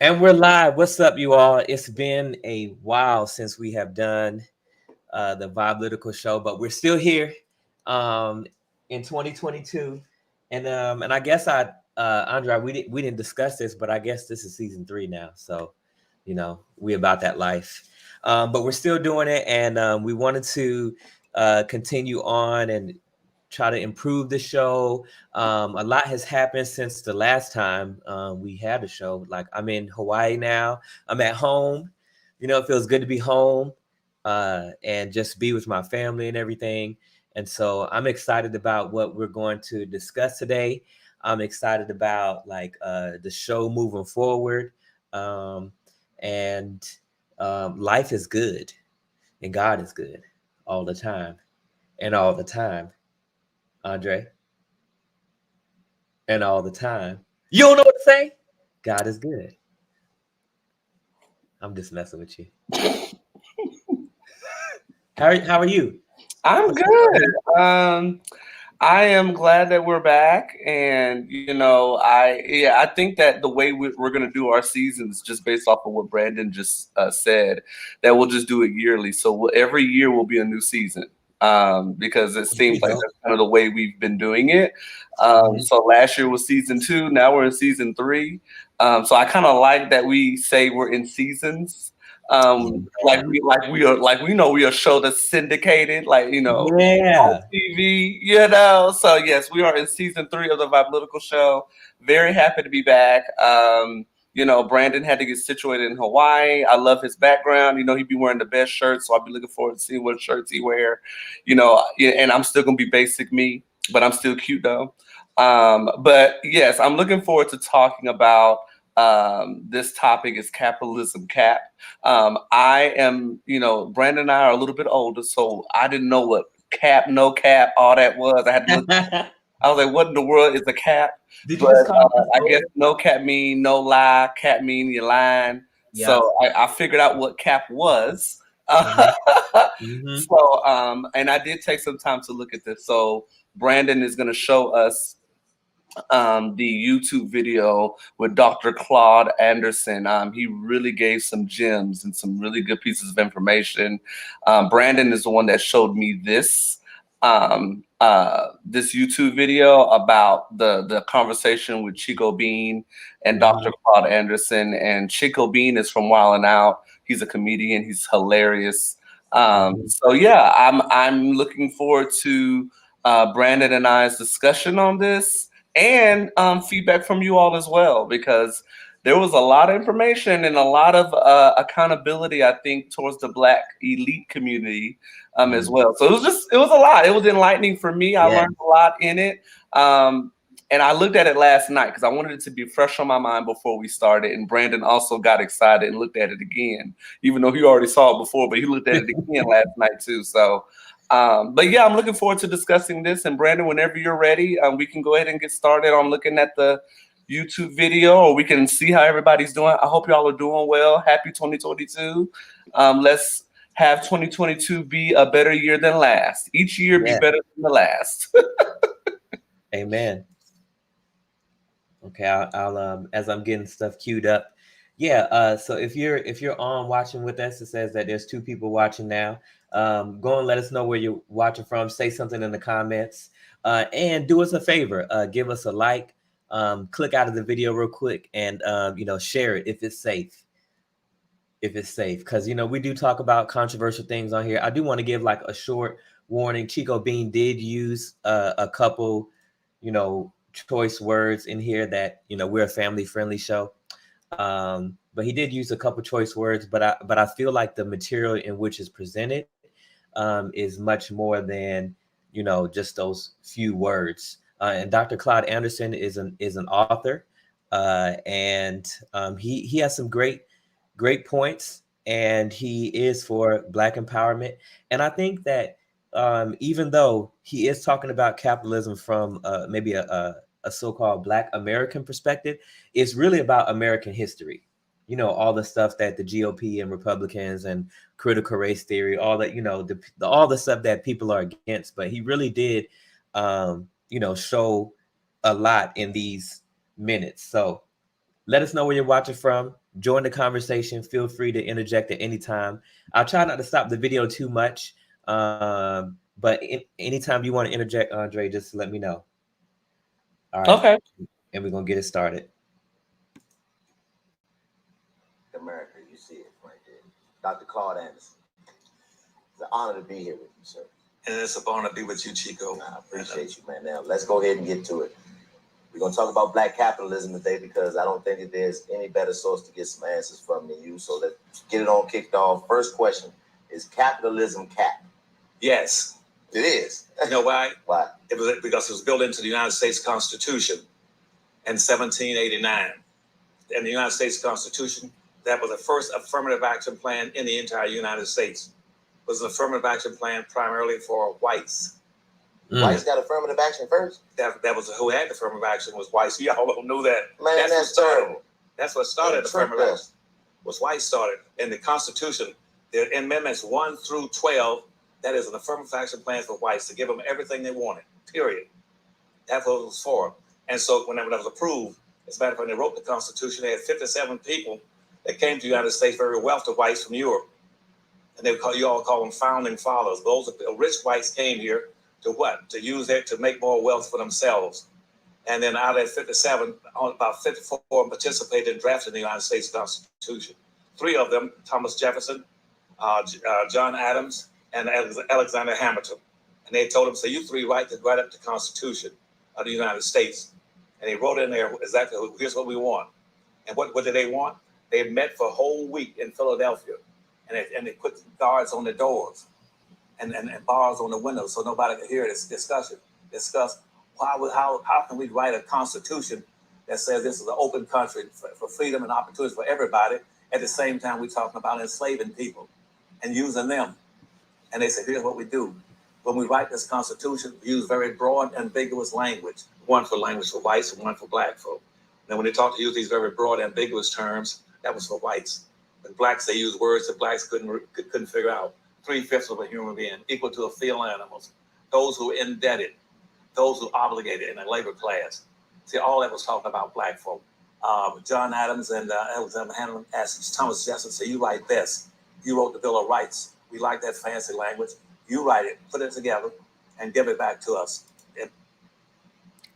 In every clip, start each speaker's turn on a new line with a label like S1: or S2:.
S1: And we're live. What's up, you all? It's been a while since we have done the Vibe Political Show, but we're still here um, in 2022. And I guess Andre, we didn't discuss this, but I guess this is season 3 now. So, we about that life. But we're still doing it, and we wanted to continue on and try to improve the show. A lot has happened since the last time we had a show. Like, I'm in Hawaii now. I'm at home. It feels good to be home and just be with my family and everything. And so I'm excited about what we're going to discuss today. I'm excited about the show moving forward. Um, and life is good and God is good all the time and all the time, Andre, and all the time. You don't know what to say? God is good. I'm just messing with you. How are you?
S2: I'm
S1: What's going on?
S2: good. I am glad that we're back, and I think that the way we're going to do our seasons, just based off of what Brandon just said, that we'll just do it yearly. So every year will be a new season, because it
S1: There
S2: seems
S1: you
S2: like
S1: go.
S2: that's kind of the way we've been doing it.
S1: Mhm.
S2: So last year was season 2. Now we're in season 3. So I kind of like that we say we're in seasons.
S1: Yeah.
S2: Like we know we are a show that's syndicated, on
S1: Yeah.
S2: TV, So yes, we are in season 3 of the Vibe Show. Very happy to be back. Brandon had to get situated in Hawaii. I love his background. He'd be wearing the best shirts, so I'll be looking forward to seeing what shirts he wear. Yeah, and I'm still gonna be basic me, but I'm still cute though. But yes, I'm looking forward to talking about this topic is capitalism cap. I am, Brandon and I are a little bit older, so I didn't know what cap, no cap, all that was. I had to look. I was like, what in the world is a cap?
S1: Did you
S2: But
S1: just call us
S2: I guess
S1: old?
S2: no cap mean no lie, cap mean you're lying.
S1: Yep.
S2: So I figured out what cap was.
S1: Mhm. Mhm.
S2: And I did take some time to look at this. So Brandon is going to show us the YouTube video with Dr. Claude Anderson. He really gave some gems and some really good pieces of information. Brandon is the one that showed me this YouTube video about the conversation with Chico Bean and Dr.
S1: Mhm.
S2: Claude Anderson. And Chico Bean is from Wild 'N Out. He's a comedian. He's hilarious.
S1: Mhm.
S2: So yeah, I'm looking forward to Brandon and I's discussion on this and feedback from you all as well, because there was a lot of information and a lot of accountability, I think, towards the Black elite community as
S1: Mhm.
S2: well. So it was a lot. It was enlightening for me. I
S1: Yeah.
S2: learned a lot in it. And I looked at it last night because I wanted it to be fresh on my mind before we started. And Brandon also got excited and looked at it again, even though he already saw it before, but he looked at it again last night too. So but yeah, I'm looking forward to discussing this. And Brandon, whenever you're ready, we can go ahead and get started on looking at the YouTube video, or we can see how everybody's doing. I hope y'all are doing well. Happy 2022. Let's have 2022 be a better year than last. Each year be
S1: Yeah.
S2: better than the last.
S1: Amen. Okay, I'll as I'm getting stuff queued up. Yeah, so if you're on watching with us, it says that there's 2 people watching now. Go and let us know where you're watching from. Say something in the comments. And do us a favor, give us a like, click out of the video real quick, and share it if it's safe. If it's safe, because we do talk about controversial things on here. I do want to give like a short warning. Chico Bean did use a couple, choice words in here that we're a family friendly show. But he did use a couple choice words, but I feel like the material in which is presented is much more than just those few words. And Dr. Claude Anderson is an author, and he has some great points, and he is for Black empowerment. And I think that even though he is talking about capitalism from maybe a so-called Black American perspective, it's really about American history. All the stuff that the GOP and Republicans and critical race theory, all that, all the stuff that people are against. But he really did, show a lot in these minutes. So Let us know where you're watching from. Join the conversation. Feel free to interject at any time. I'll try not to stop the video too much. But anytime you want to interject, Andre, just let me know. All right.
S2: Okay.
S1: And we're going to get it started.
S3: America, you see it right there. Dr. Claud Anderson. It's an honor to be here with you, sir.
S4: And it's an honor to be with you, Chico.
S3: I appreciate you, man. Now, let's go ahead and get to it. We're going to talk about black capitalism today because I don't think that there's any better source to get some answers from than you. So let's get it on kicked off. First question, is capitalism cap?
S4: Yes.
S3: It is.
S4: You know why?
S3: Why?
S4: Because it was built into the United States Constitution in 1789. And the United States Constitution, that was the first affirmative action plan in the entire United States. It was an affirmative action plan primarily for whites.
S3: Whites got affirmative action first?
S4: That was who had the affirmative action was whites. Y'all don't know that.
S3: Man, that's terrible.
S4: That's what started the affirmative action. Was whites started. In the Constitution, the amendments 1 through 12, that is an affirmative action plan for whites to give them everything they wanted, period. That's what it was for. And so when that was approved, as a matter of fact, when they wrote the Constitution, they had 57 people that came to the United States, very wealthy whites from Europe. And they call them founding fathers. Those rich whites came here to what? To use that to make more wealth for themselves. And then out of that 57, about 54 participated in drafting the United States Constitution. 3 of them, Thomas Jefferson, John Adams, and Alexander Hamilton. And they told him, so you 3 write up the Constitution of the United States. And he wrote in there exactly, here's what we want. And what did they want? They met for a whole week in Philadelphia. And they put guards on the doors and bars on the windows so nobody could hear this discussion. Discuss how can we write a constitution that says this is an open country for freedom and opportunity for everybody. At the same time, we're talking about enslaving people and using them. And they said, here's what we do. When we write this constitution, we use very broad, ambiguous language. One for language for whites and one for black folk. Now, when they talk to use these very broad, ambiguous terms, that was for whites. When blacks, they use words that blacks couldn't figure out. 3/5 of a human being, equal to a field animals. Those who are indebted, those who are obligated in the labor class. See, all that was talking about black folk. John Adams and Alexander Hamilton asked Thomas Jefferson, say, you write this. You wrote the Bill of Rights. We like that fancy language. You write it, put it together, and give it back to us.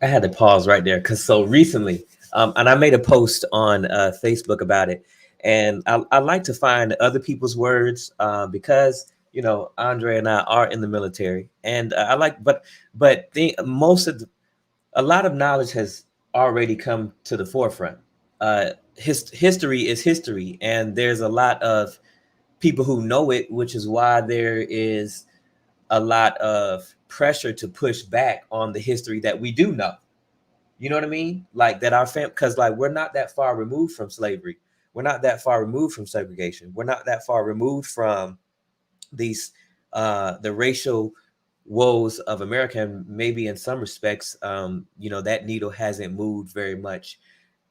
S1: I had to pause right there because so recently, and I made a post on Facebook about it. And I like to find other people's words because, you know, Andre and I are in the military, and I like, but a lot of knowledge has already come to the forefront. History is history, and there's a lot of people who know it, which is why there is a lot of pressure to push back on the history that we do know. You know what I mean? Like that our family, because like we're not that far removed from slavery. We're not that far removed from segregation. We're not that far removed from these the racial woes of America. And maybe in some respects, you know, that needle hasn't moved very much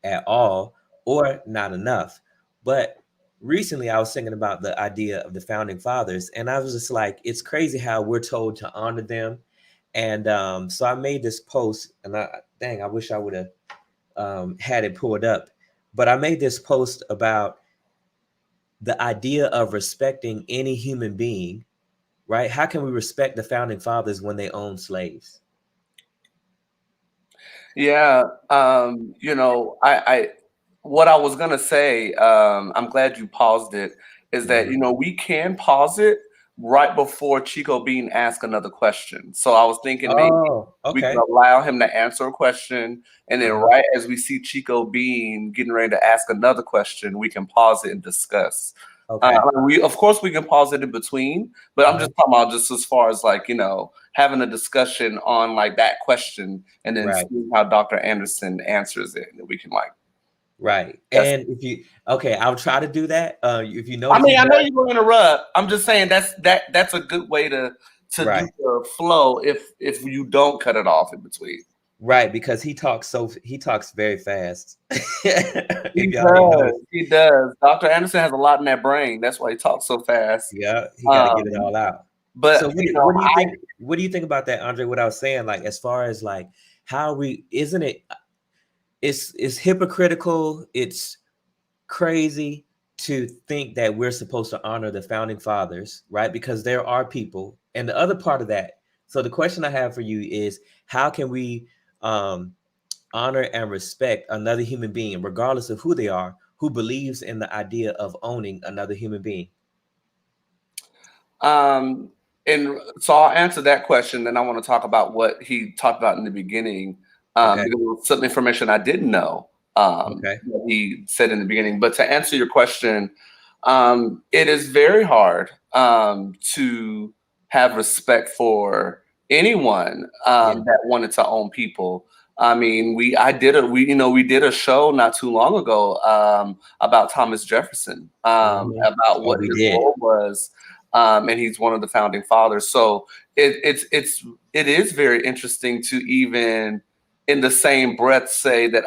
S1: at all or not enough. But recently I was thinking about the idea of the founding fathers, and I was just like, it's crazy how we're told to honor them. And so I made this post, and I wish I would have had it pulled up. But I made this post about the idea of respecting any human being, right? How can we respect the founding fathers when they own slaves?
S2: Yeah, you know, what I was gonna say, I'm glad you paused it, is that, you know, we can pause it right before Chico Bean asked another question. So I was thinking maybe we could allow him to answer a question, and then right as we see Chico Bean getting ready to ask another question, we can pause it and discuss. Of course we can pause it in between, but I'm just talking about just as far as like, you know, having a discussion on like that question and then seeing how Dr. Anderson answers it, and we can like.
S1: Right. And if you, I'll try to do that. If you know,
S2: I mean, I know you're going to interrupt. I'm just saying that's a good way to do the flow if you don't cut it off in between.
S1: Right, because he talks very fast.
S2: He does. Dr. Anderson has a lot in that brain. That's why he talks so fast.
S1: Yeah, he got to get it all out.
S2: But
S1: so what do you think about that, Andre? What I was saying, like as far as like how isn't it? it's hypocritical. It's crazy to think that we're supposed to honor the founding fathers, right? Because there are people, and the other part of that. So the question I have for you is, how can we honor and respect another human being, regardless of who they are, who believes in the idea of owning another human being?
S2: And so I'll answer that question. Then I want to talk about what he talked about in the beginning,
S1: Okay.
S2: because it was some information I didn't know
S1: Okay.
S2: that he said in the beginning. But to answer your question, it is very hard to have respect for anyone that wanted to own people. I mean, we did a show not too long ago about Thomas Jefferson, about what
S1: we
S2: his
S1: did.
S2: role was. And he's one of the founding fathers. So it is very interesting to even in the same breath say that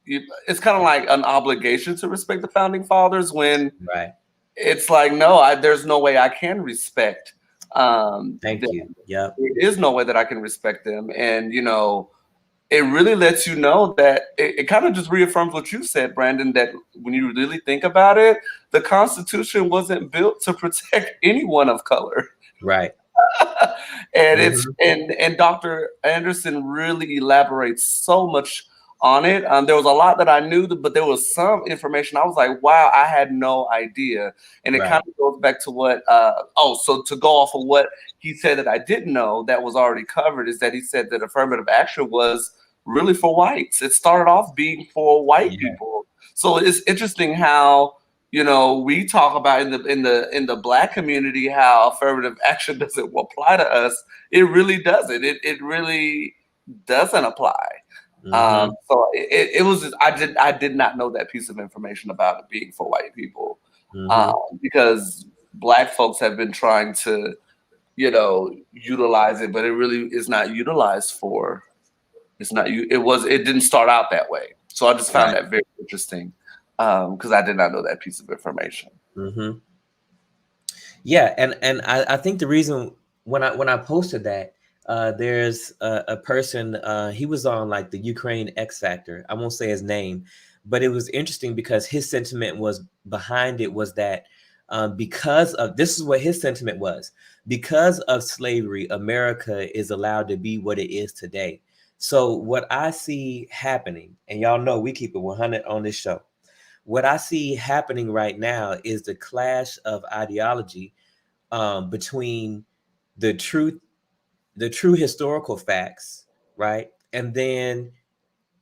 S2: it's kind of like an obligation to respect the founding fathers when
S1: Right.
S2: it's like, no, there's no way I can respect
S1: Thank
S2: them.
S1: you. Yep.
S2: There is no way that I can respect them. And, it really lets you know that it kind of just reaffirms what you said, Brandon, that when you really think about it, the Constitution wasn't built to protect anyone of color.
S1: Right.
S2: And and Dr. Anderson really elaborates so much on it. There was a lot that I knew, but there was some information I was like, wow, I had no idea. And it kind of goes back to what, so to go off of what he said that I didn't know that was already covered is that he said that affirmative action was really for whites. It started off being for white people. So it's interesting how, we talk about in the Black community how affirmative action doesn't apply to us. It really doesn't. It really doesn't apply. So it was just, I did not know that piece of information about it being for white people, because Black folks have been trying to, utilize it, but it really is not utilized for. It didn't start out that way. So I just found that very interesting because I did not know that piece of information.
S1: Yeah, and I think the reason when I posted that, there's a person, he was on like the Ukraine X Factor. I won't say his name, but it was interesting because his sentiment was behind it was that because of this is what his sentiment was, because of slavery, America is allowed to be what it is today. So what I see happening, and y'all know we keep it 100 on this show. What I see happening right now is the clash of ideology between the true historical facts, right, and then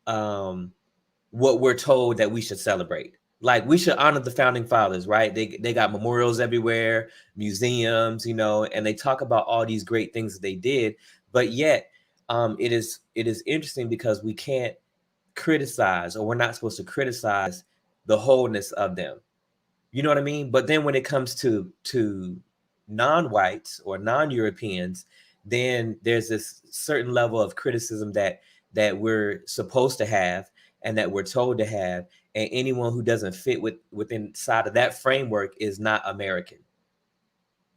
S1: what we're told that we should celebrate. Like we should honor the founding fathers, right? They got memorials everywhere, museums, and they talk about all these great things that they did, but yet it is interesting because we can't criticize, or we're not supposed to criticize the wholeness of them. You know what I mean? But then when it comes to non-whites or non-Europeans, then there's this certain level of criticism that we're supposed to have and that we're told to have, and anyone who doesn't fit within inside of that framework is not American.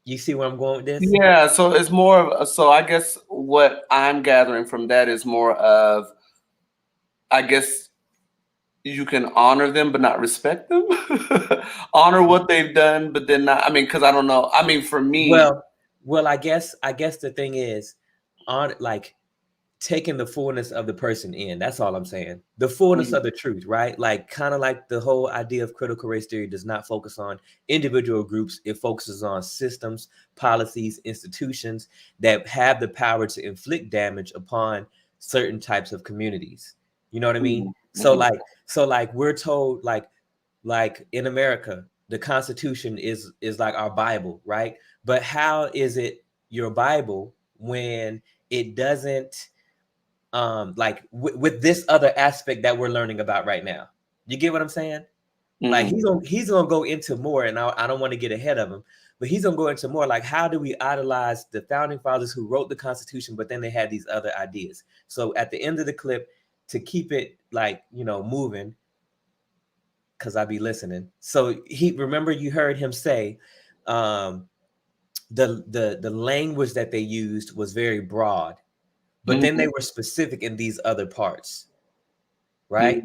S1: You see where I'm going with this?
S2: Yeah, so it's more of so I guess what I'm gathering from that is more of, I guess you can honor them but not respect them. Honor what they've done, but then not. I mean, because I don't know. I mean, for me,
S1: well, I guess the thing is, on like taking the fullness of the person in. That's all I'm saying. The fullness of the truth, right? Like kind of like the whole idea of critical race theory does not focus on individual groups. It focuses on systems, policies, institutions that have the power to inflict damage upon certain types of communities. You know what I mean? So like we're told like in America, the Constitution is like our Bible, right? But how is it your Bible when it doesn't like with this other aspect that we're learning about right now? You get what I'm saying? Like he's gonna go into more, and I don't want to get ahead of him, but he's gonna go into more like how do we idolize the founding fathers who wrote the Constitution, but then they had these other ideas. So at the end of the clip, to keep it like moving, because I be listening. So remember you heard him say the language that they used was very broad, but then they were specific in these other parts. right?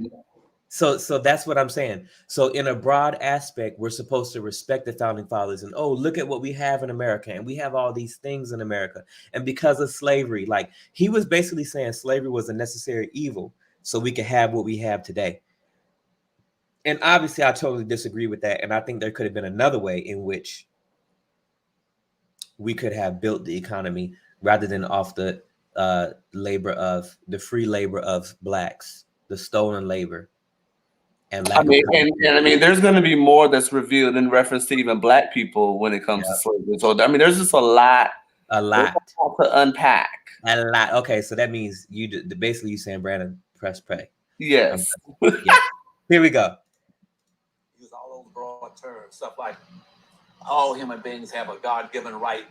S1: So that's what I'm saying. So in a broad aspect, we're supposed to respect the founding fathers and, oh, look at what we have in America. And we have all these things in America. And because of slavery, like he was basically saying slavery was a necessary evil so we could have what we have today. And obviously I totally disagree with that. And I think there could have been another way in which we could have built the economy rather than off the the free labor of blacks, the stolen labor. And
S2: I mean, and I mean, there's going to be more that's revealed in reference to even black people when it comes to slavery. So I mean, there's just a lot to unpack.
S1: A lot. Okay, so that means basically you saying, Brandon, press play.
S2: Yes.
S1: Yeah. Here we go.
S4: Use all those broad terms, stuff like all human beings have a God-given right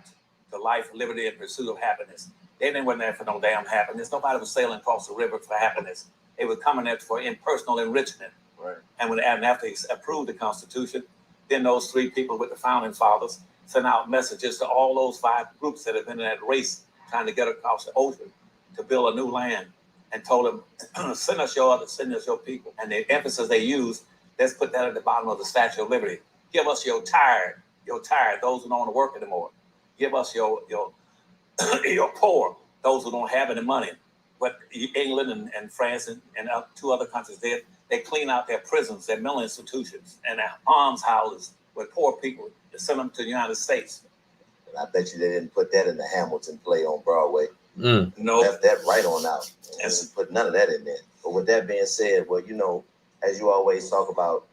S4: to life, liberty, and pursuit of happiness. They didn't there for no damn happiness. Nobody was sailing across the river for happiness. They were coming there for impersonal enrichment. Right. And after they approved the Constitution, then those three people with the founding fathers sent out messages to all those 5 groups that have been in that race trying to get across the ocean to build a new land, and told them, send us your people. And the emphasis they used, let's put that at the bottom of the Statue of Liberty. Give us your tired, those who don't want to work anymore. Give us your poor, those who don't have any money. What England and France and 2 other countries did, they clean out their prisons, their mental institutions, and their almshouses with poor people to send them to the United States.
S3: And I bet you they didn't put that in the Hamilton play on Broadway.
S4: No.
S3: Left that right on out. And put none of that in there. But with that being said, well, you know, as you always talk about,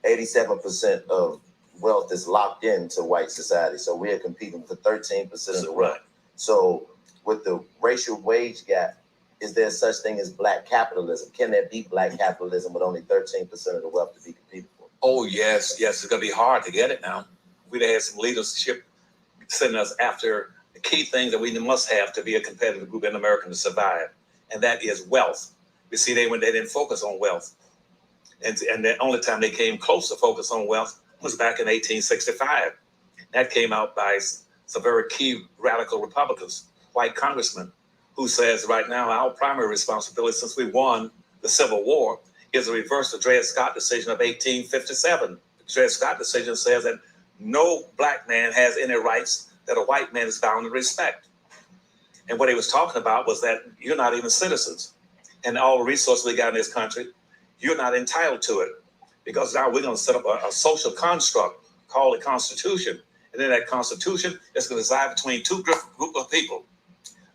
S3: 87% of wealth is locked into white society. So we are competing for 13% of the wealth. So with the racial wage gap, is there such thing as black capitalism? Can there be black capitalism with only 13% of the wealth to be competed for?
S4: Oh, yes. It's going to be hard to get it now. We'd have had some leadership sending us after the key things that we must have to be a competitive group in America to survive, and that is wealth. You see, they didn't focus on wealth. And the only time they came close to focus on wealth was back in 1865. That came out by some very key radical Republicans, white congressmen, who says right now our primary responsibility since we won the Civil War is to reverse the Dred Scott decision of 1857. The Dred Scott decision says that no black man has any rights that a white man is bound to respect. And what he was talking about was that you're not even citizens. And all the resources we got in this country, you're not entitled to it. Because now we're going to set up a social construct called the Constitution. And then that Constitution is going to decide between 2 groups of people.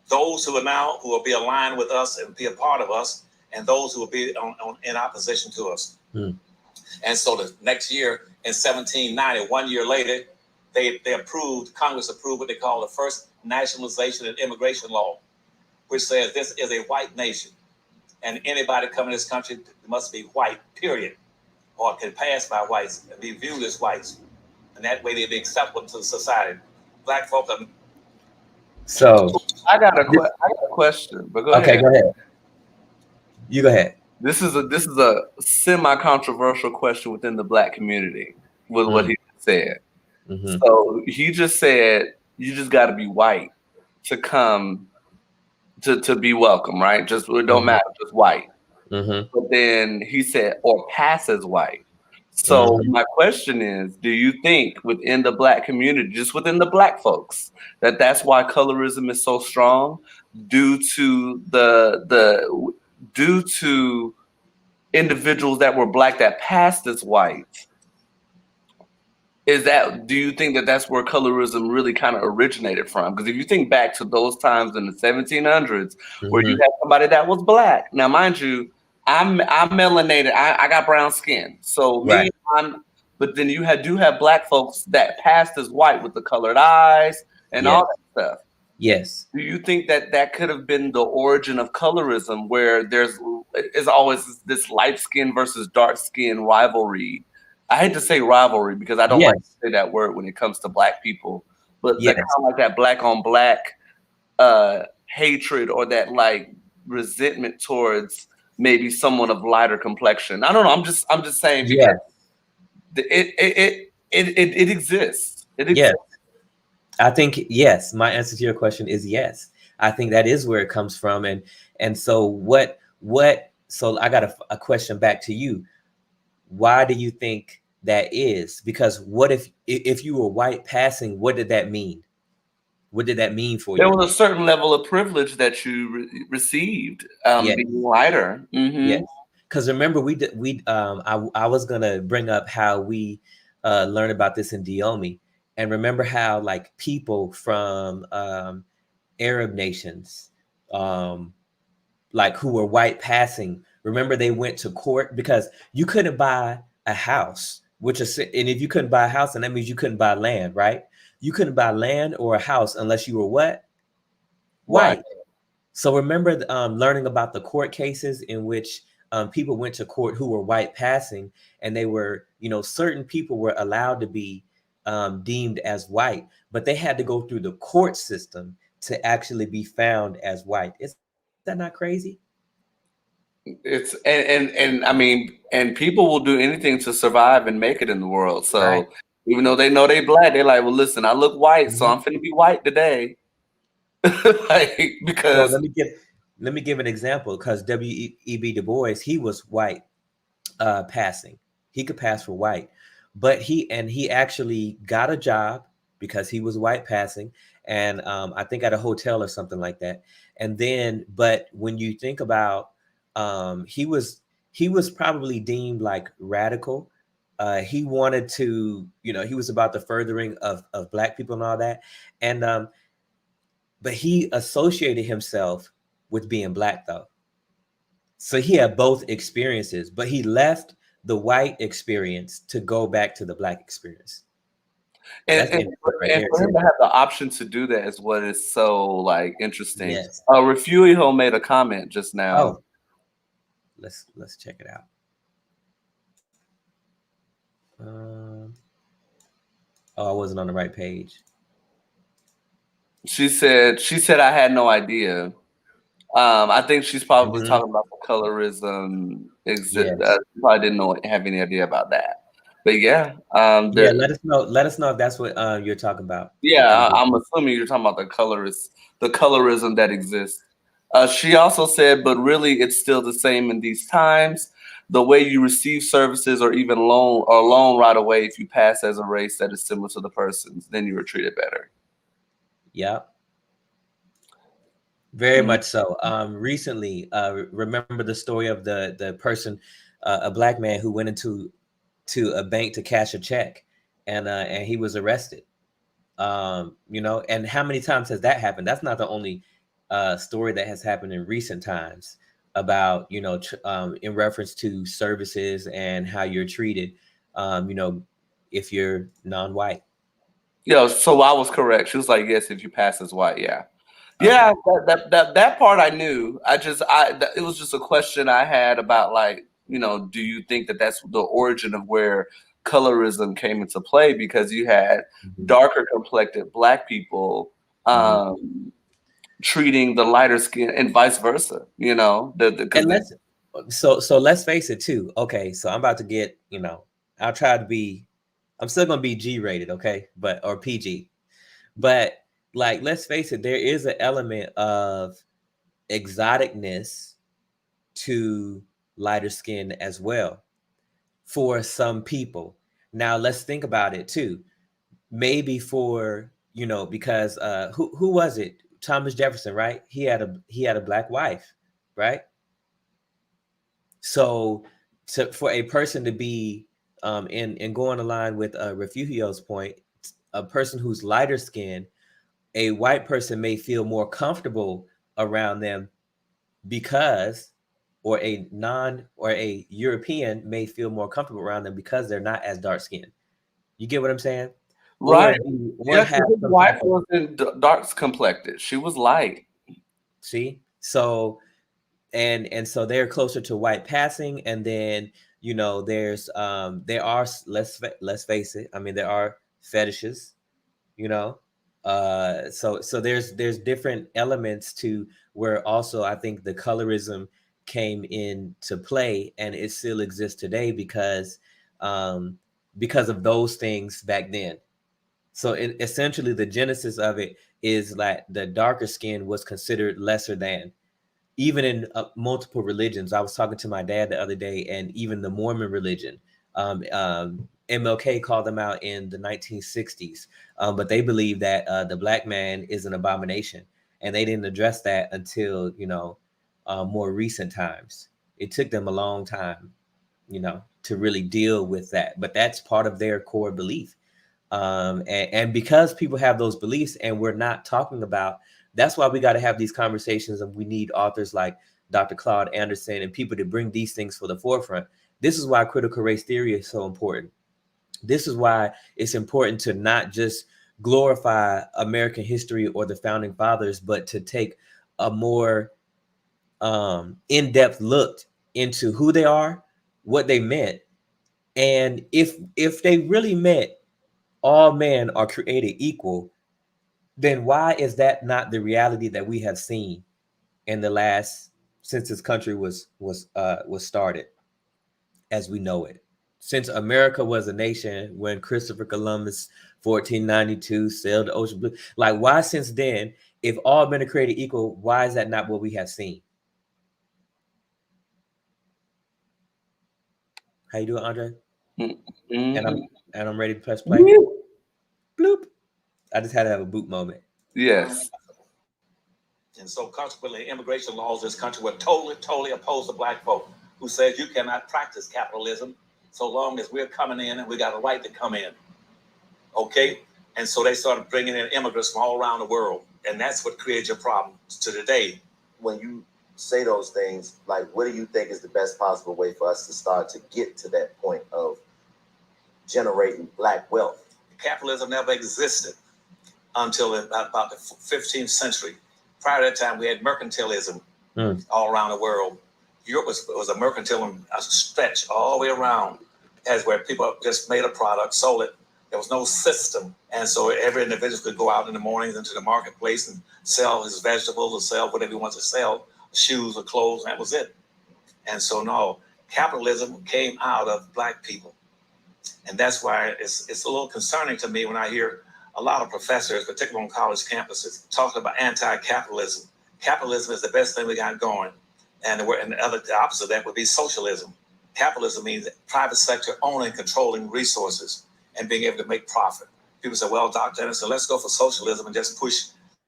S4: Those who will be aligned with us and be a part of us, and those who will be in opposition to us. And so the next year, in 1790, 1 year later, Congress approved what they call the first nationalization and immigration law, which says this is a white nation. And anybody coming to this country must be white, period, or can pass by whites and be viewed as whites. And that way they'd be acceptable to society. Black folk are...
S1: So
S2: I got a question, but go ahead.
S1: Okay, go ahead. You go ahead.
S2: This is a semi-controversial question within the black community with what he said. So he just said you just got to be white to come to be welcome, right? Just it don't matter, just white. But then he said or pass as white. So my question is, do you think within the black community, just within the black folks, that's why colorism is so strong due to due to individuals that were black that passed as white? Do you think that's where colorism really kind of originated from? Because if you think back to those times in the 1700s where you had somebody that was black. Now, mind you, I'm melanated. I got brown skin. So but then you do have black folks that passed as white with the colored eyes and all that stuff.
S1: Yes.
S2: Do you think that could have been the origin of colorism, where there's always this light skin versus dark skin rivalry? I hate to say rivalry because I don't like to say that word when it comes to black people, but kind of like that black on black hatred or that like resentment towards maybe someone of lighter complexion. I don't know. I'm just saying because it exists. It exists.
S1: Yes. I think yes. My answer to your question is yes. I think that is where it comes from, and so what So I got a question back to you. Why do you think that is? Because what if you were white passing, what did that mean? What did that mean for
S2: There
S1: you?
S2: was a certain level of privilege that you received,
S1: Yeah.
S2: being lighter.
S1: Yes. Because remember, I was gonna bring up how we learned about this in Diomi, and remember how like people from Arab nations, like who were white passing, remember they went to court because you couldn't buy a house, and if you couldn't buy a house, and that means you couldn't buy land, right? You couldn't buy land or a house unless you were what? White. So remember learning about the court cases in which people went to court who were white passing, and they were, certain people were allowed to be deemed as white, but they had to go through the court system to actually be found as white. Is that not crazy?
S2: It's and I mean, and people will do anything to survive and make it in the world. So
S1: Right.
S2: even though they know they black, they're like, well, listen, I look white, so I'm finna be white today. Like,
S1: So
S2: because
S1: let me give an example, because W.E.B. Du Bois, he was white passing. He could pass for white, but he actually got a job because he was white passing, and I think at a hotel or something like that. And then, but when you think about, he was probably deemed like radical. He wanted to, he was about the furthering of Black people and all that, and but he associated himself with being Black though. So he had both experiences, but he left the white experience to go back to the Black experience. That's
S2: and
S1: interesting right
S2: and
S1: there
S2: for him
S1: too.
S2: to have the option to do that is what is so like interesting.
S1: Yes.
S2: Refuiho made a comment just now.
S1: Oh, let's check it out. Oh, I wasn't on the right page.
S2: She said I had no idea. I think she's probably talking about the colorism exist.
S1: Yes.
S2: Probably didn't have any idea about that. But yeah,
S1: Yeah, let us know. Let us know if that's what you're talking about.
S2: yeah, I'm assuming you're talking about the colorism that exists. She also said, but really, it's still the same in these times. The way you receive services or even loan right away if you pass as a race that is similar to the person's, then you were treated better.
S1: Yeah. Very much so. Recently, remember the story of the person, a Black man who went into a bank to cash a check, and he was arrested. And how many times has that happened? That's not the only story that has happened in recent times about, in reference to services and how you're treated, if you're non-white.
S2: Yeah, so I was correct. She was like, yes, if you pass as white, yeah.
S1: Okay.
S2: Yeah, that part I knew. It was just a question I had about, like, do you think that that's the origin of where colorism came into play? Because you had darker complected Black people treating the lighter skin and vice versa.
S1: So let's face it too. Okay, so I'm about to get, I'll try to be, I'm still gonna be G-rated, okay, or PG, but like, let's face it, there is an element of exoticness to lighter skin as well for some people. Now let's think about it too. Maybe for, because who was it? Thomas Jefferson, right? He had a Black wife, right? So for a person to be and going along with Refugio's point, a person who's lighter skinned, a white person may feel more comfortable around them because, or a European may feel more comfortable around them because they're not as dark skinned. You get what I'm saying?
S2: Right.
S1: Or
S2: his wife wasn't dark complected. She was light.
S1: See? So and so they're closer to white passing, and then there's there are, let's face it, I mean, there are fetishes, so there's different elements to where also I think the colorism came into play, and it still exists today because of those things back then. So essentially the genesis of it is like the darker skin was considered lesser than. even in multiple religions. I was talking to my dad the other day, and even the Mormon religion, MLK called them out in the 1960s, but they believe that the black man is an abomination, and they didn't address that until more recent times. It took them a long time, to really deal with that, but that's part of their core belief. And because people have those beliefs and we're not talking about, that's why we got to have these conversations, and we need authors like Dr. Claud Anderson and people to bring these things for the forefront. This is why critical race theory is so important. This is why it's important to not just glorify American history or the founding fathers, but to take a more in-depth look into who they are, what they meant, and if they really meant all men are created equal, then why is that not the reality that we have seen in the last, since this country was started as we know it? Since America was a nation, when Christopher Columbus 1492 sailed the ocean blue, like why since then, if all men are created equal, why is that not what we have seen? How you doing, Andre?
S2: Mm-hmm.
S1: And I'm ready to press play. Bloop. I just had to have a boot moment.
S2: Yes.
S4: And so consequently, immigration laws in this country were totally opposed to black folk, who said you cannot practice capitalism so long as we're coming in and we got a right to come in. Okay? And so they started bringing in immigrants from all around the world. And that's what created your problem to today.
S3: When you say those things, like, what do you think is the best possible way for us to start to get to that point of generating black wealth?
S4: Capitalism never existed until about the 15th century. Prior to that time, we had mercantilism all around the world. Europe was a mercantilism stretch all the way around, as where people just made a product, sold it. There was no system. And so every individual could go out in the mornings into the marketplace and sell his vegetables or sell whatever he wants to sell, shoes or clothes, and that was it. And so, no, capitalism came out of black people. And that's why it's a little concerning to me when I hear a lot of professors, particularly on college campuses, talking about anti-capitalism. Capitalism is the best thing we got going. And the opposite of that would be socialism. Capitalism means private sector owning and controlling resources and being able to make profit. People say, well, Dr. Anderson, let's go for socialism and just push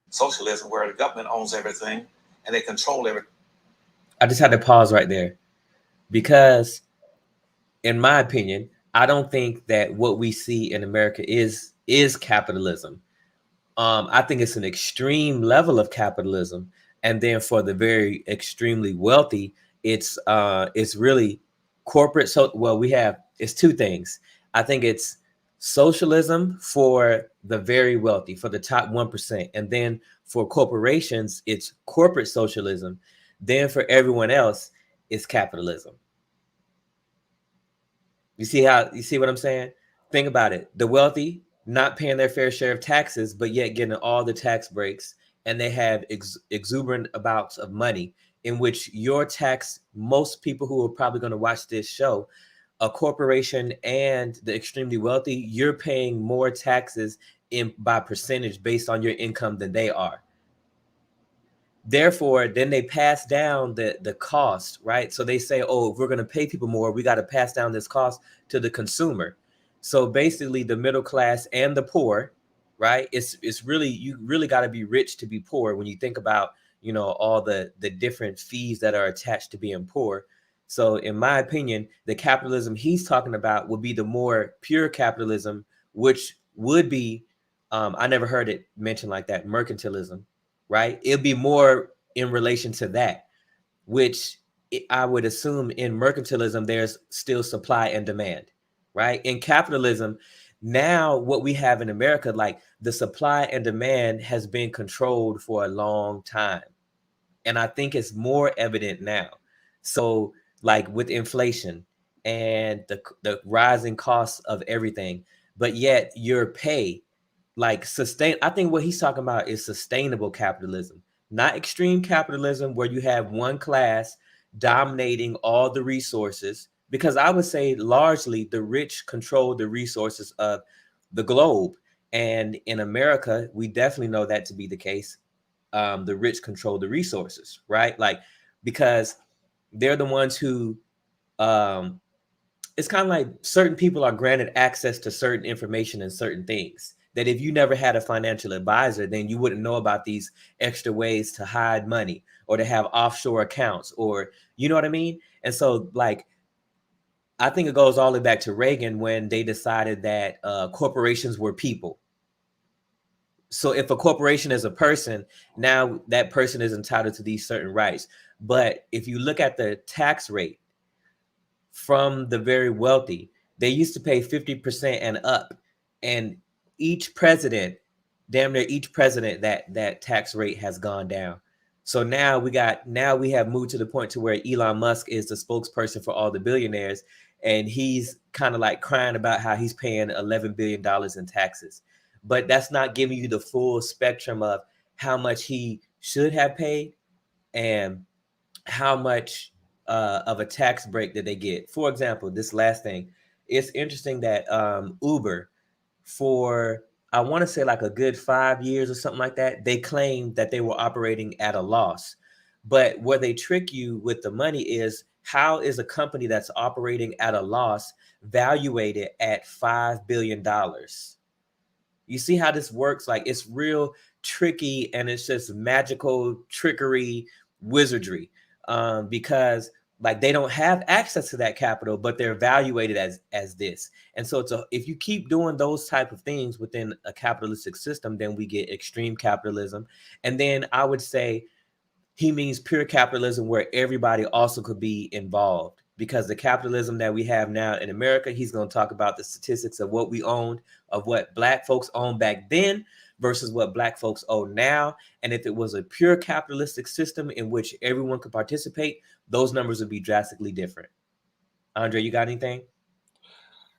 S4: socialism where the government owns everything and they control everything.
S1: I just had to pause right there because, in my opinion, I don't think that what we see in America is capitalism. I think it's an extreme level of capitalism, and then for the very extremely wealthy, it's really corporate. So, well, it's two things. I think it's socialism for the very wealthy, for the top 1%, and then for corporations, it's corporate socialism. Then for everyone else, it's capitalism. You see what I'm saying? Think about it. The wealthy not paying their fair share of taxes, but yet getting all the tax breaks, and they have exuberant amounts of money in which your tax, most people who are probably going to watch this show, a corporation and the extremely wealthy, you're paying more taxes by percentage based on your income than they are. Therefore, then they pass down the cost, right? So they say, oh, if we're going to pay people more, we got to pass down this cost to the consumer. So basically the middle class and the poor, right? It's really, you really got to be rich to be poor when you think about, all the different fees that are attached to being poor. So in my opinion, the capitalism he's talking about would be the more pure capitalism, which would be, I never heard it mentioned like that, mercantilism, right? It'll be more in relation to that, which I would assume in mercantilism, there's still supply and demand, right? In capitalism, now what we have in America, like the supply and demand has been controlled for a long time. And I think it's more evident now. So like with inflation and the rising costs of everything, but yet your pay, like I think what he's talking about is sustainable capitalism, not extreme capitalism where you have one class dominating all the resources, because I would say largely the rich control the resources of the globe. And in America, we definitely know that to be the case. the rich control the resources, right? Like, because they're the ones who, it's kind of like certain people are granted access to certain information and certain things that if you never had a financial advisor, then you wouldn't know about these extra ways to hide money or to have offshore accounts, or, you know what I mean? And so, like, I think it goes all the way back to Reagan when they decided that corporations were people. So if a corporation is a person, now that person is entitled to these certain rights. But if you look at the tax rate from the very wealthy, they used to pay 50% and up. And each president, damn near each president, that tax rate has gone down. So now we have moved to the point to where Elon Musk is the spokesperson for all the billionaires, and he's kind of like crying about how he's paying $11 billion in taxes. But that's not giving you the full spectrum of how much he should have paid and how much of a tax break that they get. For example, this last thing, it's interesting that Uber, for I want to say like a good 5 years or something like that, they claimed that they were operating at a loss. But where they trick you with the money is, how is a company that's operating at a loss valuated at $5 billion? You see how this works? Like, it's real tricky, and it's just magical trickery, wizardry, because like they don't have access to that capital, but they're evaluated as this. And so if you keep doing those type of things within a capitalistic system, then we get extreme capitalism. And then I would say he means pure capitalism where everybody also could be involved, because the capitalism that we have now in America, he's going to talk about the statistics of what we owned, of what Black folks owned back then versus what Black folks own now. And if it was a pure capitalistic system in which everyone could participate, those numbers would be drastically different. Andre, you got anything?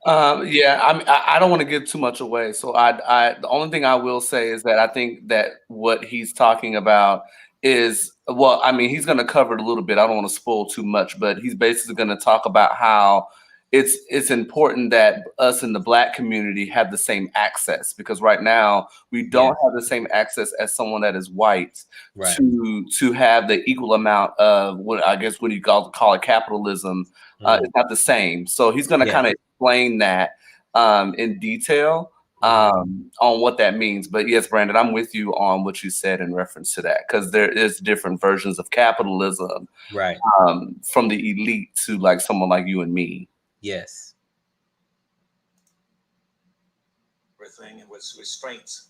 S2: Yeah, I don't want to give too much away. So the only thing I will say is that I think that what he's talking about is, well, I mean, he's going to cover it a little bit. I don't want to spoil too much, but he's basically going to talk about how it's important that us in the Black community have the same access, because right now we don't have the same access as someone that is white,
S1: right,
S2: to have the equal amount of what I guess when you call it capitalism. It's not the same. So he's going to kind of explain that in detail on what that means. But yes, Brandon, I'm with you on what you said in reference to that, because there is different versions of capitalism,
S1: right,
S2: from the elite to like someone like you and me.
S1: Yes.
S4: Everything with restraints,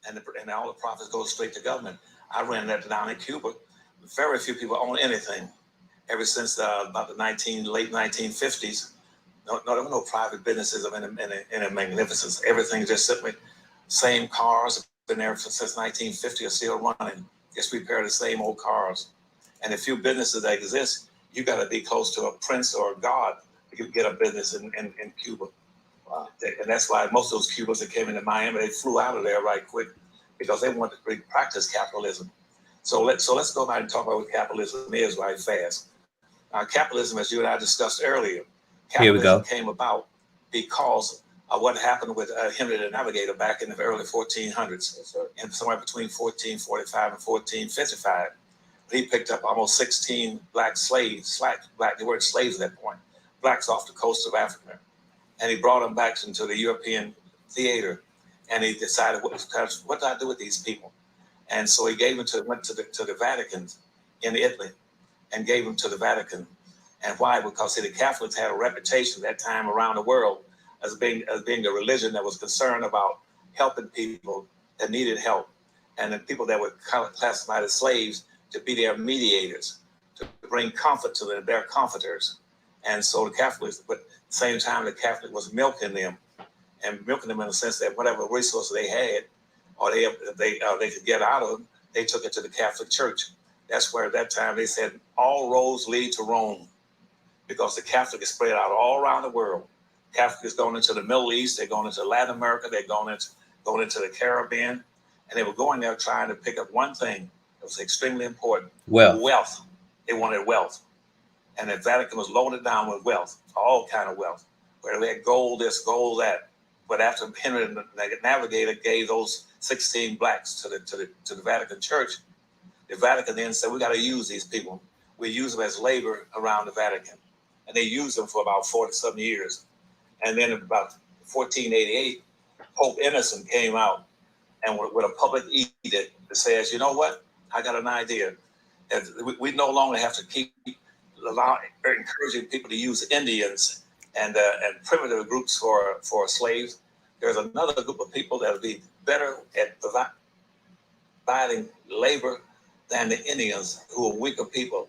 S4: and all the profits go straight to government. I ran that down in Cuba. Very few people own anything. Ever since about the late 1950s, no private businesses in a magnificence. Everything just simply same cars, been there since 1950, are still running. Just repair the same old cars. And the few businesses that exist, you got to be close to a prince or a god to get a business in Cuba. Wow. And that's why most of those Cubans that came into Miami, they flew out of there right quick, because they wanted to practice capitalism. So let's go back and talk about what capitalism is right fast. Capitalism, as you and I discussed earlier, capitalism came about because of what happened with Henry the Navigator back in the early 1400s, and somewhere between 1445 and 1455. He picked up almost 16 black slaves, they weren't slaves at that point, blacks off the coast of Africa. And he brought them back into the European theater, and he decided, what do I do with these people? And so he went to the Vatican in Italy, and gave them to the Vatican. And why? Because the Catholics had a reputation at that time around the world as being a religion that was concerned about helping people that needed help, and the people that were classified as slaves to be their mediators, to bring comfort to them, their comforters. And so the Catholics, but at the same time, the Catholic was milking them in the sense that whatever resources they had, or they could get out of them, they took it to the Catholic Church. That's where at that time they said all roads lead to Rome, because the Catholic is spread out all around the world. Catholic is going into the Middle East, they're going into Latin America, they're going into the Caribbean, and they were going there trying to pick up one thing that was extremely important: wealth. They wanted wealth, and the Vatican was loaded down with wealth, all kind of wealth, where they had gold this, gold that. But after Henry the Navigator gave those 16 blacks to the Vatican Church, The Vatican then said, we got to use these people. We use them as labor around the Vatican. And they used them for about 40-some years. And then in about 1488, Pope Innocent came out and with a public edict that says, you know what? I got an idea. And we no longer have to keep encouraging people to use Indians and primitive groups for slaves. There's another group of people that will be better at providing labor than the Indians, who are weaker people.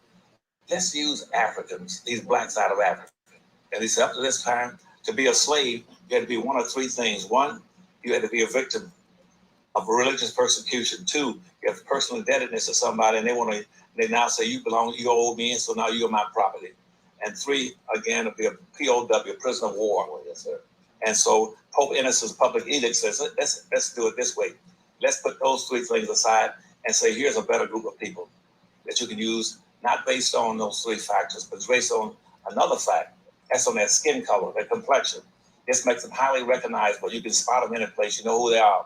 S4: Let's use Africans, these blacks out of Africa. And he said, up to this time, to be a slave, you had to be one of three things. One, you had to be a victim of religious persecution. Two, you have personal indebtedness to somebody, and they now say you owe me, and so now you're my property. And three, again, to be a POW, prisoner of war. Oh, yes, sir. And so Pope Innocent's public edict says, let's do it this way. Let's put those three things aside and say, here's a better group of people that you can use, not based on those three factors, but based on another fact. That's on their skin color, their complexion. This makes them highly recognizable. You can spot them in a place. You know who they are.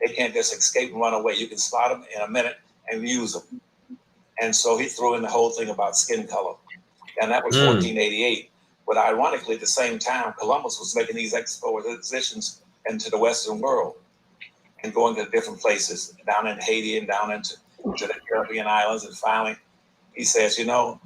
S4: They can't just escape and run away. You can spot them in a minute and use them. And so he threw in the whole thing about skin color. And that was 1488. But ironically, at the same time, Columbus was making these expeditions into the Western world and going to different places, down in Haiti and down into the Caribbean islands. And finally, he says, you know,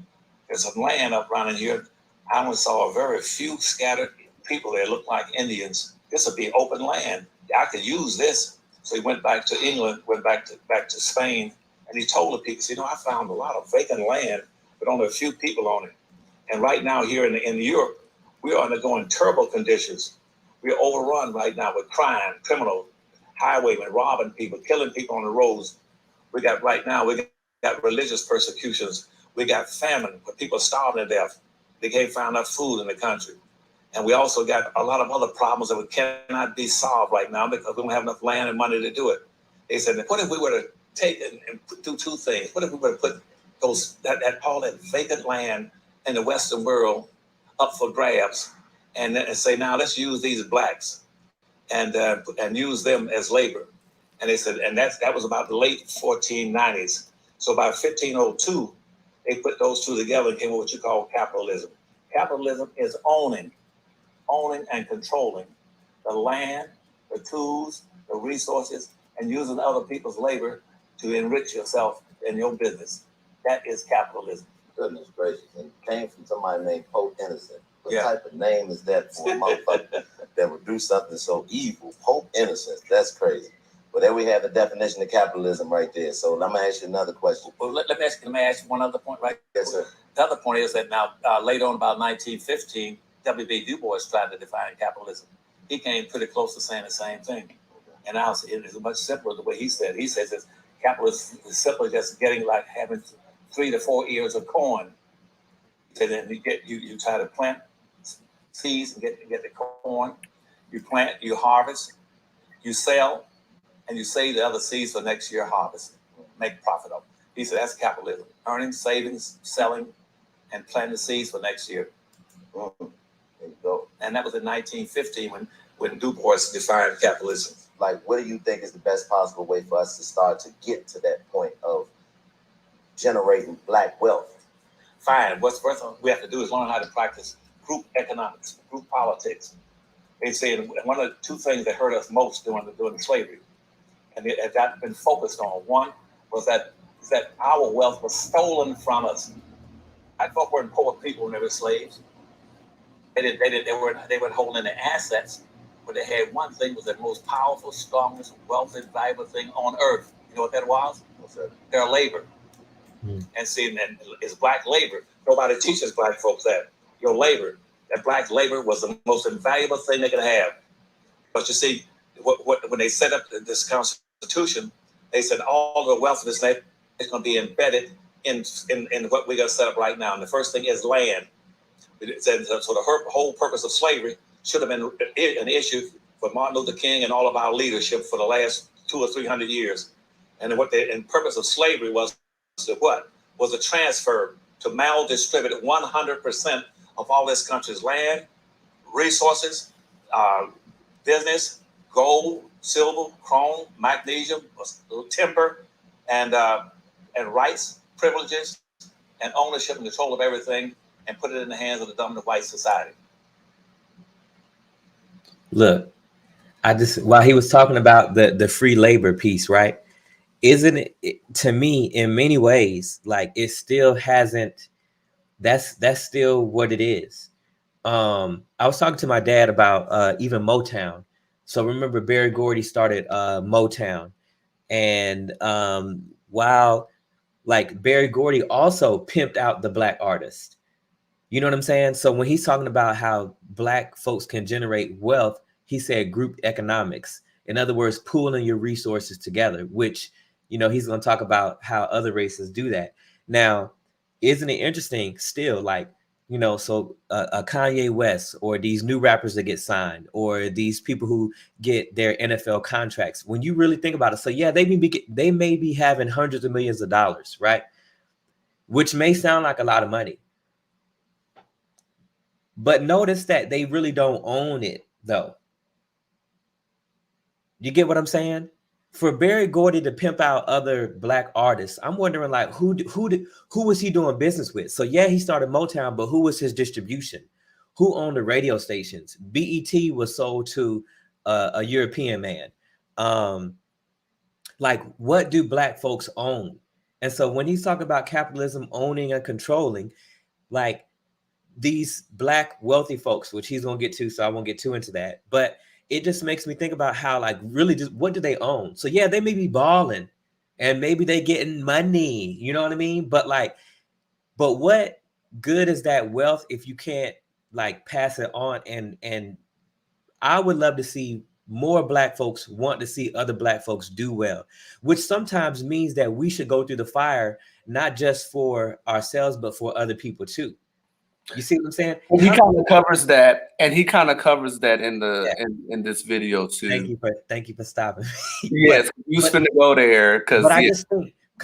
S4: there's some land up around in here. I only saw a very few scattered people there look like Indians. This would be open land. I could use this. So he went back to England, went back to Spain, and he told the people, you know, I found a lot of vacant land, but only a few people on it. And right now here in Europe, we are undergoing terrible conditions. We're overrun right now with crime, criminals, highwaymen, robbing people, killing people on the roads. We got religious persecutions. We got famine, where people are starving to death. They can't find enough food in the country. And we also got a lot of other problems that cannot be solved right now because we don't have enough land and money to do it. They said, what if we were to take and do two things? What if we were to put all that vacant land in the Western world up for grabs and say, now let's use these blacks and use them as labor. And they said, and that was about the late 1490s. So by 1502, they put those two together and came up with what you call capitalism. Capitalism is owning and controlling the land, the tools, the resources, and using other people's labor to enrich yourself in your business. That is capitalism.
S3: Goodness gracious. And it came from somebody named Pope Innocent. What type of name is that for a motherfucker that would do something so evil? Pope Innocent. That's crazy. But there we have the definition of capitalism right there. So I'm going to ask you another question.
S4: Well, let me ask you one other point, right?
S3: Yes, sir.
S4: The other point is that now, later on, about 1915, W.B. Du Bois tried to define capitalism. He came pretty close to saying the same thing. And now it's much simpler the way he said. He says that capitalism is simply just getting like having 3 to 4 ears of corn. He said then you try to plant seeds and get the corn. You plant, you harvest, you sell, and you save the other seeds for next year harvest. Make profit of it. He said that's capitalism. Earning, savings, selling, and planting the seeds for next year.
S3: There you go.
S4: And that was in 1915 when Du Bois defined capitalism.
S3: Like, what do you think is the best possible way for us to start to get to that point of generating black wealth?
S4: Fine. What's first we have to do is learn how to practice group economics, group politics. They say one of the two things that hurt us most during slavery, and it had been focused on. One was that our wealth was stolen from us. Black folk weren't poor people when they were slaves. They weren't holding the assets, but they had one thing was the most powerful, strongest, wealthy, valuable thing on earth. You know what that was?
S3: What's that?
S4: Their labor. And see, and it's black labor. Nobody teaches black folks that. Your labor. That black labor was the most invaluable thing they could have. But you see, when they set up this Constitution, they said all the wealth of this nation is going to be embedded in what we're going to set up right now. And the first thing is land. It said, so the whole purpose of slavery should have been an issue for Martin Luther King and all of our leadership for the last 200 or 300 years. And the purpose of slavery was to what? Was a transfer to maldistribute 100% of all this country's land, resources, business, gold, silver, chrome, magnesium, timber, and and rights, privileges, and ownership and control of everything, and put it in the hands of the dominant white society.
S1: Look, while he was talking about the free labor piece, right? Isn't it, to me, in many ways, like it still hasn't, that's still what it is. I was talking to my dad about even Motown. So remember Berry Gordy started Motown, and while like Berry Gordy also pimped out the black artist. You know what I'm saying? So when he's talking about how black folks can generate wealth, he said group economics. In other words, pooling your resources together, which, you know, he's going to talk about how other races do that. Now, isn't it interesting still, like, you know, so a Kanye West or these new rappers that get signed or these people who get their NFL contracts, when you really think about it, so yeah, they may be having hundreds of millions of dollars, right? Which may sound like a lot of money. But notice that they really don't own it, though. You get what I'm saying? For Berry Gordy to pimp out other black artists, I'm wondering, like, who was he doing business with? So yeah, he started Motown, but who was his distribution? Who owned the radio stations? BET was sold to a European man. Like, what do black folks own? And so when he's talking about capitalism owning and controlling, like, these black wealthy folks, which he's gonna get to, so I won't get too into that, but it just makes me think about how, like, really just what do they own? So yeah, they may be balling and maybe they getting money, you know what I mean? But what good is that wealth if you can't like pass it on? And I would love to see more black folks want to see other black folks do well, which sometimes means that we should go through the fire, not just for ourselves, but for other people too. You see what I'm saying?
S2: And he kind of covers that, and he kind of covers that in the in this video too.
S1: Thank you for stopping me.
S2: Yes, you was finna go there because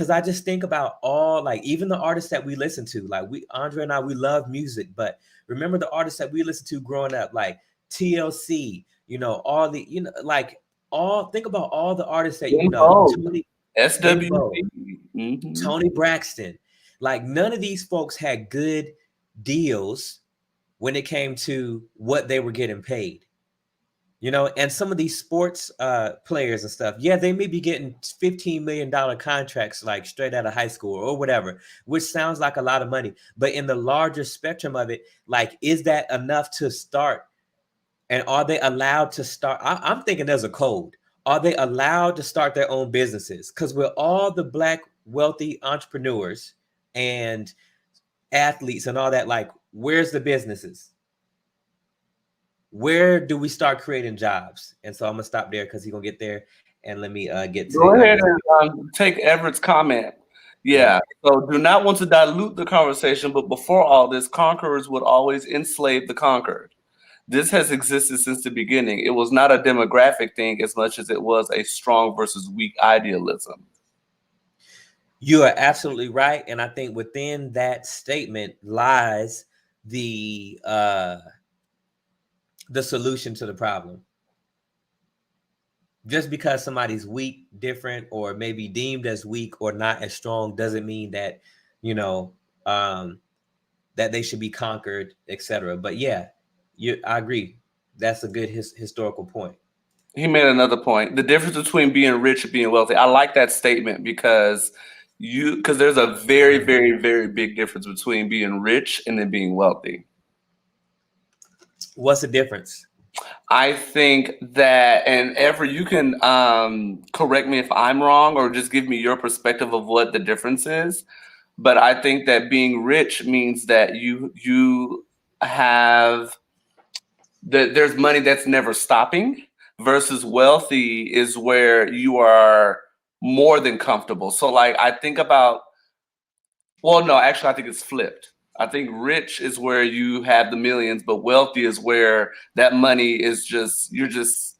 S1: I just think about all, like, even the artists that we listen to, like Andre and I, we love music, but remember the artists that we listened to growing up, like TLC, you know, all the, you know, like think about all the artists that you know,
S2: SWV,
S1: Tony Braxton, like none of these folks had good deals when it came to what they were getting paid, you know. And some of these sports players and stuff, yeah, they may be getting $15 million contracts like straight out of high school or whatever, which sounds like a lot of money, but in the larger spectrum of it, like, is that enough to start? And are they allowed to start? I'm thinking there's a code. Are they allowed to start their own businesses? Because with all the black wealthy entrepreneurs and athletes and all that, like, where's the businesses? Where do we start creating jobs? And so I'm gonna stop there because he's gonna get there, and let me get to
S2: go ahead and take Everett's comment. Yeah, so do not want to dilute the conversation, but before all this, conquerors would always enslave the conquered. This has existed since the beginning. It was not a demographic thing as much as it was a strong versus weak idealism.
S1: You are absolutely right. And I think within that statement lies the solution to the problem. Just because somebody's weak, different, or maybe deemed as weak or not as strong doesn't mean that, you know, that they should be conquered, etc. But yeah, I agree. That's a good historical point.
S2: He made another point. The difference between being rich and being wealthy. I like that statement because there's a very, very, very big difference between being rich and then being wealthy.
S1: What's the difference?
S2: I think that, and Ever, you can correct me if I'm wrong or just give me your perspective of what the difference is. But I think that being rich means that you have that there's money that's never stopping, versus wealthy is where you are more than comfortable. So like I think about, well, no, actually I think it's flipped. I think rich is where you have the millions, but wealthy is where that money is just, you're just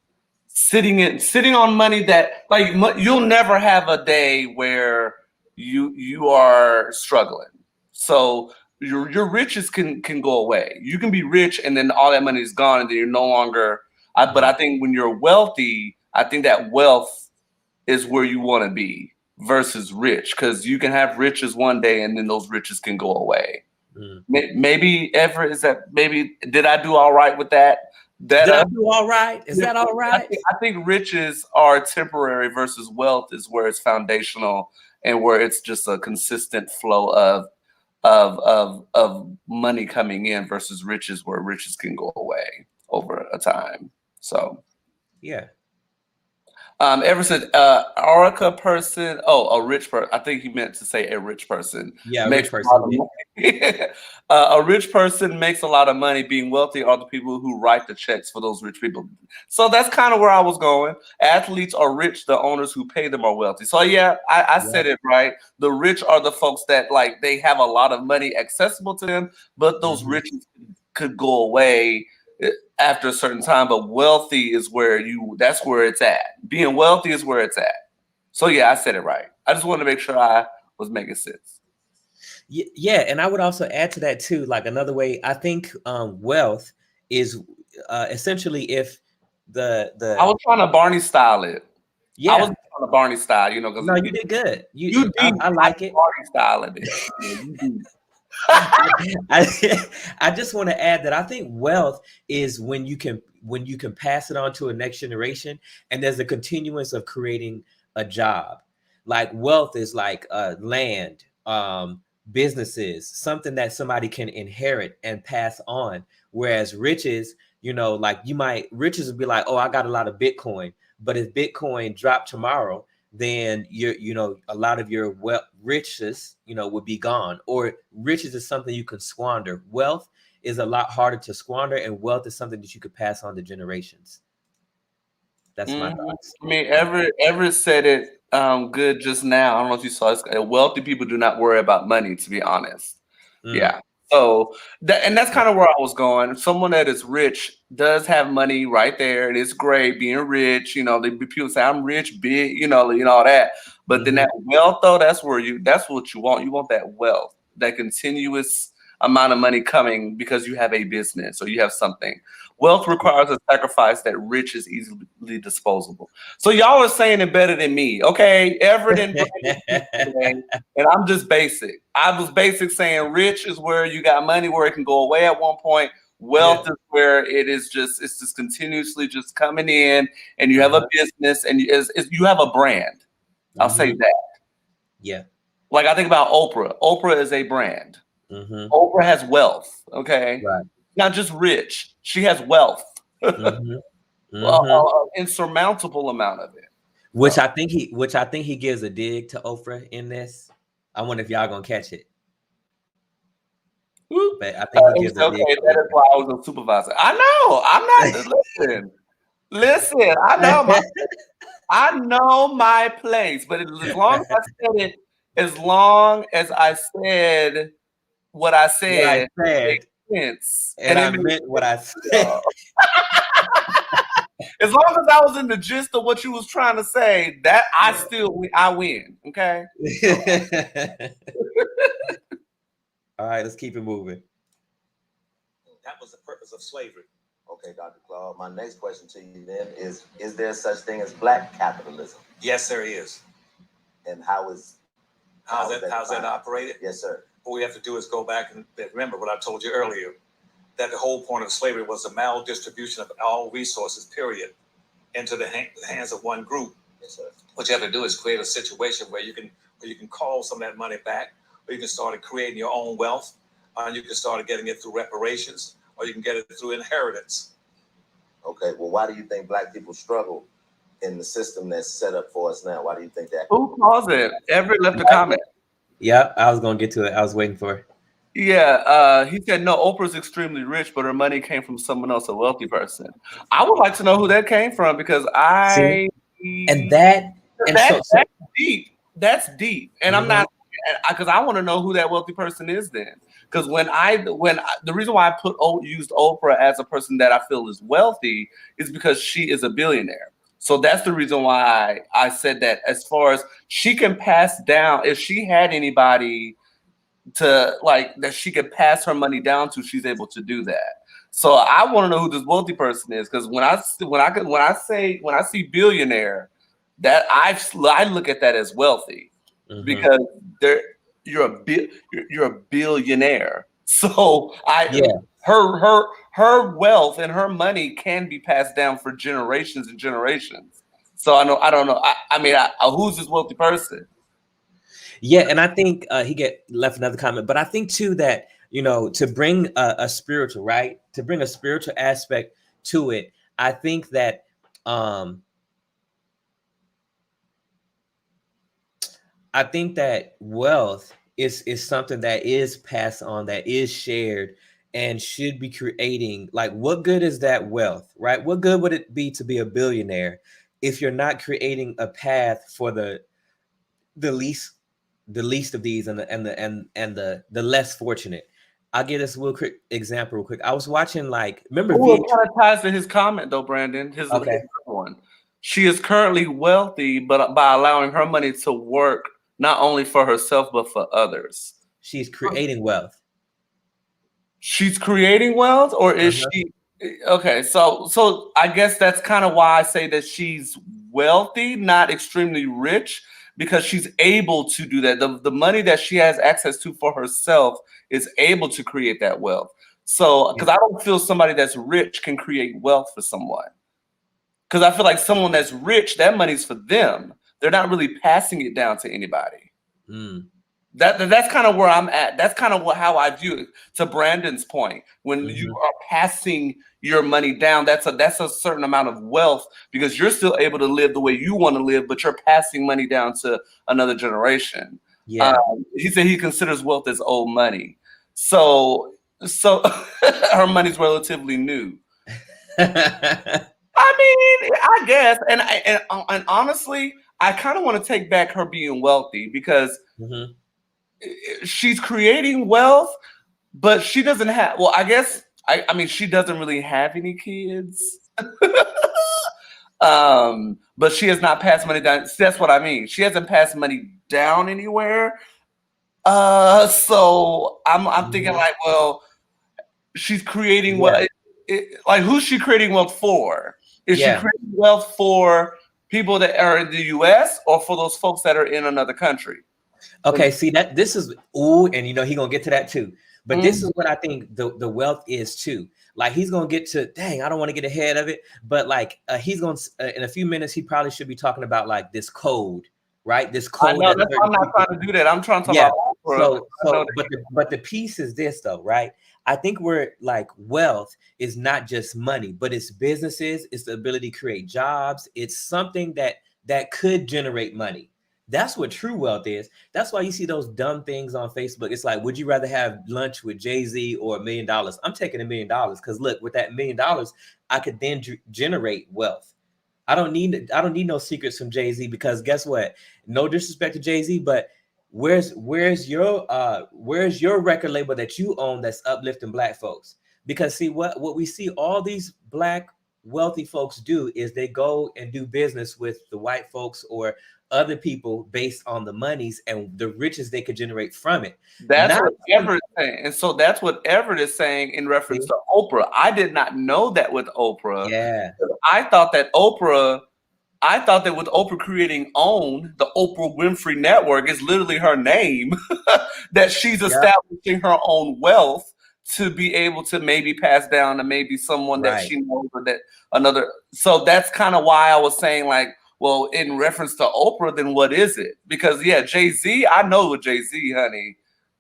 S2: sitting on money that, like, you'll never have a day where you are struggling. So your riches can go away. You can be rich and then all that money is gone and then you're no longer. But I think when you're wealthy, I think that wealth is where you want to be. versus rich, because you can have riches one day and then those riches can go away.
S1: Mm.
S2: Maybe ever is that? Maybe did I do all right with that?
S1: Did I do all right? Is that all right?
S2: I think riches are temporary versus wealth is where it's foundational and where it's just a consistent flow of money coming in versus riches where riches can go away over a time. So
S1: yeah.
S2: Ever said Orica person. Oh, a rich person. I think he meant to say a rich person.
S1: Yeah, a
S2: makes
S1: rich person.
S2: A rich person makes a lot of money. Being wealthy are the people who write the checks for those rich people. So that's kind of where I was going. Athletes are rich. The owners who pay them are wealthy. So yeah, I said it right. The rich are the folks that like they have a lot of money accessible to them, but those riches could go away after a certain time. But wealthy is where that's where it's at. Being wealthy is where it's at. So yeah, I said it right. I just wanted to make sure I was making sense.
S1: Yeah, and I would also add to that too, like another way, I think wealth is essentially if the
S2: I was trying to Barney style it.
S1: Yeah.
S2: I was trying to Barney style, you know.
S1: No, you did good.
S2: I
S1: like it.
S2: Barney style it.
S1: I just want to add that I think wealth is when you can pass it on to a next generation, and there's a continuance of creating a job. Like wealth is like land, businesses, something that somebody can inherit and pass on. Whereas riches, like riches would be like, oh, I got a lot of Bitcoin, but if Bitcoin dropped tomorrow, then a lot of your riches, would be gone. Or riches is something you can squander. Wealth is a lot harder to squander, and wealth is something that you could pass on to generations. That's my thoughts.
S2: I mean, Everett said it good just now. I don't know if you saw this. Wealthy people do not worry about money, to be honest. Yeah. So that's kind of where I was going. Someone that is rich does have money right there. And it's great being rich. People say I'm rich, big, all that. But then that wealth, though, that's what you want. You want that wealth, that continuous amount of money coming because you have a business or you have something. Wealth requires a sacrifice that rich is easily disposable. So y'all are saying it better than me. Okay, Everett and Brandon, and I'm just basic. I was basic saying rich is where you got money where it can go away at one point. Wealth is where it's just continuously just coming in, and you have a business and you have a brand. I'll say that.
S1: Yeah.
S2: Like I think about Oprah. Oprah is a brand. Oprah has wealth. Okay.
S1: Right.
S2: Not just rich. She has wealth. Insurmountable amount of it.
S1: Which I think he gives a dig to Oprah in this. I wonder if y'all gonna catch it. But I think he gives a dig.
S2: Okay, that is why I was a supervisor. I know. I'm not. Listen. I know my place. But as long as I said it, as long as I said what I said, it makes sense.
S1: And I meant what I said.
S2: As long as I was in the gist of what you was trying to say, that I win. Okay.
S1: All right, let's keep it moving.
S4: That was the purpose of slavery.
S3: Okay, Dr. Claud, my next question to you then is there such thing as black capitalism?
S4: Yes, there is.
S3: And how's
S4: that operated?
S3: Yes, sir.
S4: What we have to do is go back and remember what I told you earlier, that the whole point of slavery was the maldistribution of all resources, period, into the hands of one group.
S3: Yes, sir.
S4: What you have to do is create a situation where you can call some of that money back, or you can start creating your own wealth, and you can start getting it through reparations, or you can get it through inheritance.
S3: Okay, well, why do you think black people struggle in the system that's set up for us now? Why do you think that?
S2: Who caused it? Everett left a comment.
S1: Yeah, I was gonna get to it. I was waiting for it.
S2: Yeah, he said no. Oprah's extremely rich, but her money came from someone else, a wealthy person. I would like to know who that came from because that's deep. That's deep, and I'm not because I want to know who that wealthy person is then. Because the reason why I used Oprah as a person that I feel is wealthy is because she is a billionaire. So that's the reason why I said that. As far as she can pass down, if she had anybody to like that she could pass her money down to, she's able to do that. So I want to know who this wealthy person is because when I see billionaire, that I look at that as wealthy because you're a billionaire. So her wealth and her money can be passed down for generations and generations. So I don't know. I mean, who's this wealthy person?
S1: Yeah, and I think he left another comment, but I think too that, you know, to bring a spiritual, right, to bring a spiritual aspect to it, I think that wealth is something that is passed on, that is shared, and should be creating. Like, what good is that wealth, right? What good would it be to be a billionaire if you're not creating a path for the least of these and the less fortunate? I'll give this real quick example real quick. I was watching, like, remember
S2: it kind of ties to his comment though, Brandon. His one. She is currently wealthy, but by allowing her money to work not only for herself but for others.
S1: She's creating wealth.
S2: She's creating wealth, or is she? Okay, so I guess that's kind of why I say that she's wealthy, not extremely rich, because she's able to do that. The money that she has access to for herself is able to create that wealth. So, because I don't feel somebody that's rich can create wealth for someone. Because I feel like someone that's rich, that money's for them. They're not really passing it down to anybody. That's kind of where I'm at. That's kind of how I view it. To Brandon's point, when you are passing your money down, that's a certain amount of wealth, because you're still able to live the way you want to live, but you're passing money down to another generation.
S1: Yeah.
S2: He said he considers wealth as old money. So her money's relatively new. I mean, I guess, and honestly, I kind of want to take back her being wealthy, because she's creating wealth, but she doesn't have. Well, I guess I mean, she doesn't really have any kids, but she has not passed money down. That's what I mean. She hasn't passed money down anywhere. So I'm thinking like, well, she's creating wealth. Like, who's she creating wealth for? Is she creating wealth for people that are in the U.S. or for those folks that are in another country?
S1: Okay, see, that this is and you know he's gonna get to that too. But this is what I think the wealth is too. Like, he's gonna get to, dang, I don't want to get ahead of it, but like he's gonna in a few minutes he probably should be talking about like this code, right? This code.
S2: I'm not trying to do that. I'm trying to talk about
S1: so but the piece is this though, right? I think we're like, wealth is not just money, but it's businesses, it's the ability to create jobs, it's something that could generate money. That's what true wealth is. That's why you see those dumb things on Facebook. It's like, would you rather have lunch with Jay-Z or $1 million? I'm taking $1 million, because look, with that $1 million, I could then generate wealth. I don't need no secrets from Jay-Z, because guess what? No disrespect to Jay-Z, but where's your record label that you own that's uplifting Black folks? Because see, what we see all these Black wealthy folks do is they go and do business with the white folks or other people based on the monies and the riches they could generate from it.
S2: That's what Everett is saying. And so that's what Everett is saying in reference to Oprah. I did not know that with Oprah.
S1: Yeah.
S2: I thought that with Oprah creating OWN, the Oprah Winfrey Network is literally her name, that she's establishing her own wealth to be able to maybe pass down to maybe someone that she knows, or that another. So that's kind of why I was saying, like, well, in reference to Oprah, then what is it? Because Jay-Z, I know with Jay-Z, honey,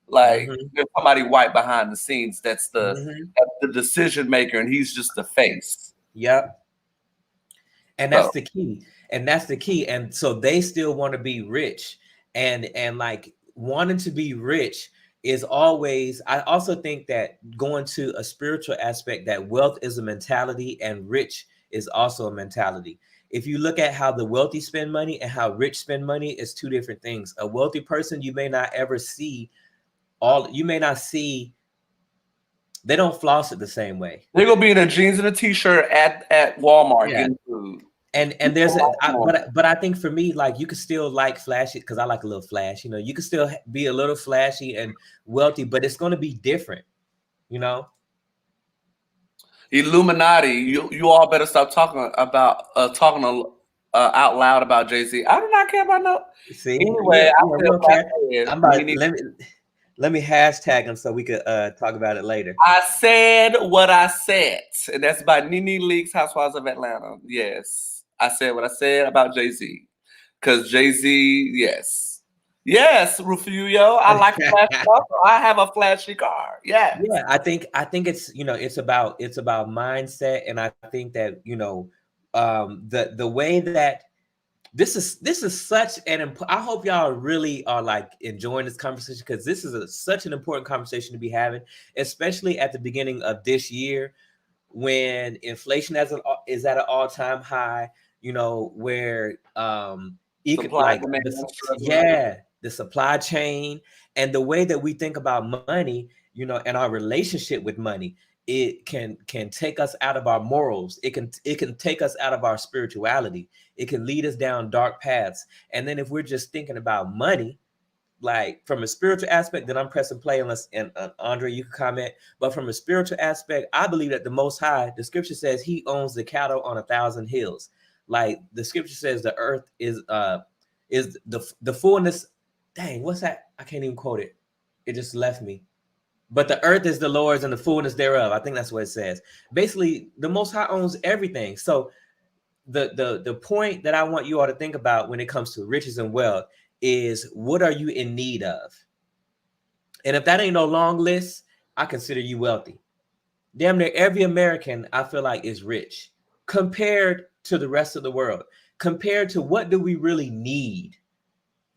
S2: like there's somebody white behind the scenes that's the decision maker, and he's just the face.
S1: Yep. And that's the key. And so they still want to be rich, and like wanting to be rich is always. I also think that going to a spiritual aspect, that wealth is a mentality and rich is also a mentality. If you look at how the wealthy spend money and how rich spend money, is two different things. A wealthy person, you may not ever see they don't floss it the same way.
S2: They're gonna be in a jeans and a t-shirt at Walmart getting food.
S1: And there's but I think for me, like, you could still like flashy, because I like a little flash. You know, you could still be a little flashy and wealthy, but it's going to be different. You know.
S2: Illuminati, you all better stop talking out loud about Jay-Z. I do not care about no.
S1: See,
S2: Anyway, I
S1: we
S2: feel
S1: don't
S2: like
S1: care. I'm about let me hashtag him so we could talk about it later.
S2: I said what I said, and that's by Nene Leakes, Housewives of Atlanta. Yes, I said what I said about Jay-Z, because Jay-Z, yes, Rufio, I like flashy car. I have a flashy car. Yes.
S1: Yeah, I think it's it's about mindset, and I think that the way that this is such an I hope y'all really are like enjoying this conversation, because this is such an important conversation to be having, especially at the beginning of this year when inflation is at an all-time high, where the supply chain and the way that we think about money, and our relationship with money, it can take us out of our morals. It can take us out of our spirituality. It can lead us down dark paths. And then if we're just thinking about money, like from a spiritual aspect, then I'm pressing play unless, and Andre, you can comment. But from a spiritual aspect, I believe that the Most High, the scripture says he owns the cattle on 1,000 hills. Like the scripture says, the earth is the fullness. Dang, what's that? I can't even quote it. It just left me. But the earth is the Lord's and the fullness thereof. I think that's what it says. Basically, the Most High owns everything. So the point that I want you all to think about when it comes to riches and wealth is, what are you in need of? And if that ain't no long list, I consider you wealthy. Damn near every American, I feel like, is rich compared to the rest of the world, compared to what do we really need.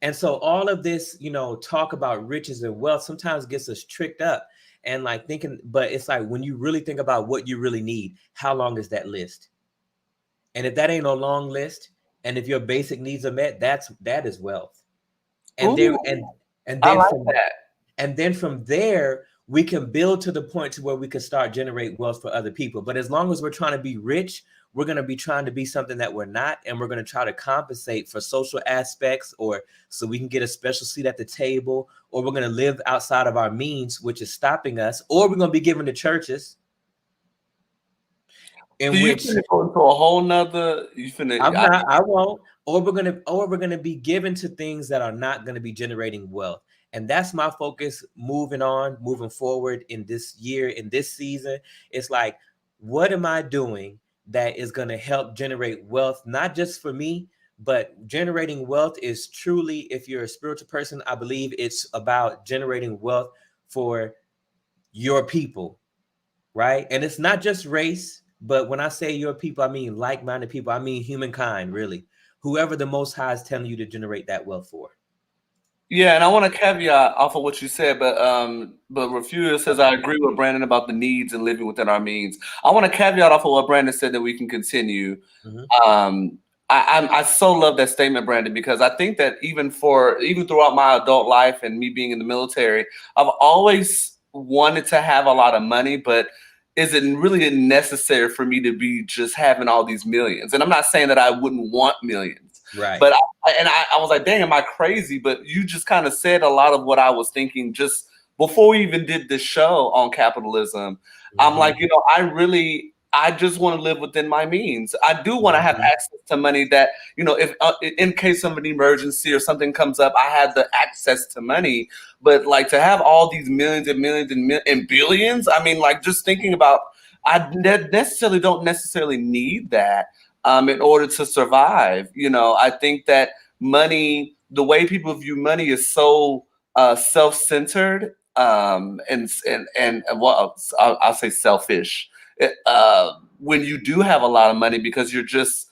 S1: And so all of this, talk about riches and wealth sometimes gets us tricked up and like thinking, but it's like when you really think about what you really need, how long is that list? And if that ain't no long list, and if your basic needs are met, that is wealth. And
S2: Ooh,
S1: then from there, we can build to the point to where we can start generate wealth for other people. But as long as we're trying to be rich, we're going to be trying to be something that we're not, and we're going to try to compensate for social aspects, or so we can get a special seat at the table, or we're going to live outside of our means, which is stopping us, or we're going to be given to churches.
S2: In which you go into a whole nother.
S1: I won't. Or we're gonna be given to things that are not going to be generating wealth. And that's my focus moving forward in this year, in this season. It's like, what am I doing that is going to help generate wealth, not just for me, but generating wealth is truly, if you're a spiritual person, I believe it's about generating wealth for your people, right? And it's not just race, but when I say your people, I mean like-minded people. I mean humankind, really. Whoever the Most High is telling you to generate that wealth for.
S2: Yeah, and I want to caveat off of what you said, but Refugio says, I agree with Brandon about the needs and living within our means. I want to caveat off of what Brandon said that we can continue. Mm-hmm. I so love that statement, Brandon, because I think that even throughout my adult life and me being in the military, I've always wanted to have a lot of money, but is it really necessary for me to be just having all these millions? And I'm not saying that I wouldn't want millions,
S1: right?
S2: But I was like, dang, am I crazy? But you just kind of said a lot of what I was thinking just before we even did this show on capitalism. Mm-hmm. I'm like, I just want to live within my means. I do want to have access to money that, if in case of an emergency or something comes up, I have the access to money. But like to have all these millions and millions and billions, I mean, like just thinking about, I don't necessarily need that in order to survive. I think that money, the way people view money is so self-centered and well, I'll say selfish. When you do have a lot of money, because you're just,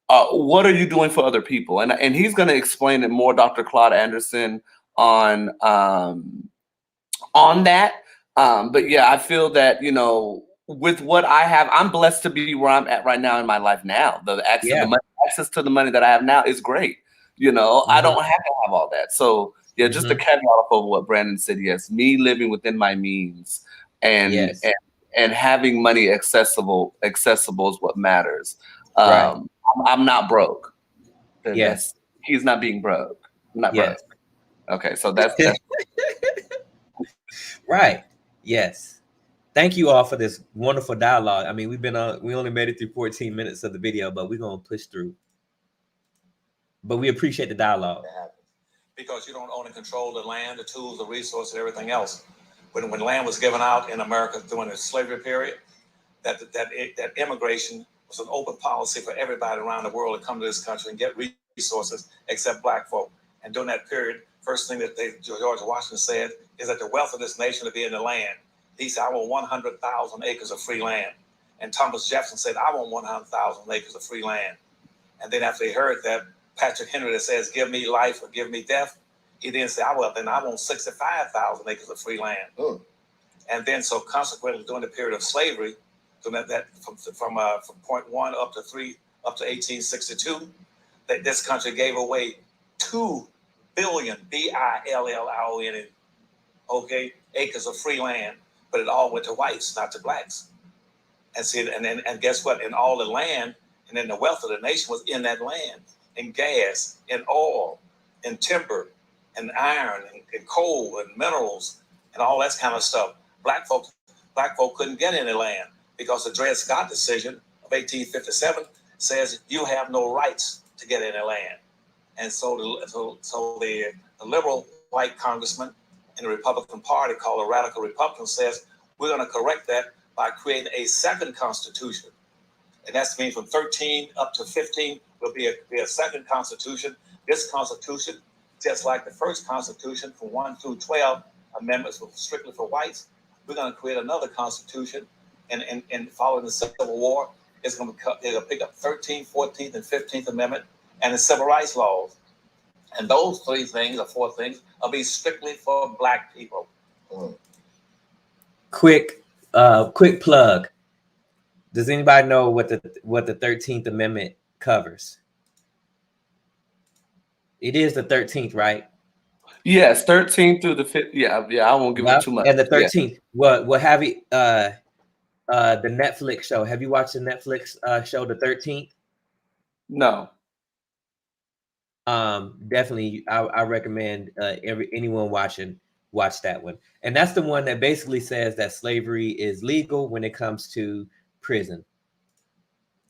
S2: what are you doing for other people? And he's going to explain it more, Dr. Claud Anderson, on that. But yeah, I feel that, with what I have, I'm blessed to be where I'm at right now in my life now. The access to the money that I have now is great. I don't have to have all that. So yeah, just a caveat of what Brandon said. Yes, me living within my means and having money accessible is what matters.
S1: Right.
S2: I'm not broke.
S1: Yes.
S2: He's not being broke. I'm not broke. Okay, so that's
S1: right. Yes. Thank you all for this wonderful dialogue. I mean, we only made it through 14 minutes of the video, but we're gonna push through. but we appreciate the dialogue.
S3: That happens.
S4: Because you don't own and control the land, the tools, the resources, everything else. When land was given out in America during the slavery period, that immigration was an open policy for everybody around the world to come to this country and get resources, except black folk. And during that period, first thing that George Washington said is that the wealth of this nation would be in the land. He said, I want 100,000 acres of free land. And Thomas Jefferson said, I want 100,000 acres of free land. And then after he heard that, Patrick Henry that says, give me life or give me death, he then said, then I want 65,000 acres of free land.
S3: Mm.
S4: And then so consequently, during the period of slavery, from point 1 up to 1862, that this country gave away 2 billion, billion, okay, acres of free land, but it all went to whites, not to blacks. And see, and guess what? And all the land, and then the wealth of the nation was in that land, in gas, in oil, in timber, and iron, and coal, and minerals, and all that kind of stuff. Black folk couldn't get any land because the Dred Scott decision of 1857 says you have no rights to get any land. And so the liberal white congressman in the Republican Party, called the Radical Republican, says we're going to correct that by creating a second constitution. And that's mean from 13 up to 15 will be a second constitution. This constitution, just like the first constitution from 1 through 12 amendments were strictly for whites, we're going to create another constitution. And following the Civil War, it'll pick up 13th, 14th, and 15th Amendment and the civil rights laws. And those 3 things or 4 things will be strictly for black people.
S3: Mm.
S1: Quick plug. Does anybody know what the 13th Amendment covers? It is the 13th, right?
S2: Yes, 13 through the 5th. Yeah, I won't give it too much.
S1: And the 13th. Yeah. What have you? The Netflix show. Have you watched the Netflix show, the 13th?
S2: No.
S1: Definitely, I recommend anyone watch that one. And that's the one that basically says that slavery is legal when it comes to prison.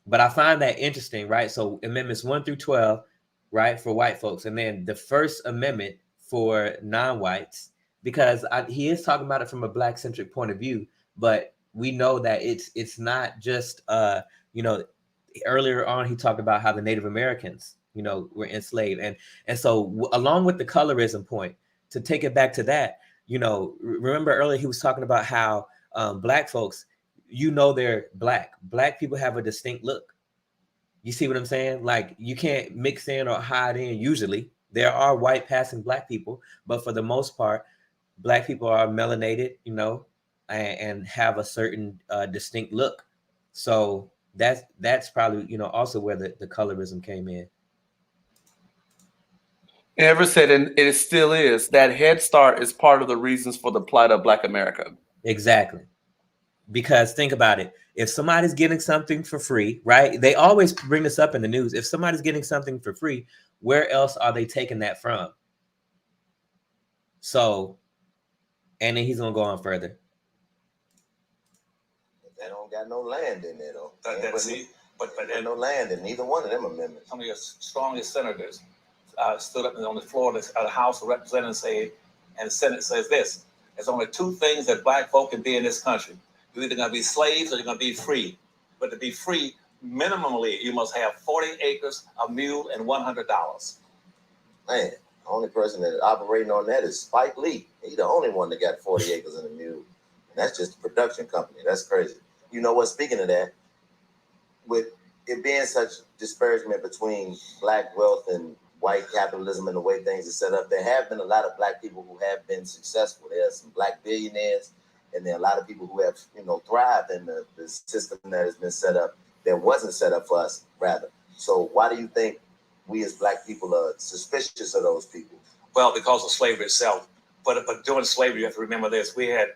S1: But I find that interesting, right? So amendments 1 through 12, right, for white folks, and then the First Amendment for non-whites, because he is talking about it from a black-centric point of view, but we know that it's not just earlier on he talked about how the Native Americans were enslaved, and so along with the colorism point, to take it back to that, remember earlier he was talking about how black folks, they're black people have a distinct look. You see what I'm saying? Like, you can't mix in or hide in. Usually there are white passing black people, but for the most part, black people are melanated, and have a certain distinct look. So that's probably, also where the colorism came in.
S2: Ever said, and it still is, that Head Start is part of the reasons for the plight of Black America.
S1: Exactly. Because think about it. If somebody's getting something for free, right? They always bring this up in the news. If somebody's getting something for free, where else are they taking that from? So, and then he's going to go on further.
S3: They don't got no land in there, though.
S4: But
S3: no land in neither one of them amendments.
S4: Some of your strongest senators stood up on the floor of the House of Representatives and the Senate says this: there's only 2 things that black folk can be in this country. You're either going to be slaves or you're going to be free. But to be free, minimally, you must have 40 acres, a mule, and $100.
S3: Man, the only person that is operating on that is Spike Lee. He's the only one that got 40 acres and a mule. And that's just a production company. That's crazy. You know what? Speaking of that, with it being such disparagement between black wealth and white capitalism and the way things are set up, there have been a lot of black people who have been successful. There are some black billionaires, and there are a lot of people who have, thrived in the system that has been set up that wasn't set up for us, rather. So why do you think we as black people are suspicious of those people?
S4: Well, because of slavery itself. But during slavery, you have to remember this. We had,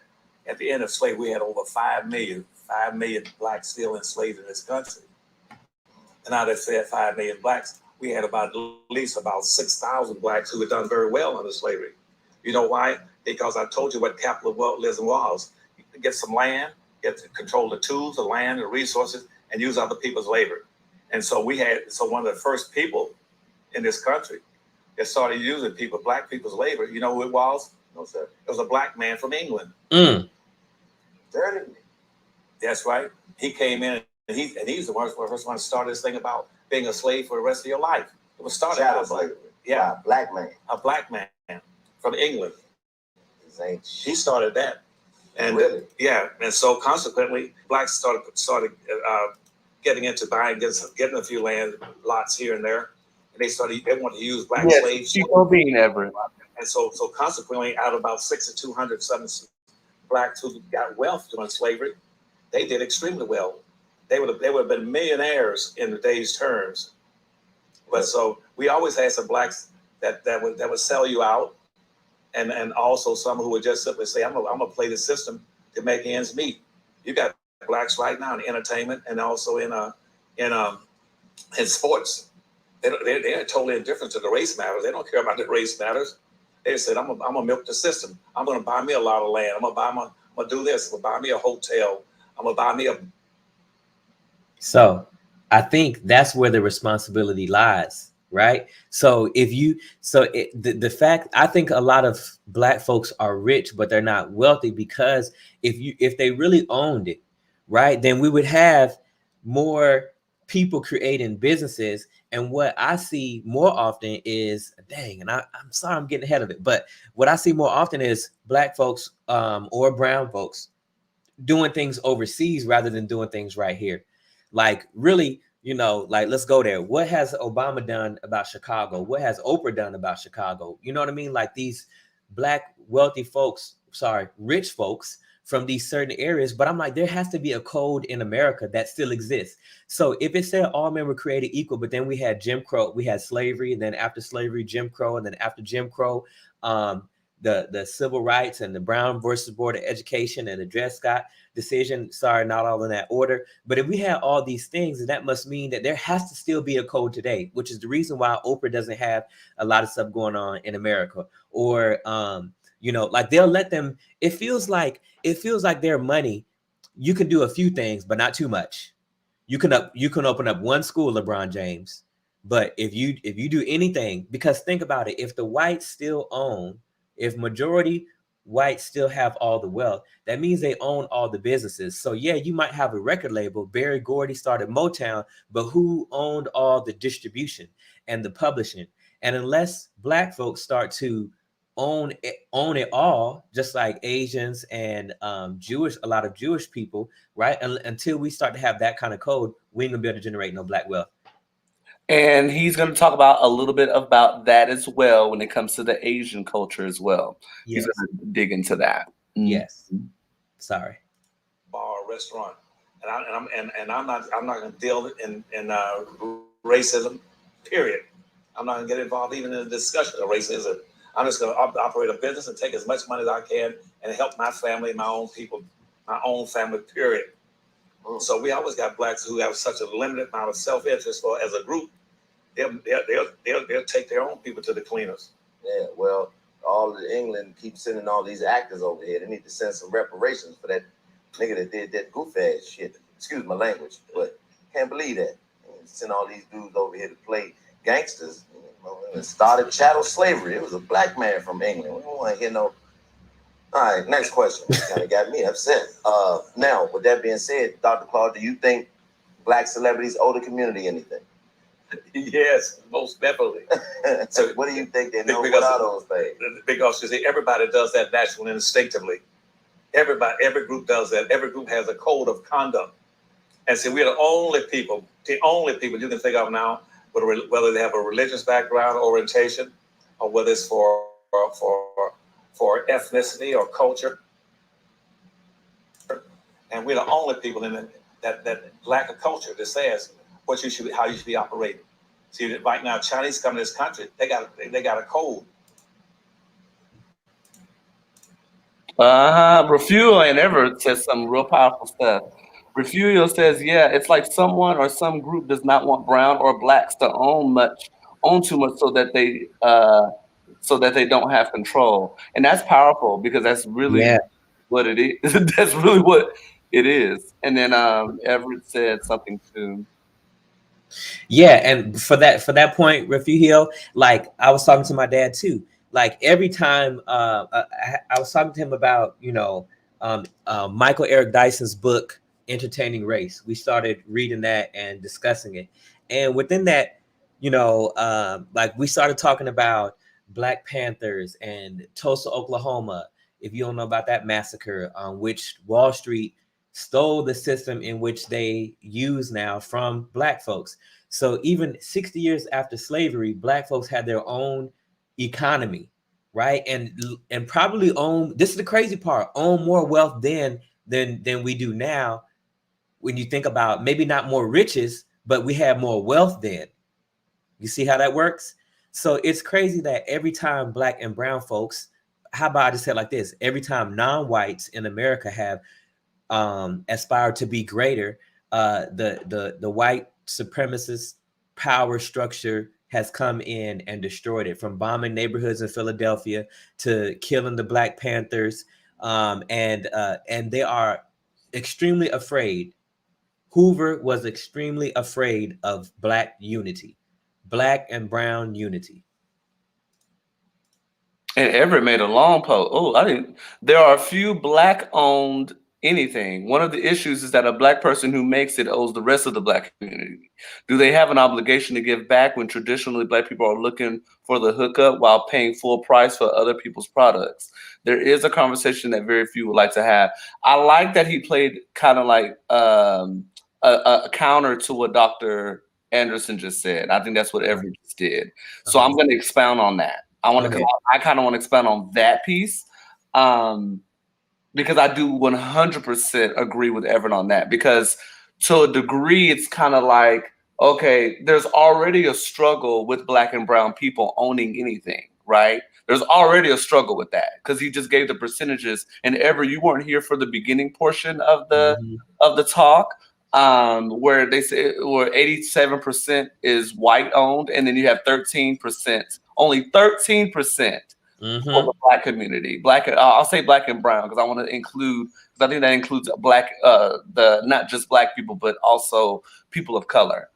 S4: at the end of slavery, we had over 5 million blacks still enslaved in this country. And now that said 5 million blacks, we had at least about 6,000 blacks who had done very well under slavery. You know why? Because I told you what capitalism was. You get some land, get to control the tools, the land, the resources, and use other people's labor. And so one of the first people in this country that started using black people's labor. You know who it was?
S3: No, sir.
S4: It was a black man from England.
S3: Certainly.
S4: That's right. He came in and he's the first one to start this thing about being a slave for the rest of your life. It was started
S3: Chattel
S4: by
S3: slavery.
S4: yeah,
S3: A black man
S4: from England.
S3: He
S4: started that. And
S3: really?
S4: Yeah, and so consequently, blacks started getting into buying, getting a few land lots here and there, and they wanted to use black slaves.
S2: Chico Bean, Everett.
S4: And so consequently, out of about 6,200 blacks who got wealth during slavery, they did extremely well. They would have been millionaires in today's terms. But so we always had some blacks that would sell you out, and also some who would just simply say, I'm gonna play the system to make ends meet. You got blacks right now in entertainment and also in sports. They're totally indifferent to the race matters. They don't care about the race matters. They said, I'm gonna milk the system. I'm gonna buy me a lot of land. I'm gonna do this. I'm gonna buy me a hotel. I'm gonna buy me a.
S1: So I think that's where the responsibility lies, right? So the fact, I think a lot of black folks are rich, but they're not wealthy, because if they really owned it, right, then we would have more people creating businesses. And what I see more often is, dang, and I'm sorry I'm getting ahead of it, but what I see more often is black folks or brown folks doing things overseas rather than doing things right here. Like, really, like, let's go there. What has Obama done about Chicago? What has Oprah done about Chicago? You know what I mean? Like, these black wealthy folks, rich folks from these certain areas. But I'm like, there has to be a code in America that still exists. So if it said all men were created equal, but then we had Jim Crow, we had slavery, and then after slavery, Jim Crow, and then after Jim Crow, the civil rights and the Brown versus Board of Education and the Dred Scott decision. Sorry, not all in that order. But if we had all these things, that must mean that there has to still be a code today, which is the reason why Oprah doesn't have a lot of stuff going on in America. Or, like, they'll let them, it feels like their money, you can do a few things, but not too much. You can open up one school, LeBron James. But if you do anything, because think about it, if the whites still own, if majority whites still have all the wealth, that means they own all the businesses. So yeah, you might have a record label. Berry Gordy started Motown, but who owned all the distribution and the publishing? And unless black folks start to own it all, just like Asians and a lot of Jewish people, right? Until we start to have that kind of code, we ain't gonna be able to generate no black wealth.
S2: And he's going to talk about a little bit about that as well when it comes to the Asian culture as well.
S1: Yes.
S2: He's going to dig into that.
S1: Yes. Sorry.
S4: Bar or restaurant, and I'm not going to deal in racism. Period. I'm not going to get involved even in the discussion of racism. I'm just going to operate a business and take as much money as I can and help my family, my own people, my own family. Period. So we always got blacks who have such a limited amount of self-interest as a group. They'll take their own people to the cleaners.
S3: Yeah, well, all of England keeps sending all these actors over here. They need to send some reparations for that nigga that did that goof ass shit. Excuse my language, but can't believe that. Send all these dudes over here to play gangsters. It started chattel slavery. It was a black man from England. We don't want to hear no. All right, next question. Kind of got me upset. Now, with that being said, Dr. Claud, do you think black celebrities owe the community anything?
S4: Yes, most definitely.
S3: So what do you think they know? What are those things?
S4: Because you see, everybody does that naturally and instinctively. Every group does that. Every group has a code of conduct. And see, we're the only people you can think of now, whether they have a religious background, orientation, or whether it's for ethnicity or culture. And we're the only people in that lack of culture that says how you should be operating. See, right now, Chinese come to this country, they got a code.
S2: Refuel and Everett says some real powerful stuff. Refuel says, yeah, it's like someone or some group does not want brown or blacks to own too much so that they don't have control. And that's powerful because that's really what it is. That's really what it is. And then Everett said something too.
S1: Yeah, and for that point, Refugio, like I was talking to my dad too. Like every time I was talking to him about, Michael Eric Dyson's book, Entertaining Race. We started reading that and discussing it. And within that, like we started talking about Black Panthers and Tulsa, Oklahoma. If you don't know about that massacre, on which Wall Street stole the system in which they use now from Black folks. So even 60 years after slavery, Black folks had their own economy, right? And probably own, this is the crazy part, own more wealth then than we do now. When you think about, maybe not more riches, but we had more wealth then. You see how that works? So it's crazy that every time Black and brown folks, how about I just say it like this, every time non-whites in America have aspired to be greater, the white supremacist power structure has come in and destroyed it, from bombing neighborhoods in Philadelphia to killing the Black Panthers, and they are extremely afraid. Hoover was extremely afraid of Black unity, Black and brown unity.
S2: And Everett made a long post. Oh, I didn't. There are a few Black-owned anything. One of the issues is that a Black person who makes it owes the rest of the Black community. Do they have an obligation to give back when traditionally Black people are looking for the hookup while paying full price for other people's products? There is a conversation that very few would like to have. I like that he played kind of like a counter to what Dr. Anderson just said. I think that's what Everett just did. So I'm going to expound on that. I kind of want to expand on that piece, because I do 100% agree with Everett on that. Because to a degree, it's kind of like, okay, there's already a struggle with Black and brown people owning anything, right? There's already a struggle with that, because he just gave the percentages. And Everett, you weren't here for the beginning portion of the talk, where they say where 87% is white owned, and then you have 13%. Only 13% for the Black community. Black, I'll say Black and brown because I want to include, because I think that includes Black, not just Black people, but also people of color.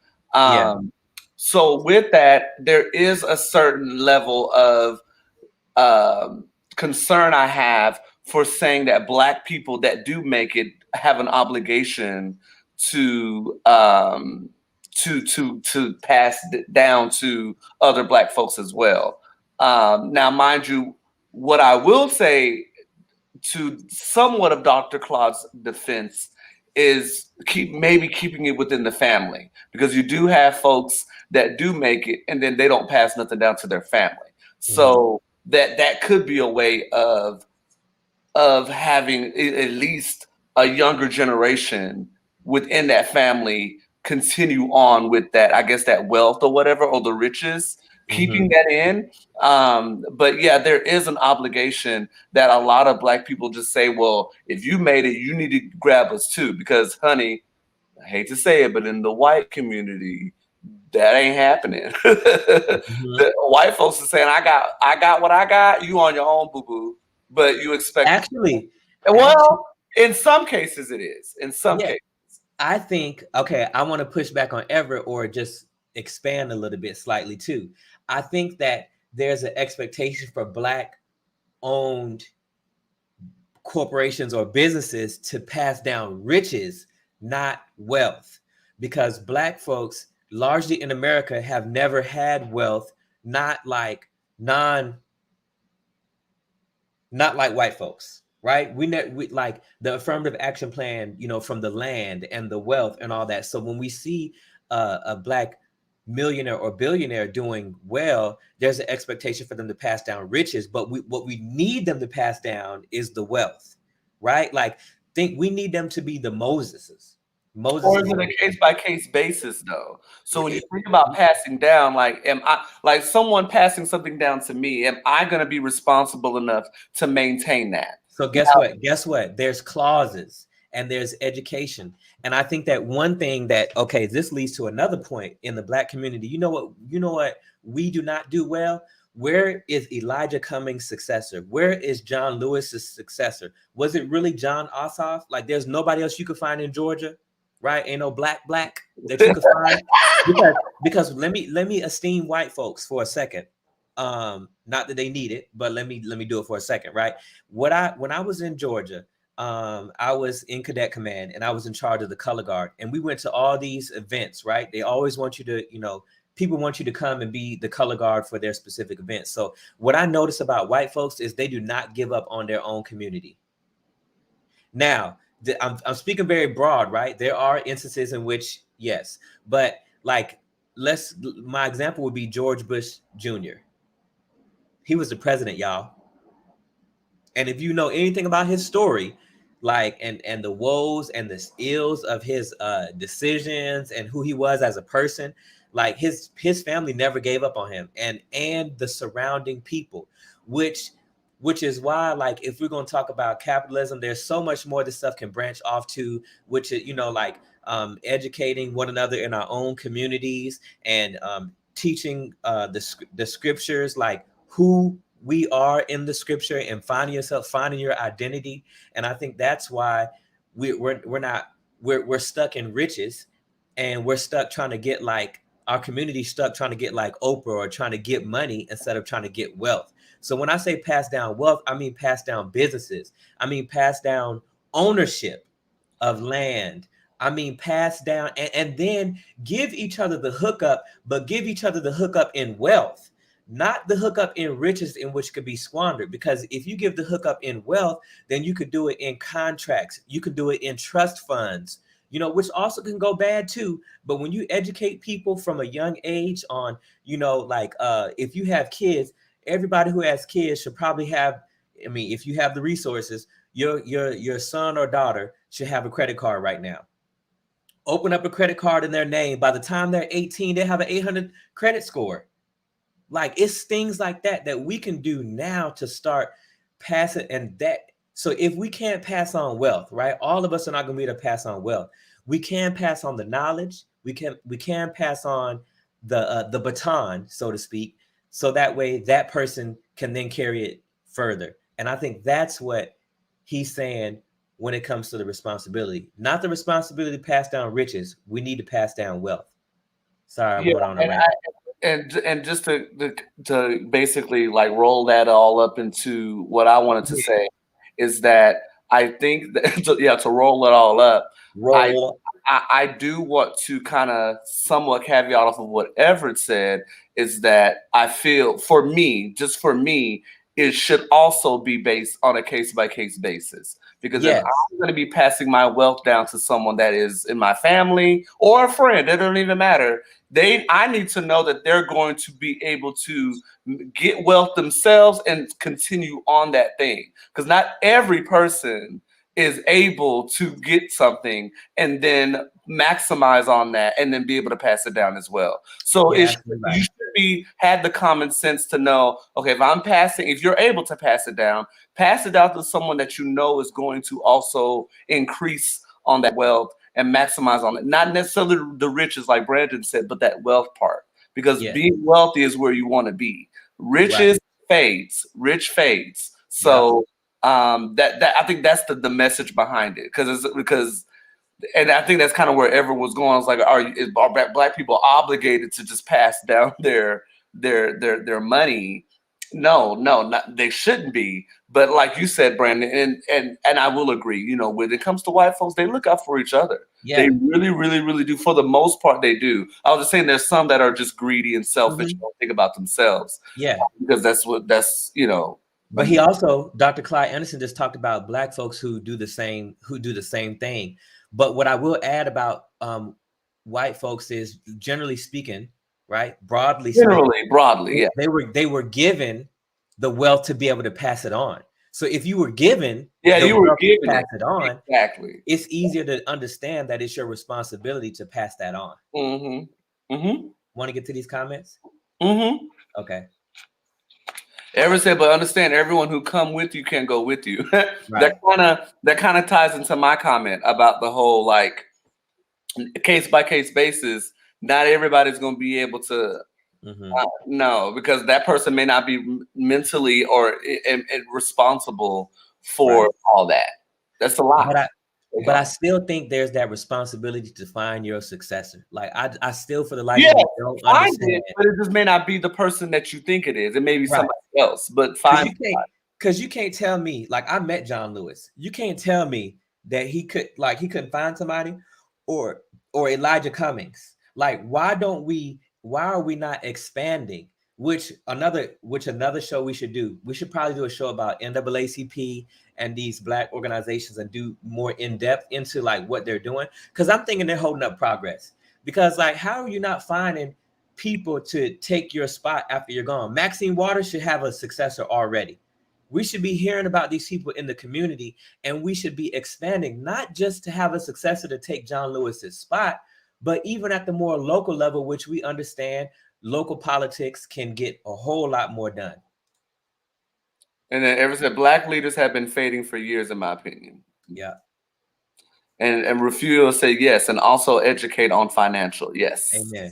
S2: So with that, there is a certain level of concern I have for saying that Black people that do make it have an obligation to pass down to other Black folks as well. Now, mind you, what I will say to somewhat of Dr. Claud's defense is keeping it within the family, because you do have folks that do make it and then they don't pass nothing down to their family. So that could be a way of having at least a younger generation within that family continue on with that, I guess, that wealth or whatever, or the riches, keeping that in. But yeah, there is an obligation that a lot of Black people just say, well, if you made it, you need to grab us too. Because, honey, I hate to say it, but in the white community, that ain't happening. The white folks are saying, I got what I got, you on your own, boo-boo. But you expect in some cases it is. In some cases.
S1: I think, okay, I want to push back on Everett, or just expand a little bit slightly too. I think that there's an expectation for Black owned corporations or businesses to pass down riches, not wealth, because Black folks largely in America have never had wealth, not like white folks. Right? We like the affirmative action plan, from the land and the wealth and all that. So when we see a Black millionaire or billionaire doing well, there's an expectation for them to pass down riches. But what we need them to pass down is the wealth, right? Like, we need them to be the Moseses.
S2: Or is it a case-by-case basis, though? So when you think about passing down, like, am I, like someone passing something down to me, am I going to be responsible enough to maintain that?
S1: So guess what? There's clauses and there's education. And I think that one thing that, okay, this leads to another point in the Black community. You know what we do not do well? Where is Elijah Cummings' successor? Where is John Lewis's successor? Was it really John Ossoff? Like, there's nobody else you could find in Georgia, right? Ain't no black that you can find. Because let me esteem white folks for a second. Not that they need it, but let me do it for a second, right? When I was in Georgia, I was in cadet command and I was in charge of the color guard, and we went to all these events, right? They always want you to, people want you to come and be the color guard for their specific events. So what I notice about white folks is they do not give up on their own community. Now, I'm speaking very broad, right? There are instances in which, yes, but like, my example would be George Bush Jr. He was the president, y'all. And if you know anything about his story, like, and the woes and the ills of his decisions and who he was as a person, like his family never gave up on him, and the surrounding people, which is why, like, if we're going to talk about capitalism, there's so much more this stuff can branch off to, which is, like, educating one another in our own communities, and teaching the scriptures, like who we are in the scripture, and finding your identity. And I think that's why we're stuck in riches, and we're stuck trying to get, like, our community stuck trying to get like Oprah, or trying to get money instead of trying to get wealth. So when I say pass down wealth, I mean pass down businesses. I mean pass down ownership of land. I mean pass down, and then give each other the hookup, but give each other the hookup in wealth, not the hookup in riches, in which could be squandered. Because if you give the hookup in wealth, then you could do it in contracts. You could do it in trust funds, which also can go bad too. But when you educate people from a young age on, like, if you have kids, everybody who has kids should probably have, I mean, if you have the resources, your son or daughter should have a credit card right now. Open up a credit card in their name. By the time they're 18, they have an 800 credit score. Like, it's things like that we can do now to start passing. And that, so if we can't pass on wealth, right? All of us are not going to be able to pass on wealth. We can pass on the knowledge. We can pass on the baton, so to speak, so that way that person can then carry it further. And I think that's what he's saying when it comes to the responsibility, not the responsibility to pass down riches. We need to pass down wealth. Sorry, I went on a rant.
S2: And just to basically, like, roll that all up into what I wanted to say is that I think that to roll it all up, I do want to kind of somewhat caveat off of what Everett said, is that I feel, for me, it should also be based on a case-by-case basis. Because if I'm going to be passing my wealth down to someone that is in my family or a friend, it doesn't even matter. I need to know that they're going to be able to get wealth themselves and continue on that thing. Because not every person is able to get something and then maximize on that and then be able to pass it down as well. So you should have the common sense to know, okay, if you're able to pass it down to someone that you know is going to also increase on that wealth and maximize on it. Not necessarily the riches, like Brandon said, but that wealth part. Because being wealthy is where you want to be. Riches fades. Rich fades. So that I think that's the message behind it. Because and I think that's kind of where everyone's going. It's like, are Black people obligated to just pass down their money? No, they shouldn't be. But like you said, Brandon, and I will agree, when it comes to white folks, they look out for each other. Yeah. They really, really, really do. For the most part, they do. I was just saying there's some that are just greedy and selfish and don't think about themselves. Yeah. Because that's.
S1: But he also, Dr. Claud Anderson just talked about Black folks who do the same thing. But what I will add about white folks is, generally speaking, right? Broadly,
S2: yeah.
S1: They were given the wealth to be able to pass it on. So if you were given,
S2: you were given
S1: to pass it on.
S2: Exactly.
S1: It's easier to understand that it's your responsibility to pass that on. Want to get to these comments? Okay.
S2: Ever said, but understand, everyone who come with you can't go with you. That kind of ties into my comment about the whole, like, case by case basis. Not everybody's going to be able to. No, because that person may not be mentally or responsible for all that. That's a lot.
S1: But I still think there's that responsibility to find your successor. Like I still, for the life
S2: Yeah,
S1: of me, don't
S2: find
S1: understand.
S2: it, but it just may not be the person that you think it is. It may be
S1: Right.
S2: somebody else. But find
S1: Because you can't tell me, like, I met John Lewis. You can't tell me that he couldn't find somebody, or Elijah Cummings. Like, why are we not expanding? Which another show we should do. We should probably do a show about NAACP and these Black organizations and do more in depth into like what they're doing. Because I'm thinking they're holding up progress. Because like, how are you not finding people to take your spot after you're gone? Maxine Waters should have a successor already. We should be hearing about these people in the community, and we should be expanding, not just to have a successor to take John Lewis's spot, but even at the more local level, which we understand local politics can get a whole lot more done.
S2: And then ever said Black leaders have been fading for years, in my opinion.
S1: Yeah.
S2: And Refugio say yes, and also educate on financial. Yes.
S1: Amen.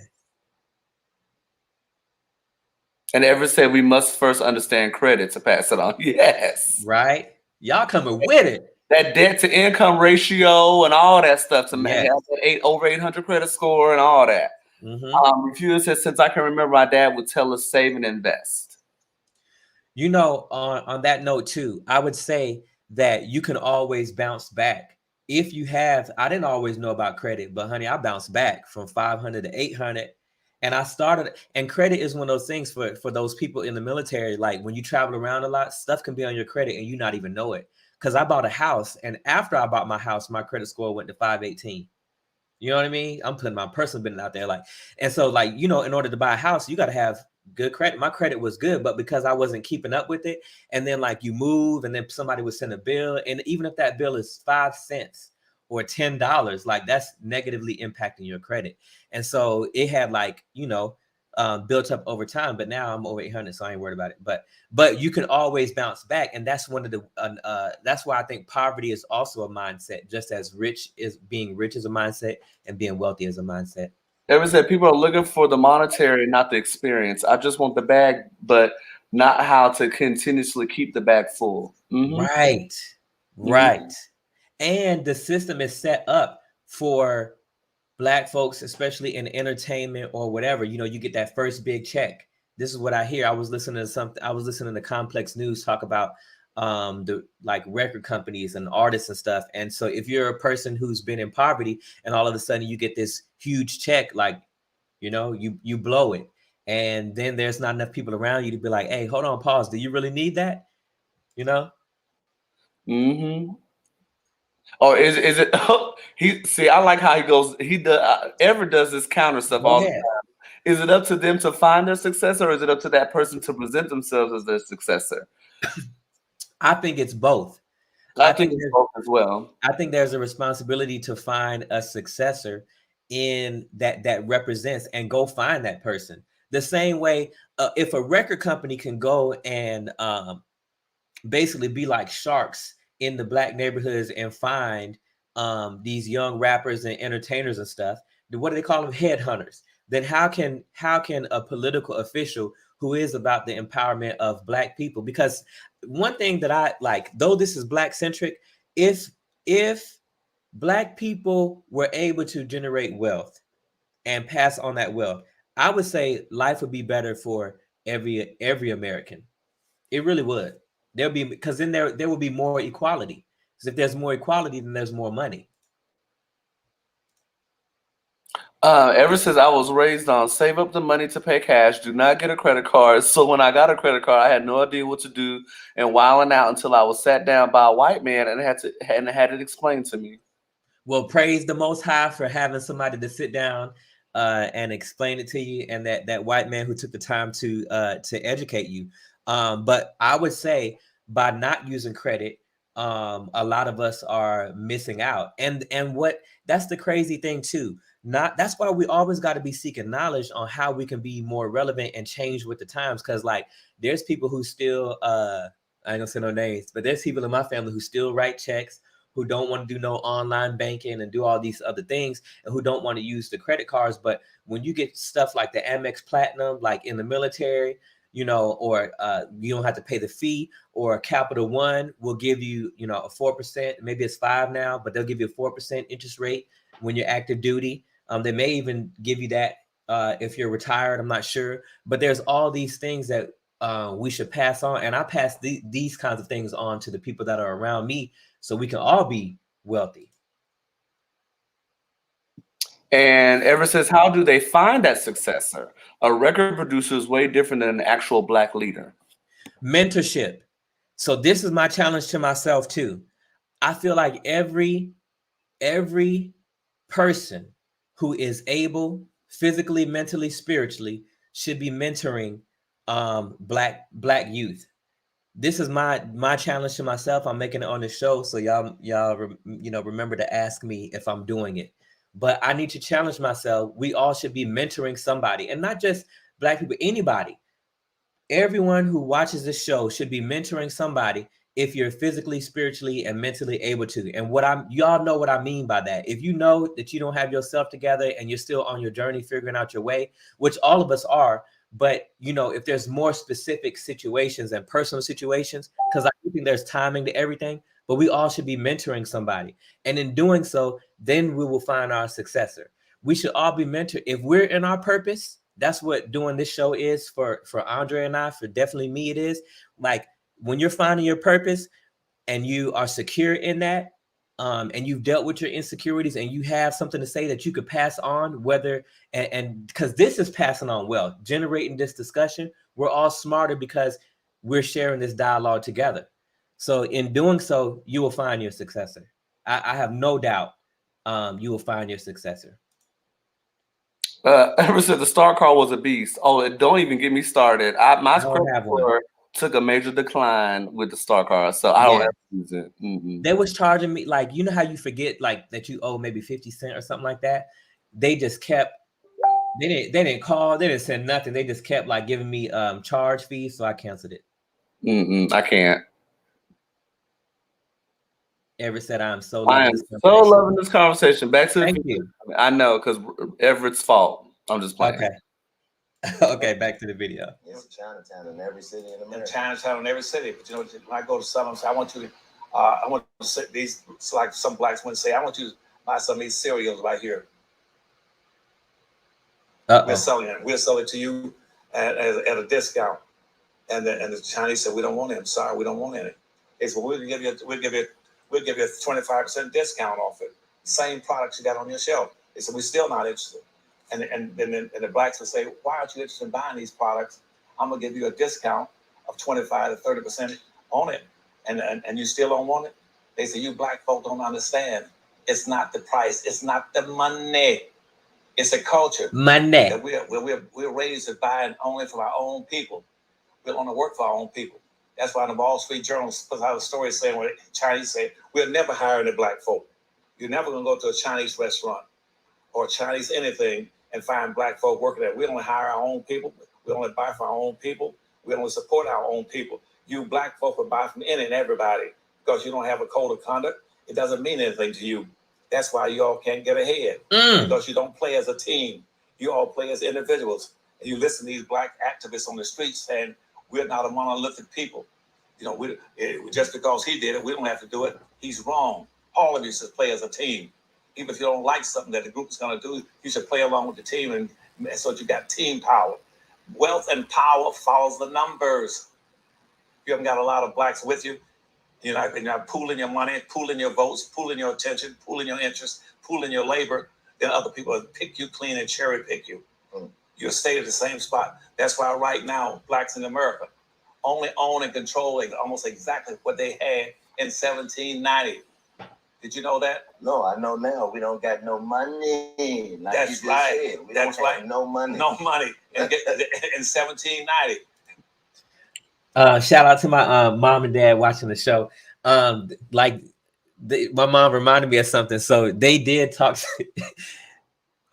S2: And ever said we must first understand credit to pass it on. Yes.
S1: Right. Y'all coming with it.
S2: That debt to income ratio and all that stuff to
S1: Yes.
S2: have that over 800 credit score and all that. Refugio says, since I can remember, my dad would tell us save and invest.
S1: You know, on that note too, I would say that you can always bounce back. If you have, I didn't always know about credit, but honey, I bounced back from 500 to 800. And I started, and credit is one of those things for those people in the military. Like when you travel around a lot, stuff can be on your credit and you not even know it. Because I bought a house, and after I bought my house, my credit score went to 518. You know what I mean? I'm putting my personal business out there. Like, and so like, you know, in order to buy a house, you got to have good credit. My credit was good, but because I wasn't keeping up with it, and then like you move and then somebody would send a bill, and even if that bill is 5 cents or $10, like that's negatively impacting your credit. And so it had like, you know, built up over time, but now I'm over 800, so I ain't worried about it. But you can always bounce back, and that's one of the that's why I think poverty is also a mindset, just as being rich is a mindset and being wealthy is a mindset.
S2: Ever said people are looking for the monetary, not the experience. I just want the bag, but not how to continuously keep the bag full.
S1: Right. And the system is set up for Black folks, especially in entertainment or whatever. You know, you get that first big check. This is what I hear. I was listening to Complex News talk about the like record companies and artists and stuff. And so if you're a person who's been in poverty and all of a sudden you get this huge check, like, you know, you blow it. And then there's not enough people around you to be like, hey, hold on, pause. Do you really need that? You know?
S2: Or is it? I like how he goes. He does this counter stuff all the time. Is it up to them to find their successor, or is it up to that person to present themselves as their successor?
S1: I think it's both.
S2: I think it's both as well.
S1: I think there's a responsibility to find a successor in that represents, and go find that person. The same way, if a record company can go and basically be like sharks in the Black neighborhoods and find these young rappers and entertainers and stuff, what do they call them? Headhunters. Then how can a political official who is about the empowerment of Black people? Because one thing that I like, though this is Black centric, if Black people were able to generate wealth and pass on that wealth, I would say life would be better for every American. It really would. There'll be, because then there will be more equality. Because if there's more equality, then there's more money.
S2: Ever since I was raised on save up the money to pay cash, do not get a credit card. So when I got a credit card, I had no idea what to do and wilding out until I was sat down by a white man and had it explained to me.
S1: Well, praise the Most High for having somebody to sit down and explain it to you, and that white man who took the time to educate you. But I would say by not using credit, a lot of us are missing out. And that's the crazy thing too. That's why we always got to be seeking knowledge on how we can be more relevant and change with the times. Because like there's people who still I ain't gonna say no names, but there's people in my family who still write checks, who don't want to do no online banking and do all these other things, and who don't want to use the credit cards. But when you get stuff like the Amex Platinum, like in the military, you know, or you don't have to pay the fee, or Capital One will give you, you know, a 4%, maybe it's 5 now, but they'll give you a 4% interest rate when you're active duty. They may even give you that if you're retired, I'm not sure, but there's all these things that we should pass on. And I pass these kinds of things on to the people that are around me so we can all be wealthy.
S2: And Ever says, how do they find that successor? A record producer is way different than an actual Black leader.
S1: Mentorship. So this is my challenge to myself too. I feel like every person who is able, physically, mentally, spiritually, should be mentoring black youth. This is my challenge to myself. I'm making it on the show, so y'all you know, remember to ask me if I'm doing it. But I need to challenge myself. We all should be mentoring somebody, and not just Black people, anybody. Everyone who watches this show should be mentoring somebody if you're physically, spiritually, and mentally able to. And y'all know what I mean by that. If you know that you don't have yourself together and you're still on your journey figuring out your way, which all of us are, but you know, if there's more specific situations and personal situations, because I think there's timing to everything, but we all should be mentoring somebody. And in doing so, then we will find our successor. We should all be mentored. If we're in our purpose, that's what doing this show is for Andre and I, for definitely me, it is. Like, when you're finding your purpose and you are secure in that, and you've dealt with your insecurities and you have something to say that you could pass on, whether, and because this is passing on wealth, generating this discussion, we're all smarter because we're sharing this dialogue together. So in doing so, you will find your successor. I have no doubt you will find your successor.
S2: Ever said the Star Car was a beast. Oh, don't even get me started. My credit score took a major decline with the Star Car, so I don't have to use it.
S1: They was charging me, like, you know how you forget like that you owe maybe 50 cents or something like that. They just kept, they didn't call, they didn't send nothing. They just kept like giving me charge fees, so I canceled it.
S2: I can't.
S1: Ever said I am so
S2: loving this conversation. Back to
S1: Thank you.
S2: I know, because Everett's fault. I'm just playing.
S1: Okay. Okay, back to the video.
S3: It's Chinatown in every city in America.
S4: In Chinatown in every city, but you know, when I go to some, I want you to, I want to say these, like some Blacks would say, I want you to buy some of these cereals right here. We're selling it. We'll sell it to you at a discount. And the Chinese said, we don't want it. Sorry, we don't want any. They said, well, we'll give you a 25% discount off it. Same products you got on your shelf. They said, we're still not interested. And the Blacks would say, why aren't you interested in buying these products? I'm gonna give you a discount of 25 to 30% on it. And you still don't want it? They say, you Black folk don't understand. It's not the price, it's not the money. It's a culture.
S1: Money.
S4: We're raised to buy only from our own people. We don't want to work for our own people. That's why the Wall Street Journal puts out a story saying, what Chinese say, we'll never hire any Black folk. You're never gonna go to a Chinese restaurant or Chinese anything and find Black folk working there. We only hire our own people. We only buy for our own people. We only support our own people. You Black folk will buy from any and everybody because you don't have a code of conduct. It doesn't mean anything to you. That's why you all can't get ahead because you don't play as a team. You all play as individuals. And you listen to these Black activists on the streets saying, we're not a monolithic people. You know, just because he did it, we don't have to do it. He's wrong. All of you should play as a team. Even if you don't like something that the group is going to do, you should play along with the team, and so you got team power. Wealth and power follows the numbers. You haven't got a lot of Blacks with you. You're not pooling your money, pooling your votes, pooling your attention, pooling your interests, pooling your labor. Then other people will pick you clean and cherry pick you. You'll stay at the same spot. That's why right now, Blacks in America only own and control almost exactly what they had in 1790. Did you know that?
S3: No, I know now. We don't got no money. Like
S4: that's right.
S3: We don't have no money.
S4: No money in 1790.
S1: Shout out to my mom and dad watching the show. My mom reminded me of something. So they did talk.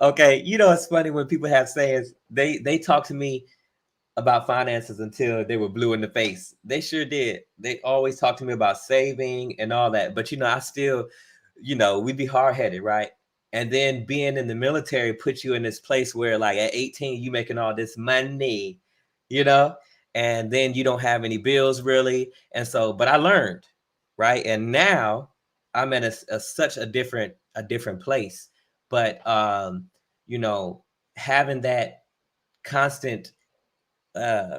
S1: Okay, you know, it's funny when people have sayings. They talk to me about finances until they were blue in the face. They sure did. They always talk to me about saving and all that. But, you know, I still, you know, we'd be hard-headed, right? And then being in the military puts you in this place where, like, at 18, you making all this money, you know? and then you don't have any bills really. And so, but I learned, right? And now I'm at such a different place. But you know, having that constant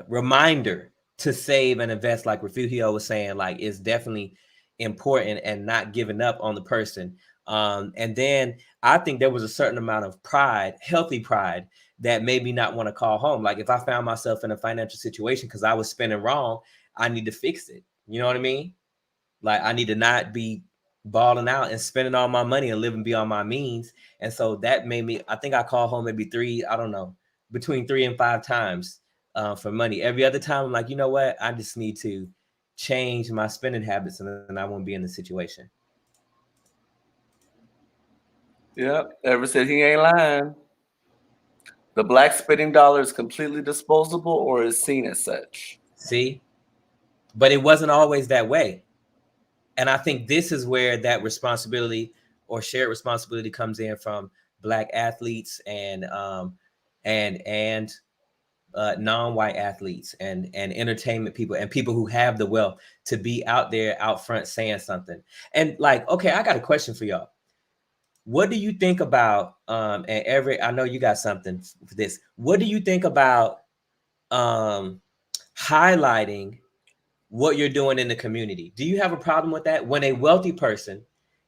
S1: reminder to save and invest, like Refugio was saying, like, is definitely important, and not giving up on the person. And then I think there was a certain amount of pride, healthy pride, that made me not want to call home. Like if I found myself in a financial situation because I was spending wrong, I need to fix it. You know what I mean? Like I need to not be balling out and spending all my money and living beyond my means. And so that made me, I think I call home maybe between 3 and 5 times for money. Every other time I'm like, you know what? I just need to change my spending habits, and then I won't be in the situation.
S2: Yep. Ever said he ain't lying. The black spending dollar is completely disposable or is seen as such.
S1: See? But it wasn't always that way. And I think this is where that responsibility or shared responsibility comes in from Black athletes and non-white athletes and entertainment people and people who have the wealth to be out there out front saying something. And like, okay, I got a question for y'all. What do you think about and Everett, I know you got something for this. What do you think about highlighting what you're doing in the community? Do you have a problem with that? When a wealthy person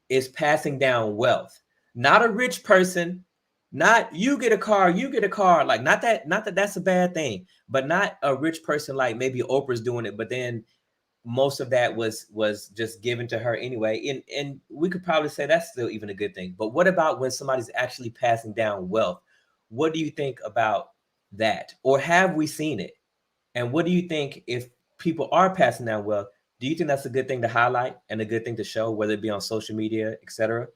S1: is passing down wealth, not a rich person, not you get a car, like not that that's a bad thing, but not a rich person like maybe Oprah's doing it, but then most of that was just given to her anyway. And we could probably say that's still even a good thing. But what about when somebody's actually passing down wealth? What do you think about that? Or have we seen it? And what do you think if people are passing down wealth? Do you think that's a good thing to highlight and a good thing to show, whether it be on social media, etc.?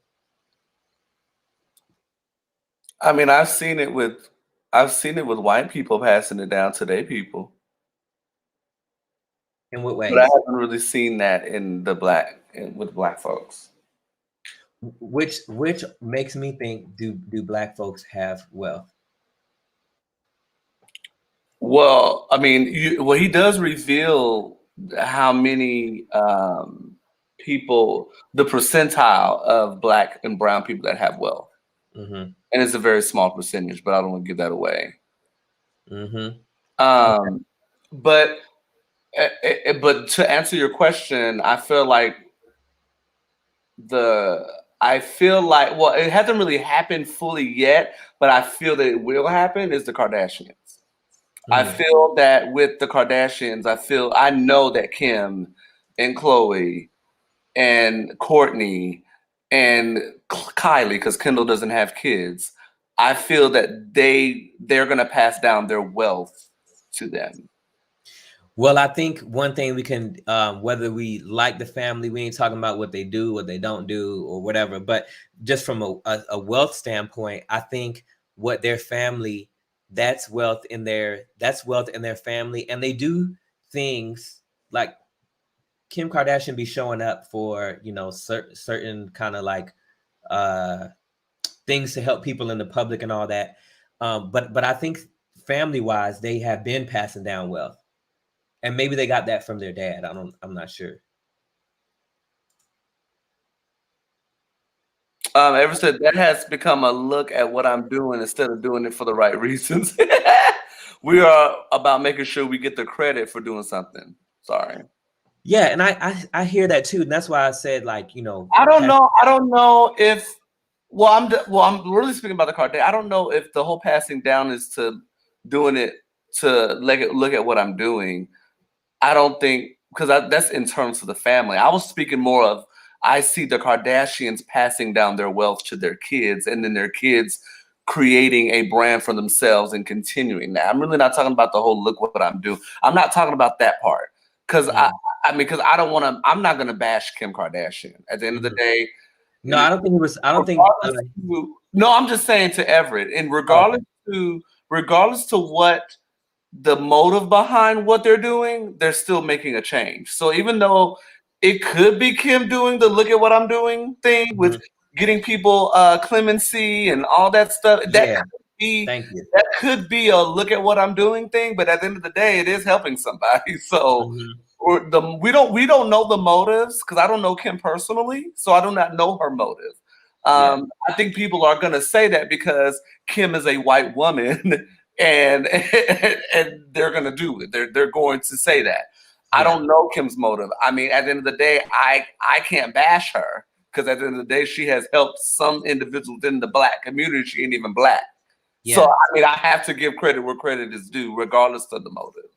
S2: I mean, I've seen it with white people passing it down to their people.
S1: In what ways?
S2: But I haven't really seen that with black folks.
S1: Which makes me think, do black folks have wealth?
S2: Well, I mean, he does reveal how many people, the percentile of black and brown people that have wealth.
S1: Mm-hmm.
S2: And it's a very small percentage, but I don't want to give that away.
S1: Mm-hmm.
S2: But to answer your question, I feel like well, it hasn't really happened fully yet, but I feel that it will happen, is the Kardashians. Mm-hmm. I feel that with the Kardashians, I know that Kim and Khloe and Kourtney and Kylie, because Kendall doesn't have kids, I feel that they're going to pass down their wealth to them.
S1: Well, I think one thing we can, whether we like the family, we ain't talking about what they do, what they don't do, or whatever, but just from a wealth standpoint, I think what their family, that's wealth in their family, and they do things like Kim Kardashian be showing up for, you know, certain kind of like things to help people in the public and all that. But I think family wise, they have been passing down wealth. And maybe they got that from their dad. I'm not sure.
S2: Ever said that has become a look at what I'm doing instead of doing it for the right reasons. We are about making sure we get the credit for doing something. Sorry.
S1: Yeah, and I hear that too, and that's why I said, like, you know,
S2: I don't know if. Well, I'm really speaking about the Kardashians. I don't know if the whole passing down is to doing it to look at what I'm doing. I don't think, because that's in terms of the family. I was speaking more of, I see the Kardashians passing down their wealth to their kids, and then their kids creating a brand for themselves and continuing that. I'm really not talking about the whole look what I'm doing. I'm not talking about that part, because because I don't want to. I'm not going to bash Kim Kardashian. At the end of the day,
S1: no, I don't think it was. I don't think.
S2: No, I'm just saying to Everett, and regardless to what the motive behind what they're doing, they're still making a change. So even though it could be Kim doing the look at what I'm doing thing with getting people clemency and all that stuff, that
S1: Thank you.
S2: That could be a look at what I'm doing thing, but at the end of the day, it is helping somebody. So we don't know the motives because I don't know Kim personally, so I do not know her motive. I think people are going to say that because Kim is a white woman, and and they're going to do it. They're going to say that. I don't know Kim's motive. I mean, at the end of the day, I can't bash her because at the end of the day, she has helped some individuals in the Black community. She ain't even Black. So, I mean, I have to give credit where credit is due, regardless of the motive.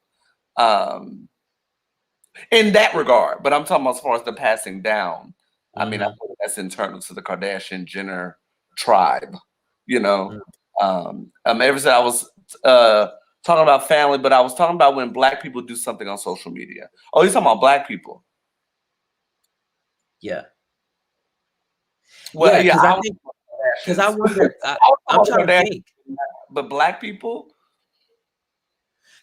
S2: In that regard, but I'm talking about as far as the passing down. I mean, I think that's internal to the Kardashian Jenner tribe, you know. Ever since I was talking about family, but I was talking about when Black people do something on social media. Oh, you're talking about Black people?
S1: Yeah.
S2: Well,
S1: yeah, because I wonder. I'm trying to think.
S2: But Black people.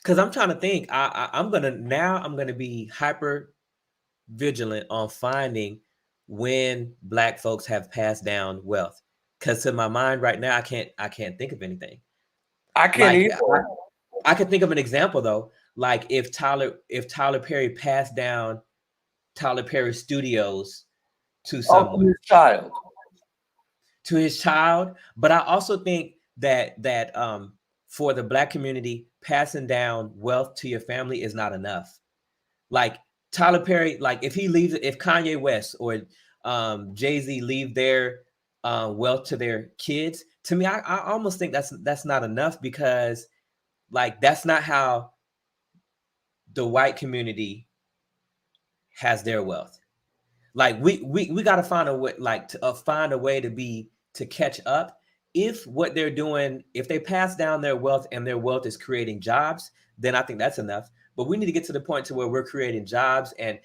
S1: Because I'm trying to think. I'm gonna be hyper vigilant on finding when Black folks have passed down wealth. Because to my mind right now, I can't think of anything.
S2: I can't either.
S1: I could think of an example though, like if Tyler Perry passed down Tyler Perry Studios to someone, to his child. But I also think that for the Black community, passing down wealth to your family is not enough. Like Tyler Perry, like if Kanye West or Jay-Z leave their wealth to their kids, to me, I almost think that's not enough, because like that's not how the white community has their wealth. Like we got to find a way, like to find a way to catch up. If what they're doing, if they pass down their wealth and their wealth is creating jobs, then I think that's enough. But we need to get to the point to where we're creating jobs, and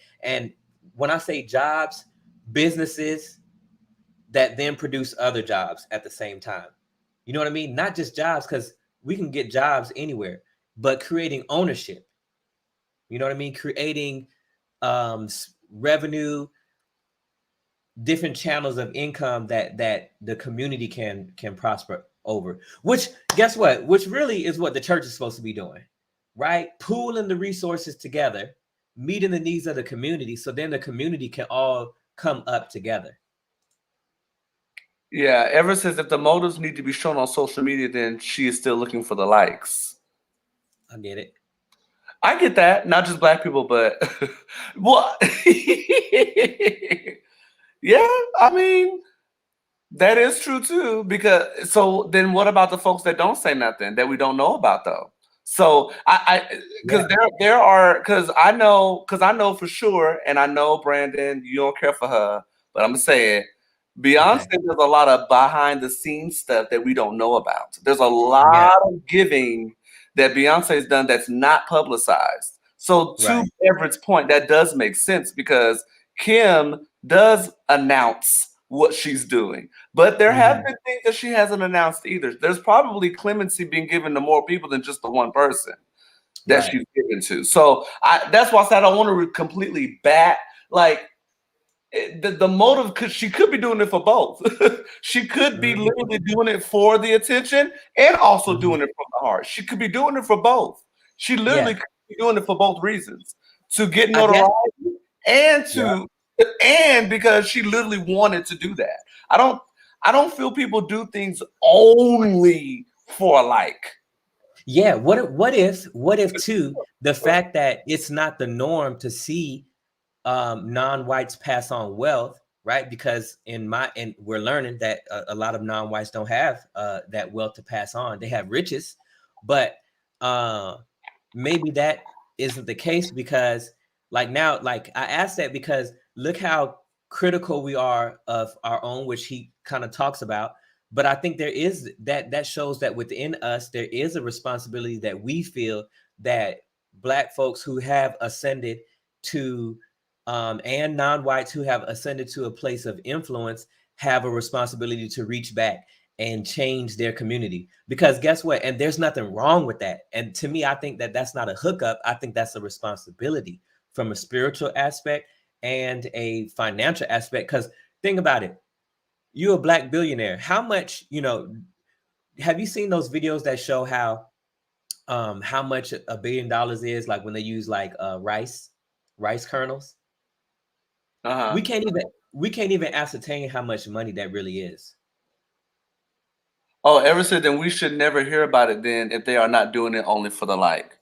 S1: when I say jobs, businesses that then produce other jobs at the same time. You know what I mean? Not just jobs, because we can get jobs anywhere, but creating ownership. You know what I mean? Creating revenue, different channels of income that the community can prosper over. Which, guess what? Which really is what the church is supposed to be doing, right? Pooling the resources together, meeting the needs of the community, so then the community can all come up together.
S2: Yeah, ever since if the motives need to be shown on social media, then she is still looking for the likes.
S1: I get it.
S2: I get that. Not just Black people, but what? Yeah, I mean, that is true too. Because so then what about the folks that don't say nothing that we don't know about though? So because I know for sure, and I know Brandon, you don't care for her, but I'm gonna say it. Beyonce, there's a lot of behind the scenes stuff that we don't know about. There's a lot of giving that Beyonce's done that's not publicized. So to Everett's point, that does make sense because Kim does announce what she's doing, but there have been things that she hasn't announced either. There's probably clemency being given to more people than just the one person that she's given to. So that's why I said I don't want to completely bat like. The motive, because she could be doing it for both. She could be literally doing it for the attention and also doing it from the heart. She could be doing it for both. She literally could be doing it for both reasons, to get notoriety and because she literally wanted to do that. I don't feel people do things only for a like.
S1: Yeah. What if too, the fact that it's not the norm to see non-whites pass on wealth, right? Because we're learning that a lot of non-whites don't have that wealth to pass on. They have riches, but maybe that isn't the case, because like now, like I asked that because look how critical we are of our own, which he kind of talks about. But I think there is that shows that within us, there is a responsibility that we feel that Black folks who have ascended to and non-whites who have ascended to a place of influence have a responsibility to reach back and change their community. Because guess what? And there's nothing wrong with that. And to me, I think that that's not a hookup. I think that's a responsibility from a spiritual aspect and a financial aspect. Because think about it. You're a Black billionaire. How much, have you seen those videos that show how much $1 billion is, like when they use like rice kernels?
S2: Uh-huh.
S1: We can't even ascertain how much money that really is.
S2: Oh, ever said then we should never hear about it then if they are not doing it only for the like.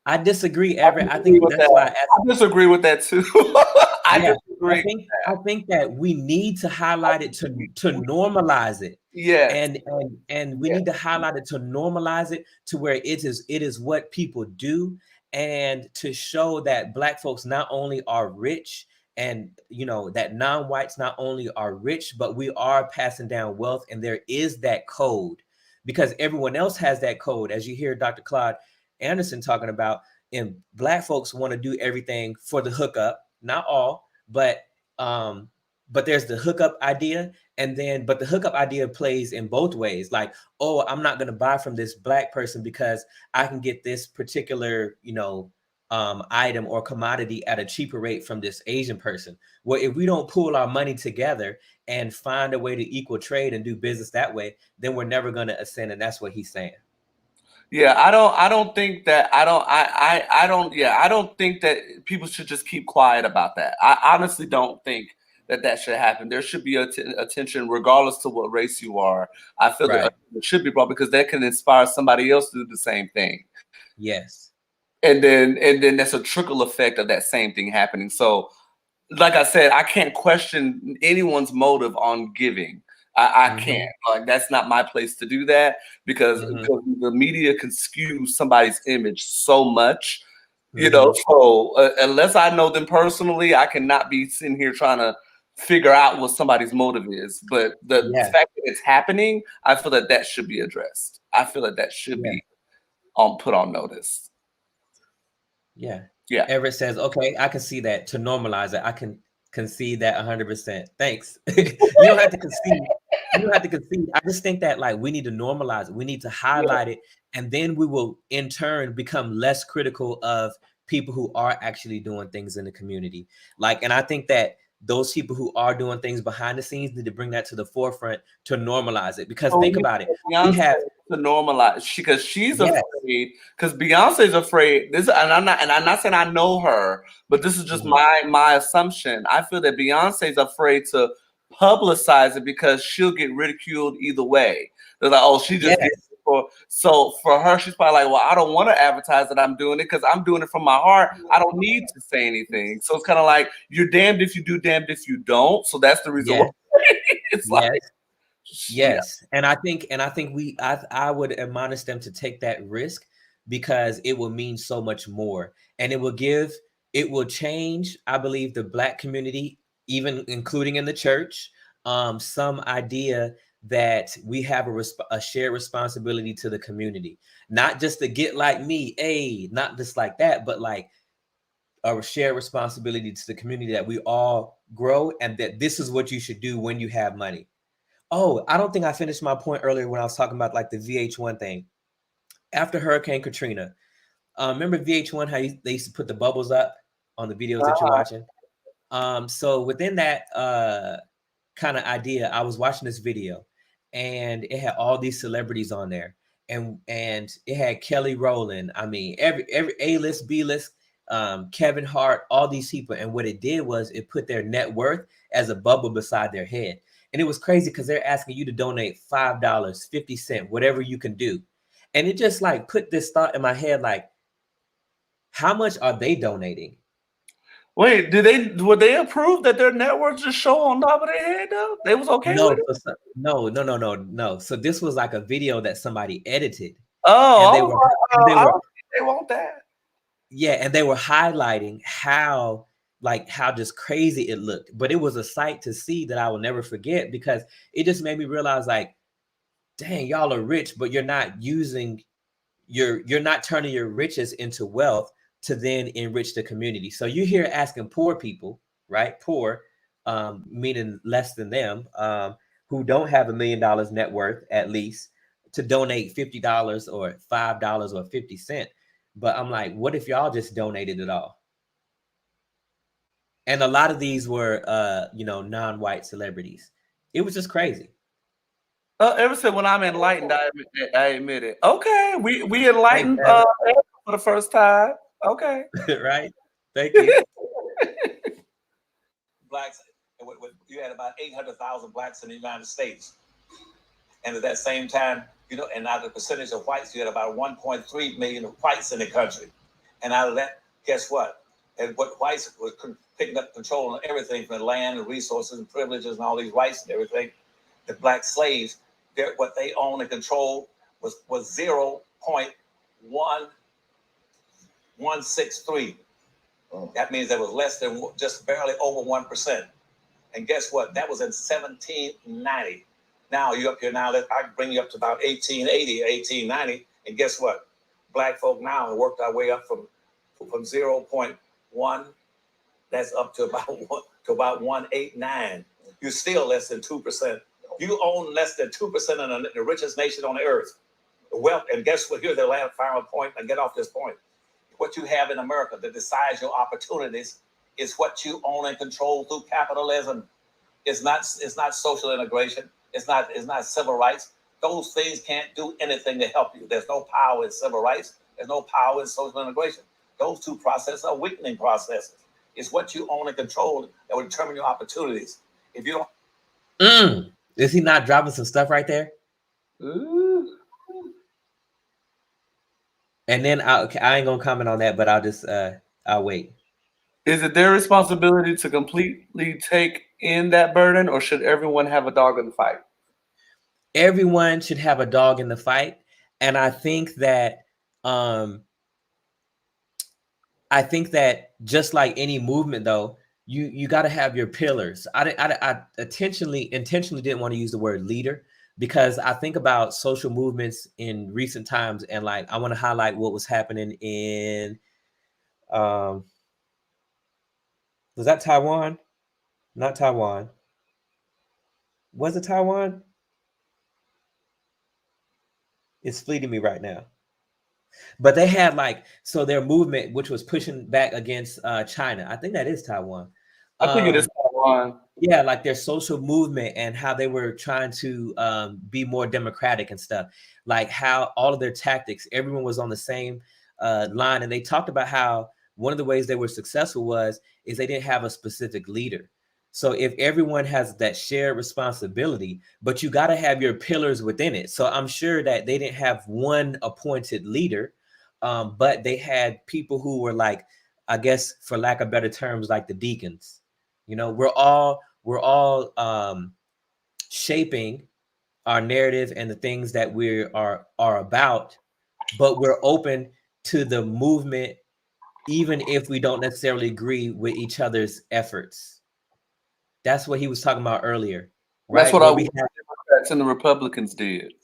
S1: I disagree,
S2: I
S1: Everett. I
S2: disagree
S1: think
S2: with
S1: that's
S2: that.
S1: why I asked.
S2: I disagree with that too. I
S1: Yeah,
S2: disagree.
S1: I think that we need to highlight it to normalize it.
S2: Yes.
S1: And we need to highlight it to normalize it to where it is what people do, and to show that Black folks not only are rich, and that non-whites not only are rich, but we are passing down wealth, and there is that code, because everyone else has that code, as you hear Dr. Claud Anderson talking about. And Black folks want to do everything for the hookup, not all, but there's the hookup idea, but the hookup idea plays in both ways. Like, oh, I'm not going to buy from this Black person because I can get this particular item or commodity at a cheaper rate from this Asian person. Well, if we don't pool our money together and find a way to equal trade and do business that way, then we're never going to ascend. And that's what he's saying.
S2: Yeah, I don't think that I don't think that people should just keep quiet about that. I honestly don't think that should happen. There should be attention regardless to what race you are. I feel that it should be brought because that can inspire somebody else to do the same thing.
S1: Yes.
S2: And then that's a trickle effect of that same thing happening. So like I said, I can't question anyone's motive on giving. I can't. Like, that's not my place to do that because the media can skew somebody's image so much, So unless I know them personally, I cannot be sitting here trying to figure out what somebody's motive is. But the fact that it's happening, I feel that should be addressed. I feel that should be put on notice.
S1: Yeah.
S2: Yeah.
S1: Everett says, okay, I can see that. To normalize it, I can concede that 100%. Thanks. You don't have to concede. You don't have to concede. I just think that we need to normalize it. We need to highlight it, and then we will in turn become less critical of people who are actually doing things in the community. And I think that those people who are doing things behind the scenes need to bring that to the forefront to normalize it. Because think about it. We have
S2: to normalize because she's afraid, because Beyonce's afraid. I'm not saying I know her, but this is just my assumption. I feel that Beyonce's afraid to publicize it because she'll get ridiculed either way. They're like, oh, she just so for her, she's probably like, well, I don't want to advertise that I'm doing it because I'm doing it from my heart. I don't need to say anything. So it's kind of like you're damned if you do, damned if you don't. So that's the reason why it's like.
S1: Yes. And I think I would admonish them to take that risk because it will mean so much more. And it will change, I believe, the Black community, even including in the church, some idea that we have a shared responsibility to the community, not just to get like me, not just like that, but like a shared responsibility to the community that we all grow, and that this is what you should do when you have money. Oh, I don't think I finished my point earlier when I was talking about the VH1 thing. After Hurricane Katrina, remember VH1, how they used to put the bubbles up on the videos that you're watching? So within that kind of idea, I was watching this video, and it had all these celebrities on there, and it had Kelly Rowland. I mean, every A-list, B-list, Kevin Hart, all these people. And what it did was it put their net worth as a bubble beside their head. And it was crazy because they're asking you to donate $5, 50 cents, whatever you can do. And it just put this thought in my head, how much are they donating?
S2: Wait, would they approve that their networks just show on top of their head though? They was okay with it?
S1: No. So this was a video that somebody edited.
S2: Oh, they want that.
S1: Yeah, and they were highlighting how just crazy it looked. But it was a sight to see that I will never forget, because it just made me realize, dang, y'all are rich, but you're not using you're not turning your riches into wealth to then enrich the community. So you're here asking poor people, right? Poor, meaning less than them, who don't have $1 million net worth at least, to donate $50 or $5 or 50 cents. But I'm like, what if y'all just donated it all? And a lot of these were, non-white celebrities. It was just crazy.
S2: Ever since when I'm enlightened, I admit it. Okay, we enlightened
S1: Hey,
S2: for the first time. Okay.
S1: right? Thank you.
S4: Blacks, you had about 800,000 blacks in the United States. And at that same time, and out of the percentage of whites, you had about 1.3 million whites in the country. And out of that, guess what? And what whites were picking up control on everything from land and resources and privileges and all these rights and everything. The black slaves, what they owned and controlled was 0.1163. That means there was less than just barely over 1%. And guess what? That was in 1790. Now you're up here now. I can bring you up to about 1880, 1890. And guess what? Black folk now have worked our way up from 0.1. That's up to about 189. You're still less than 2%. You own less than 2% of the richest nation on the earth. Well, and guess what? Here's the last final point. And get off this point. What you have in America that decides your opportunities is what you own and control through capitalism. It's not social integration. It's not civil rights. Those things can't do anything to help you. There's no power in civil rights. There's no power in social integration. Those two processes are weakening processes. It's what you own and control that will determine your opportunities. If you don't,
S1: Is he not dropping some stuff right there?
S2: Ooh.
S1: And then I ain't gonna comment on that, but I'll wait.
S2: Is it their responsibility to completely take in that burden, or should everyone have a dog in the fight?
S1: Everyone should have a dog in the fight, and I think that just like any movement, though, you got to have your pillars. I intentionally didn't want to use the word leader, because I think about social movements in recent times, and like I want to highlight what was happening in was that Taiwan? Not Taiwan. Was it Taiwan? It's fleeting me right now. But they had their movement, which was pushing back against China. I think that is Taiwan.
S2: I think it is Taiwan.
S1: Yeah, like their social movement and how they were trying to be more democratic and stuff. Like how all of their tactics, everyone was on the same line. And they talked about how one of the ways they were successful is they didn't have a specific leader. So if everyone has that shared responsibility, but you got to have your pillars within it. So I'm sure that they didn't have one appointed leader, but they had people who were like, I guess for lack of better terms, like the deacons. We're all shaping our narrative and the things that we are about, but we're open to the movement, even if we don't necessarily agree with each other's efforts. That's what he was talking about earlier, right?
S2: That's what the Democrats and the Republicans did.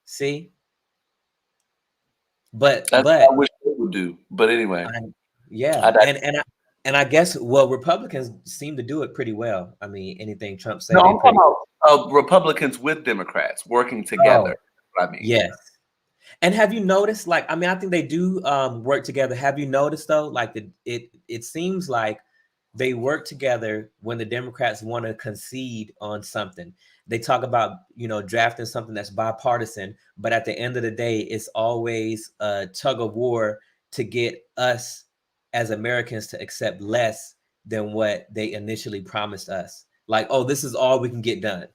S1: See, but
S2: I wish they would do. But anyway,
S1: and I guess Republicans seem to do it pretty well. I mean, anything Trump said.
S2: No, I'm talking about Republicans with Democrats working together.
S1: Yes. And have you noticed? I think they do work together. Have you noticed though? It seems like they work together when the Democrats want to concede on something. They talk about, drafting something that's bipartisan, but at the end of the day, it's always a tug of war to get us as Americans to accept less than what they initially promised us. Like, oh, this is all we can get done.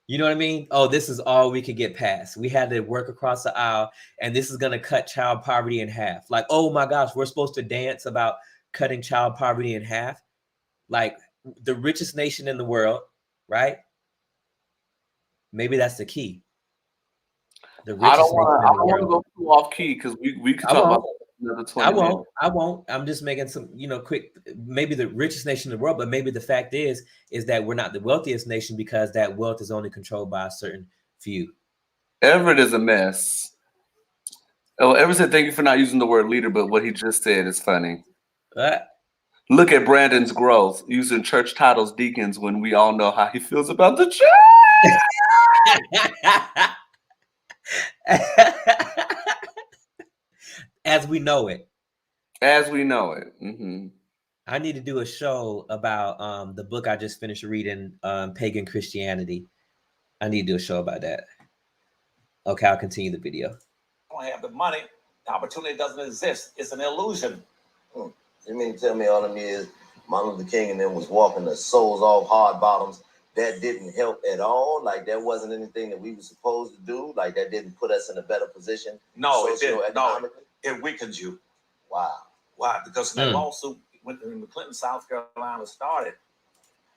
S1: You know what I mean? Oh, this is all we could get passed. We had to work across the aisle, and this is going to cut child poverty in half. Like, oh my gosh, we're supposed to dance about cutting child poverty in half. Like the richest nation in the world, right? Maybe that's the key. The richest nation in the world.
S2: I don't want to go too off key because we could talk about another 20 minutes.
S1: I won't. I'm just making some, quick, maybe the richest nation in the world, but maybe the fact is that we're not the wealthiest nation because that wealth is only controlled by a certain few.
S2: Everett is a mess. Oh, Everett said, thank you for not using the word leader, but what he just said is funny. Look at Brandon's growth using church titles deacons when we all know how he feels about the church.
S1: As we know it.
S2: As we know it. Mm-hmm.
S1: I need to do a show about the book I just finished reading, Pagan Christianity. I need to do a show about that. Okay, I'll continue the video.
S4: Don't have the money. The opportunity doesn't exist. It's an illusion.
S3: You mean to tell me all of me is Martin Luther King and them was walking the soles off hard bottoms? That didn't help at all? Like, that wasn't anything that we were supposed to do? Like, that didn't put us in a better position?
S4: No, it didn't. No, it weakened you.
S3: Wow.
S4: Why? Because that lawsuit when Clinton, South Carolina started,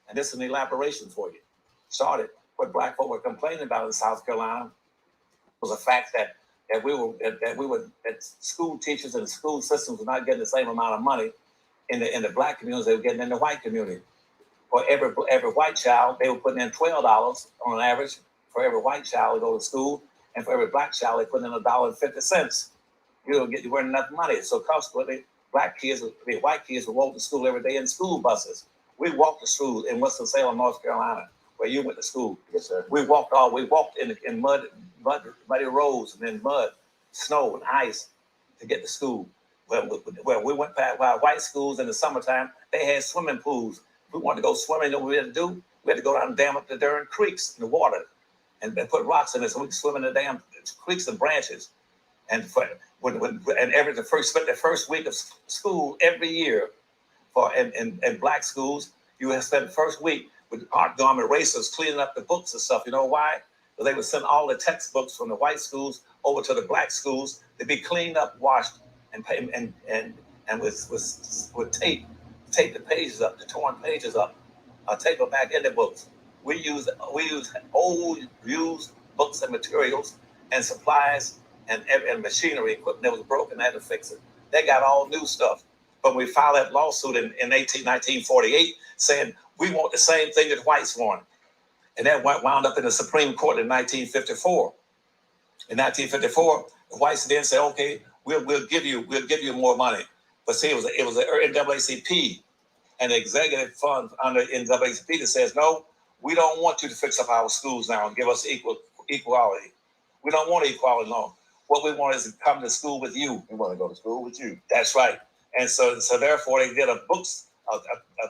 S4: and this is an elaboration for you, started what black folk were complaining about in South Carolina was the fact that school teachers and school systems were not getting the same amount of money in the black communities they were getting in the white community. For every white child, they were putting in $12 on an average for every white child to go to school, and for every black child, they put in $1.50. You weren't enough money, so consequently, white kids would walk to school every day in school buses. We walked to school in Winston-Salem, North Carolina, where you went to school.
S3: Yes, sir.
S4: We walked in muddy roads and in mud, snow and ice to get to school. Well, we went past white schools in the summertime. They had swimming pools. If we wanted to go swimming, you know what we had to do? We had to go down and dam up the darn creeks in the water and put rocks in it so we could swim in the damn creeks and branches. And spent the first week of school every year in black schools, you had spent the first week with art garment racers cleaning up the books and stuff. You know why? Because they would send all the textbooks from the white schools over to the black schools to be cleaned up, washed, and with tape the pages up, the torn pages up, tape them back in the books. We use old used books and materials and supplies and machinery equipment that was broken. They had to fix it. They got all new stuff. But we filed that lawsuit in 1948 saying we want the same thing that whites want. And that wound up in the Supreme Court in 1954. In 1954, the whites then said, okay, we'll give you more money. But see, it was an NAACP, an executive fund under NAACP that says, no, we don't want you to fix up our schools now and give us equality. We don't want equality law. What we want is to come to school with you.
S3: We want to go to school with you.
S4: That's right. And so therefore, they did a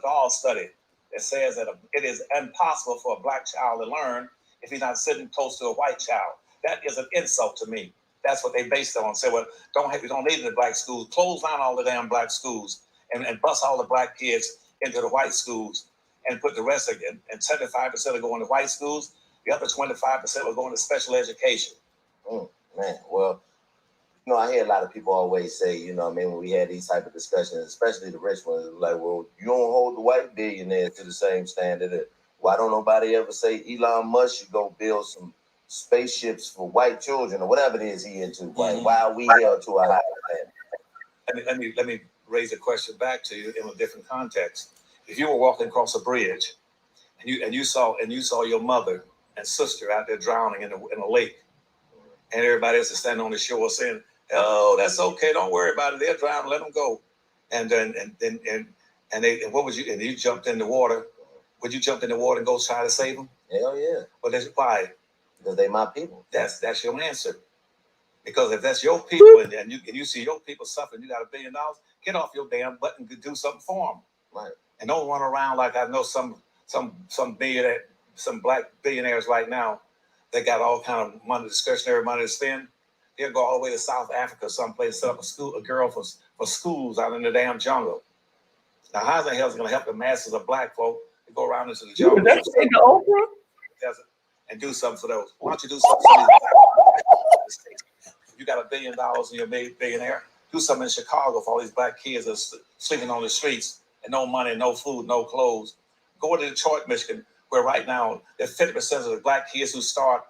S4: doll study that says that it is impossible for a black child to learn if he's not sitting close to a white child. That is an insult to me. That's what they based it on. Say, well, we don't need the black schools. Close down all the damn black schools and bust all the black kids into the white schools and put the rest of it. And 75% are going to white schools. The other 25% are going to special education.
S3: Man, well, I hear a lot of people always say, when we had these type of discussions, especially the rich ones, like, well, you don't hold the white billionaires to the same standard. Why don't nobody ever say Elon Musk should go build some spaceships for white children or whatever it is he into? Mm-hmm. Why are we held to a higher standard?
S4: Let me raise a question back to you in a different context. If you were walking across a bridge and you saw your mother and sister out there drowning in a lake, and everybody else is standing on the shore saying, "Oh, that's okay. Don't worry about it. They're drowning. Let them go." And what would you? And you jumped in the water. Would you jump in the water and go try to save them?
S3: Hell yeah.
S4: But that's why.
S3: Because they my people.
S4: That's your answer. Because if that's your people and you see your people suffering, you got $1 billion. Get off your damn butt and do something for them.
S3: Right.
S4: And don't run around like I know some black billionaires right now. They got all kind of money, discretionary money to spend. They'll go all the way to South Africa, someplace, set up a girl for schools out in the damn jungle. Now, how the hell is it going to help the masses of black folk to go around into the jungle and do something for those? Why don't you do something for these black? You got $1 billion and you're a billionaire. Do something in Chicago for all these black kids that's sleeping on the streets and no money, no food, no clothes. Go to Detroit, Michigan, where right now there's 50% of the black kids who start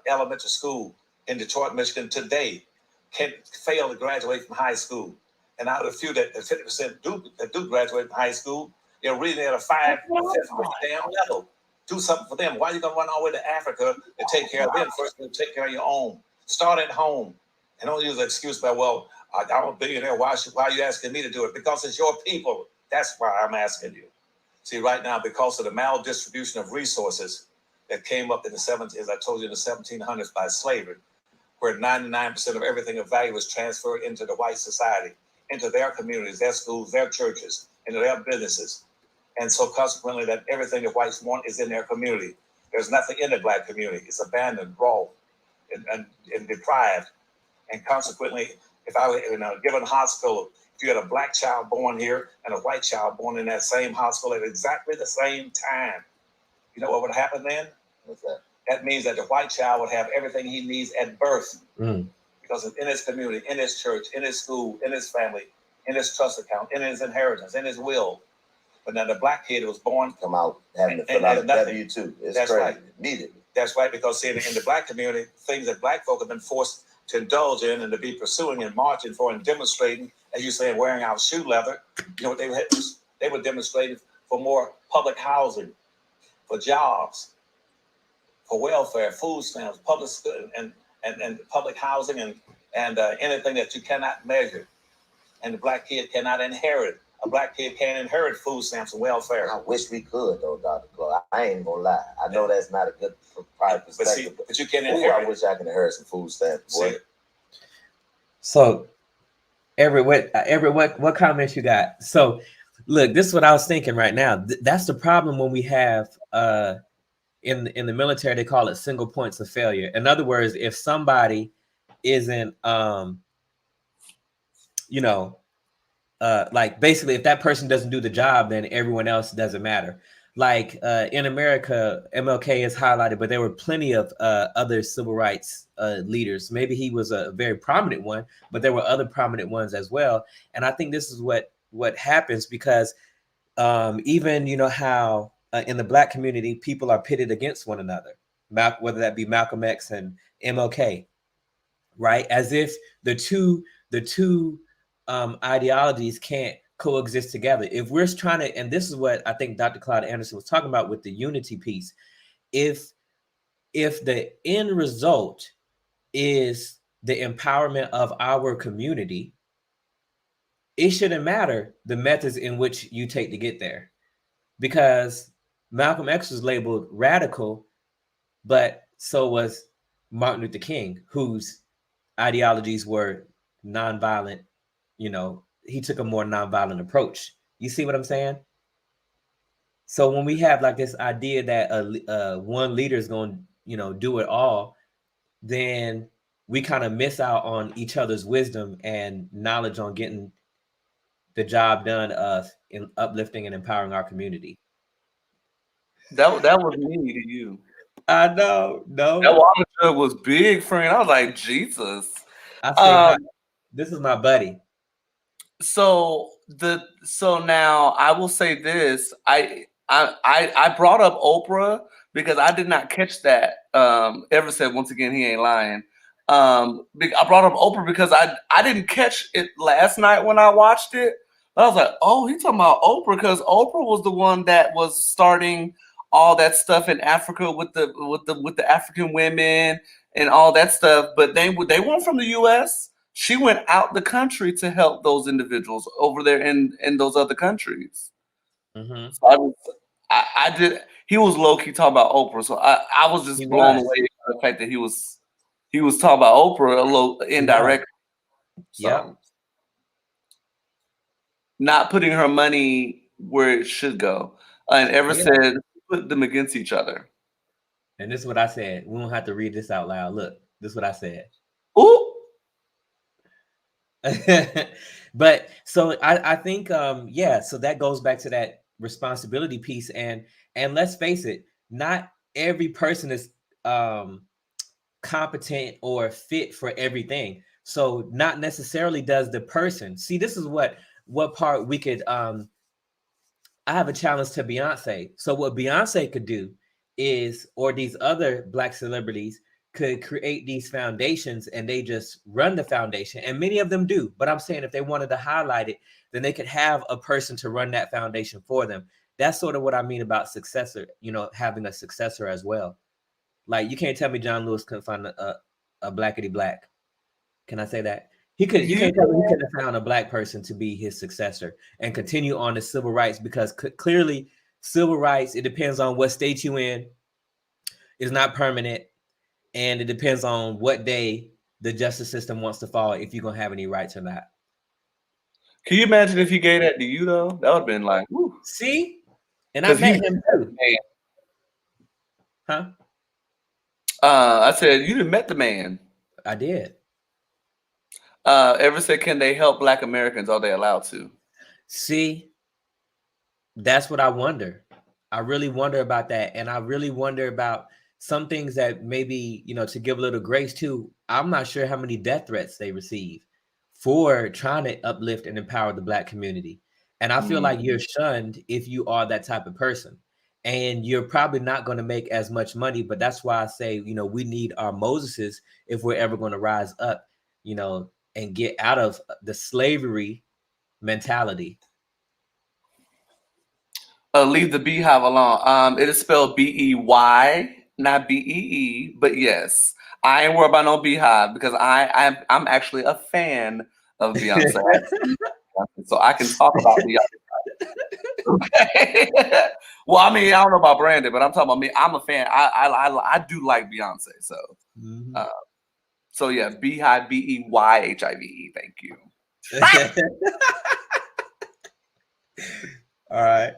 S4: elementary school in Detroit, Michigan today can fail to graduate from high school. And out of the few that 50% do graduate from high school, they're reading at a 5th damn level. Do something for them. Why are you gonna run all the way to Africa to take care of them? First, you take care of your own. Start at home, and don't use the excuse by, well, I'm a billionaire. Why are you asking me to do it? Because it's your people. That's why I'm asking you. See, right now, because of the maldistribution of resources that came up in the 70s, as I told you, in the 1700s by slavery, where 99% of everything of value was transferred into the white society, into their communities, their schools, their churches, into their businesses. And so consequently, that everything the whites want is in their community. There's nothing in the black community. It's abandoned, raw. and deprived. And consequently, if I were in a given hospital, if you had a black child born here and a white child born in that same hospital at exactly the same time, you know what would happen then?
S3: What's that?
S4: That means that the white child would have everything he needs at birth. Because in his community, in his church, in his school, in his family, in his trust account, in his inheritance, in his will. But now the black kid was born,
S3: come out having to fill out a W-2. It's
S4: That's
S3: crazy.
S4: right.
S3: Immediately.
S4: That's right, because see, in the black community, things that black folk have been forced to indulge in and to be pursuing and marching for and demonstrating, as you say, wearing out shoe leather. You know what they were demonstrating for more public housing, for jobs, for welfare, food stamps, public and public housing and anything that you cannot measure. And the black kid cannot inherit. A black kid can't inherit food stamps and welfare.
S3: I wish we could, though, Dr. Claud. I ain't gonna lie. I know that's not a good private perspective.
S4: But you can't
S3: Ooh,
S4: inherit.
S3: I wish I could inherit some food stamps, boy.
S1: So, what comments you got? So, look, this is what I was thinking right now. That's the problem when we have in the military, they call it single points of failure. In other words, if somebody isn't like basically if that person doesn't do the job, then everyone else doesn't matter. Like in America, MLK is highlighted, but there were plenty of other civil rights leaders. Maybe he was a very prominent one, but there were other prominent ones as well. And I think this is what happens because even, you know, how in the black community, people are pitted against one another, whether that be Malcolm X and MLK, right? As if the two ideologies can't coexist together. If we're trying to, and this is what I think Dr. Claud Anderson was talking about with the unity piece, if the end result is the empowerment of our community, it shouldn't matter the methods in which you take to get there. Because Malcolm X was labeled radical, but so was Martin Luther King, whose ideologies were nonviolent. You know, he took a more nonviolent approach. You see what I'm saying? So when we have like this idea that one leader is going to, you know, do it all, then we kind of miss out on each other's wisdom and knowledge on getting the job done of in uplifting and empowering our community.
S2: That was me to you.
S1: I know. No.
S2: That water jug was big, friend. I was like, Jesus.
S1: I say, this is my buddy.
S2: So now I will say this. I brought up Oprah because I did not catch that. Ever said once again he ain't lying. I brought up Oprah because I didn't catch it last night when I watched it. I was like, oh, he's talking about Oprah because Oprah was the one that was starting all that stuff in Africa with the African women and all that stuff. But they weren't from the U.S. She went out the country to help those individuals over there in those other countries.
S1: Mm-hmm.
S2: So I did. He was low key talking about Oprah, so I was just blown away by the fact that he was talking about Oprah a little indirectly. So,
S1: yeah.
S2: Not putting her money where it should go. And Ever said put them against each other.
S1: And this is what I said. We don't have to read this out loud. Look, this is what I said.
S2: Ooh.
S1: But so I think so that goes back to that responsibility piece, and let's face it, not every person is competent or fit for everything. So not necessarily does the person see. This is what part we could I have a challenge to Beyonce. So what Beyonce could do is, or these other black celebrities could create these foundations and they just run the foundation, and many of them do. But I'm saying if they wanted to highlight it, then they could have a person to run that foundation for them. That's sort of what I mean about successor, you know, having a successor as well. Like you can't tell me John Lewis couldn't find a blackity black. Can I say that? He could. You can't tell me he could have found a black person to be his successor and continue on the civil rights, because clearly civil rights, it depends on what state you in. It's not permanent. And it depends on what day the justice system wants to fall, if you're going to have any rights or not.
S2: Can you imagine if he gave that to you, though? That would have been like, whew.
S1: See? And I met him too.
S2: Man.
S1: Huh?
S2: I said, you done met the man.
S1: I did.
S2: Ever said, can they help Black Americans? Are they allowed to?
S1: See, that's what I wonder. I really wonder about that. And I really wonder about some things that maybe, to give a little grace to. I'm not sure how many death threats they receive for trying to uplift and empower the Black community. And I feel like you're shunned if you are that type of person. And you're probably not going to make as much money. But that's why I say, we need our Moseses if we're ever going to rise up, and get out of the slavery mentality.
S2: Leave the beehive alone. It is spelled B-E-Y, not B-E-E, but yes. I ain't worried about no beehive because I'm actually a fan of Beyonce. So I can talk about Beyonce. Okay. Well, I mean, I don't know about Brandon, but I'm talking about me. I'm a fan. I do like Beyonce. So so yeah, beehive, B-E-Y-H-I-V-E. Thank you.
S1: All right.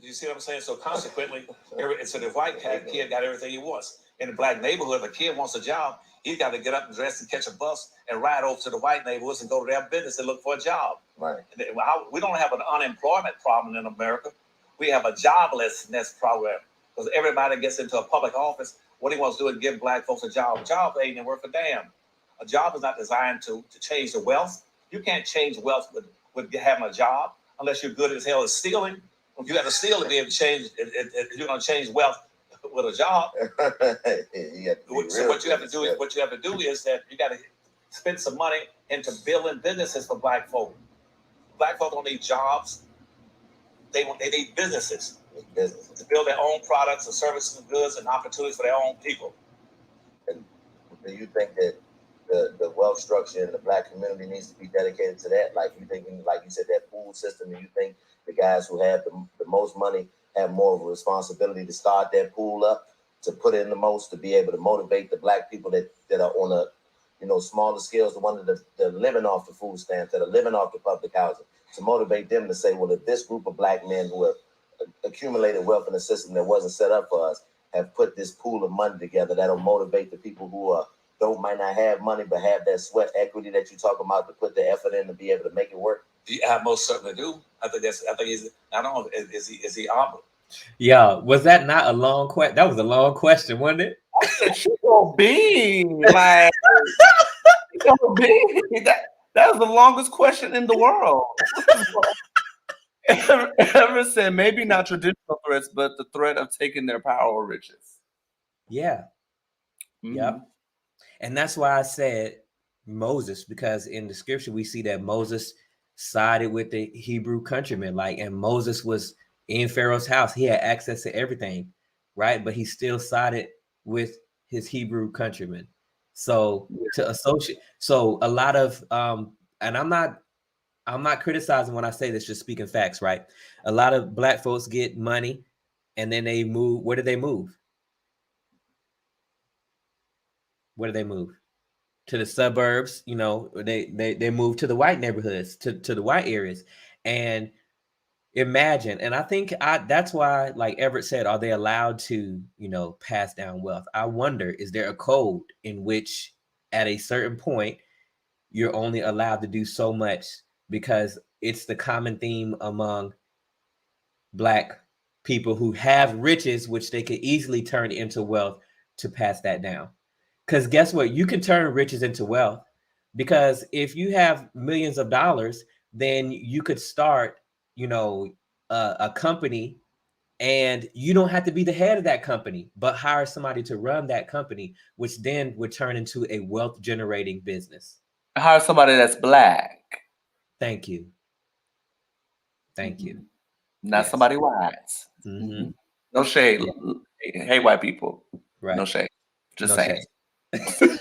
S4: You see what I'm saying? So consequently, so the white kid got everything he wants. In the Black neighborhood, if a kid wants a job, he's got to get up and dress and catch a bus and ride over to the white neighborhoods and go to their business and look for a job.
S3: Right.
S4: We don't have an unemployment problem in America. We have a joblessness problem because everybody gets into a public office. What he wants to do is give Black folks a job. A job ain't even worth a damn. A job is not designed to change the wealth. You can't change wealth with having a job unless you're good as hell at stealing. You got to steal to be able to change. You're going to change wealth with a job. So what you have to do is that you got to spend some money into building businesses for Black folk. Black folk don't need jobs. They need businesses to build their own products and services and goods and opportunities for their own people.
S3: And do you think that the wealth structure in the Black community needs to be dedicated to that? Like you said, that pool system, and you think the guys who have the most money have more of a responsibility to start that pool up, to put in the most, to be able to motivate the Black people that are on a smaller scales, the ones that are living off the food stamps, that are living off the public housing, to motivate them to say, well, if this group of Black men who have accumulated wealth in a system that wasn't set up for us have put this pool of money together, that'll motivate the people who might not have money but have that sweat equity that you talk about, to put the effort in to be able to make it work.
S4: I most certainly do. I think he's. I don't know. Is he humble?
S1: Yeah. Was that not a long question? That was a long question, wasn't it?
S2: I said Chico Bean. Like Chico Bean. That was the longest question in the world. Ever said maybe not traditional threats, but the threat of taking their power or riches.
S1: Yeah. Yep. And that's why I said Moses, because in the scripture we see that Moses sided with the Hebrew countrymen, and Moses was in Pharaoh's house. He had access to everything, right? But he still sided with his Hebrew countrymen. So to associate, so a lot of and I'm not criticizing when I say this, just speaking facts, right? A lot of Black folks get money and then they move. Where do they move? Where do they move? To the suburbs. They move to the white neighborhoods, to the white areas. And imagine, and I think that's why, like Everett said, are they allowed to, pass down wealth? I wonder, is there a code in which at a certain point you're only allowed to do so much, because it's the common theme among Black people who have riches, which they could easily turn into wealth, to pass that down. Because guess what? You can turn riches into wealth, because if you have millions of dollars, then you could start, a company, and you don't have to be the head of that company, but hire somebody to run that company, which then would turn into a wealth generating business.
S2: Hire somebody that's Black.
S1: Thank you. Thank you.
S2: Not somebody white. No shade. Yeah. Hey, white people. Right. No shade. Just saying.
S4: Shade.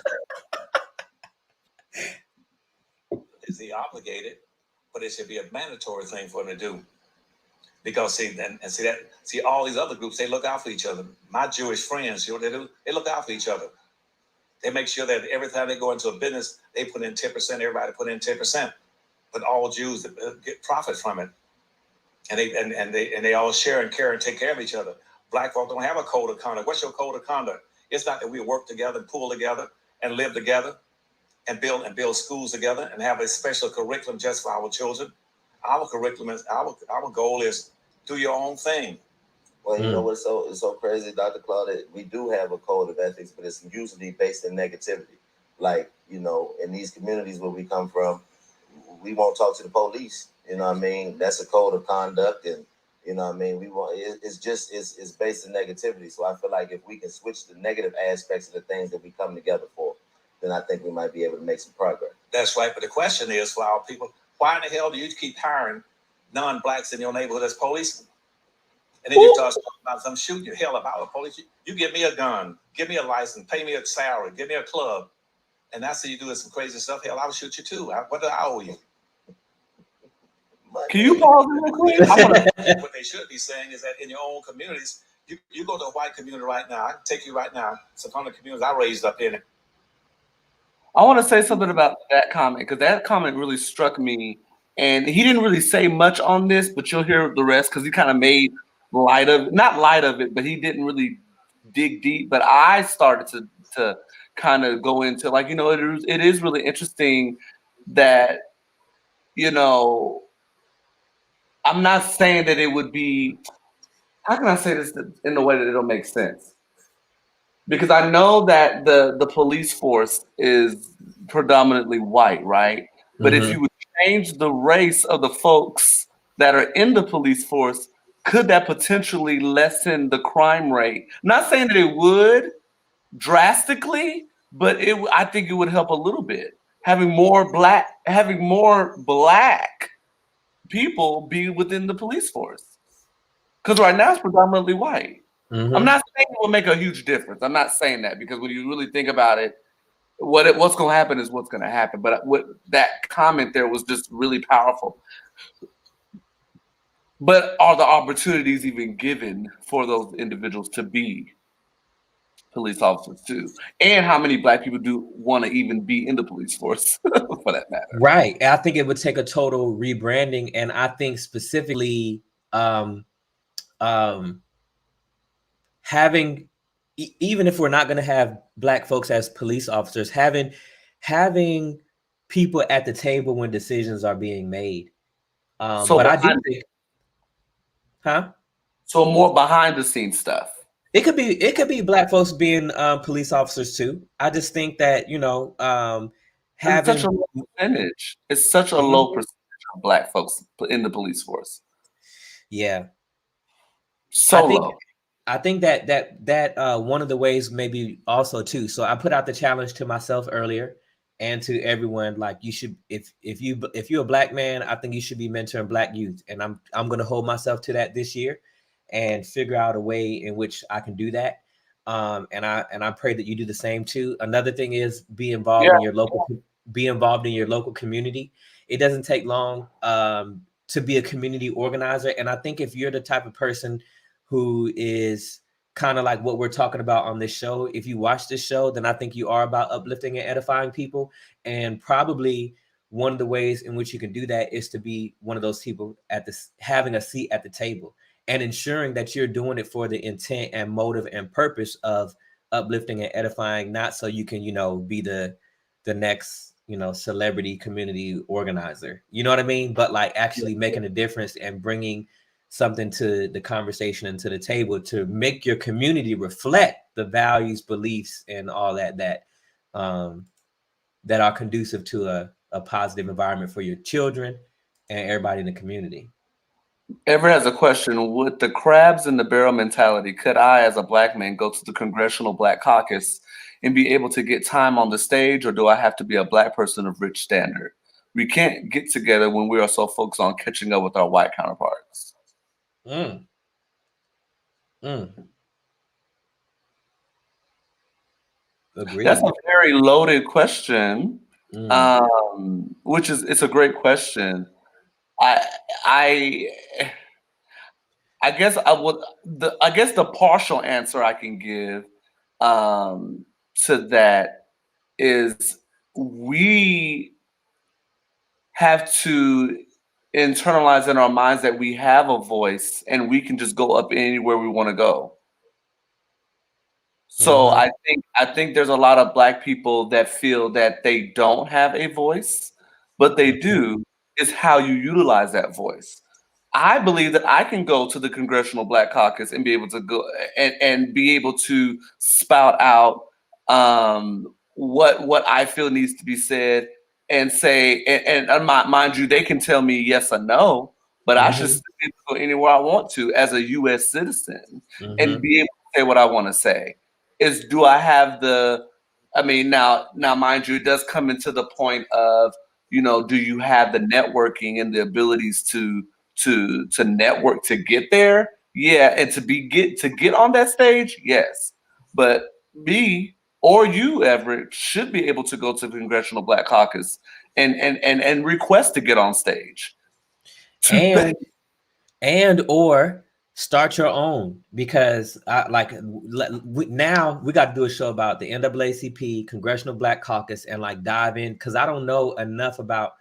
S4: Is he obligated? But it should be a mandatory thing for him to do. Because see all these other groups, they look out for each other. My Jewish friends, they do? They look out for each other. They make sure that every time they go into a business, they put in 10%, everybody put in 10%. But all Jews get profit from it. And they all share and care and take care of each other. Black folk don't have a code of conduct. What's your code of conduct? It's not that we work together and pull together and live together and build schools together and have a special curriculum just for our children. Our curriculum is our goal is do your own thing.
S3: Well, you know what's so crazy, Dr. Claude? We do have a code of ethics, but it's usually based in negativity. Like, you know, in these communities where we come from, we won't talk to the police. You know what I mean? That's a code of conduct, and you know what I mean. It's based in negativity. So I feel like if we can switch the negative aspects of the things that we come together for, then I think we might be able to make some progress.
S4: That's right. But the question is for our people, why in the hell do you keep hiring non-blacks in your neighborhood as policemen? And then you talk about them shooting you. Hell, about a police, you give me a gun, give me a license, pay me a salary, give me a club, and that's how you do some crazy stuff. Hell, I would shoot you too. What do I owe you?
S2: Can you pause real quick?
S4: What they should be saying is that in your own communities, you go to a white community right now. I can take you right now. Some of the communities I raised up in.
S2: I want to say something about that comment, because that comment really struck me. And he didn't really say much on this, but you'll hear the rest because he kind of made not light of it, but he didn't really dig deep. But I started to kind of go into, like, you know, it is really interesting that, you know, I'm not saying that it would be, how can I say this in a way that it'll make sense? Because I know that the police force is predominantly white, right? But if you would change the race of the folks that are in the police force, could that potentially lessen the crime rate? Not saying that it would drastically, but I think it would help a little bit. Having more black people be within the police force. Because right now it's predominantly white. I'm not saying it will make a huge difference. I'm not saying that, because when you really think about it, what's going to happen is what's going to happen. But that comment there was just really powerful. But are the opportunities even given for those individuals to be police officers too? And how many black people do want to even be in the police force for that matter?
S1: Right. I think it would take a total rebranding. And I think specifically having, even if we're not going to have black folks as police officers, having people at the table when decisions are being made. But I do think,
S2: So more behind the scenes stuff.
S1: It could be black folks being police officers too. I just think that, you know, having
S2: it's such a low percentage. It's such a low percentage of black folks in the police force.
S1: Yeah.
S2: So low.
S1: I think that one of the ways maybe also too. So I put out the challenge to myself earlier and to everyone, like, you should, if you're a black man, I think you should be mentoring black youth. And I'm going to hold myself to that this year and figure out a way in which I can do that. And I pray that you do the same too. Another thing is be involved in your local community. It doesn't take long to be a community organizer. And I think if you're the type of person who is kind of like what we're talking about on this show, if you watch this show, then I think you are about uplifting and edifying people. And probably one of the ways in which you can do that is to be one of those people having a seat at the table and ensuring that you're doing it for the intent and motive and purpose of uplifting and edifying, not so you can, you know, be the next, you know, celebrity community organizer, you know what I mean? But like actually making a difference and bringing something to the conversation and to the table to make your community reflect the values, beliefs, and all that are conducive to a positive environment for your children and everybody in the community.
S2: Everett has a question. With the crabs in the barrel mentality, could I, as a black man, go to the Congressional Black Caucus and be able to get time on the stage, or do I have to be a black person of rich standard? We can't get together when we are so focused on catching up with our white counterparts.
S1: Agreed.
S2: That's a very loaded question, which is, it's a great question. I guess the partial answer I can give to that is we have to internalize in our minds that we have a voice and we can just go up anywhere we want to go. So I think there's a lot of Black people that feel that they don't have a voice, but they do. Is how you utilize that voice. I believe that I can go to the Congressional Black Caucus and be able to go and be able to spout out what I feel needs to be said and say and mind you, they can tell me yes or no, but I should still be able to go anywhere I want to as a U.S. citizen and be able to say what I want to say. Is do I have the? I mean, now mind you, it does come into the point of, you know, do you have the networking and the abilities to network to get there? Yeah, and to get on that stage, yes. But me or you, Everett, should be able to go to the Congressional Black Caucus and request to get on stage.
S1: And or start your own, because now we got to do a show about the NAACP, Congressional Black Caucus, and like dive in, because I don't know enough about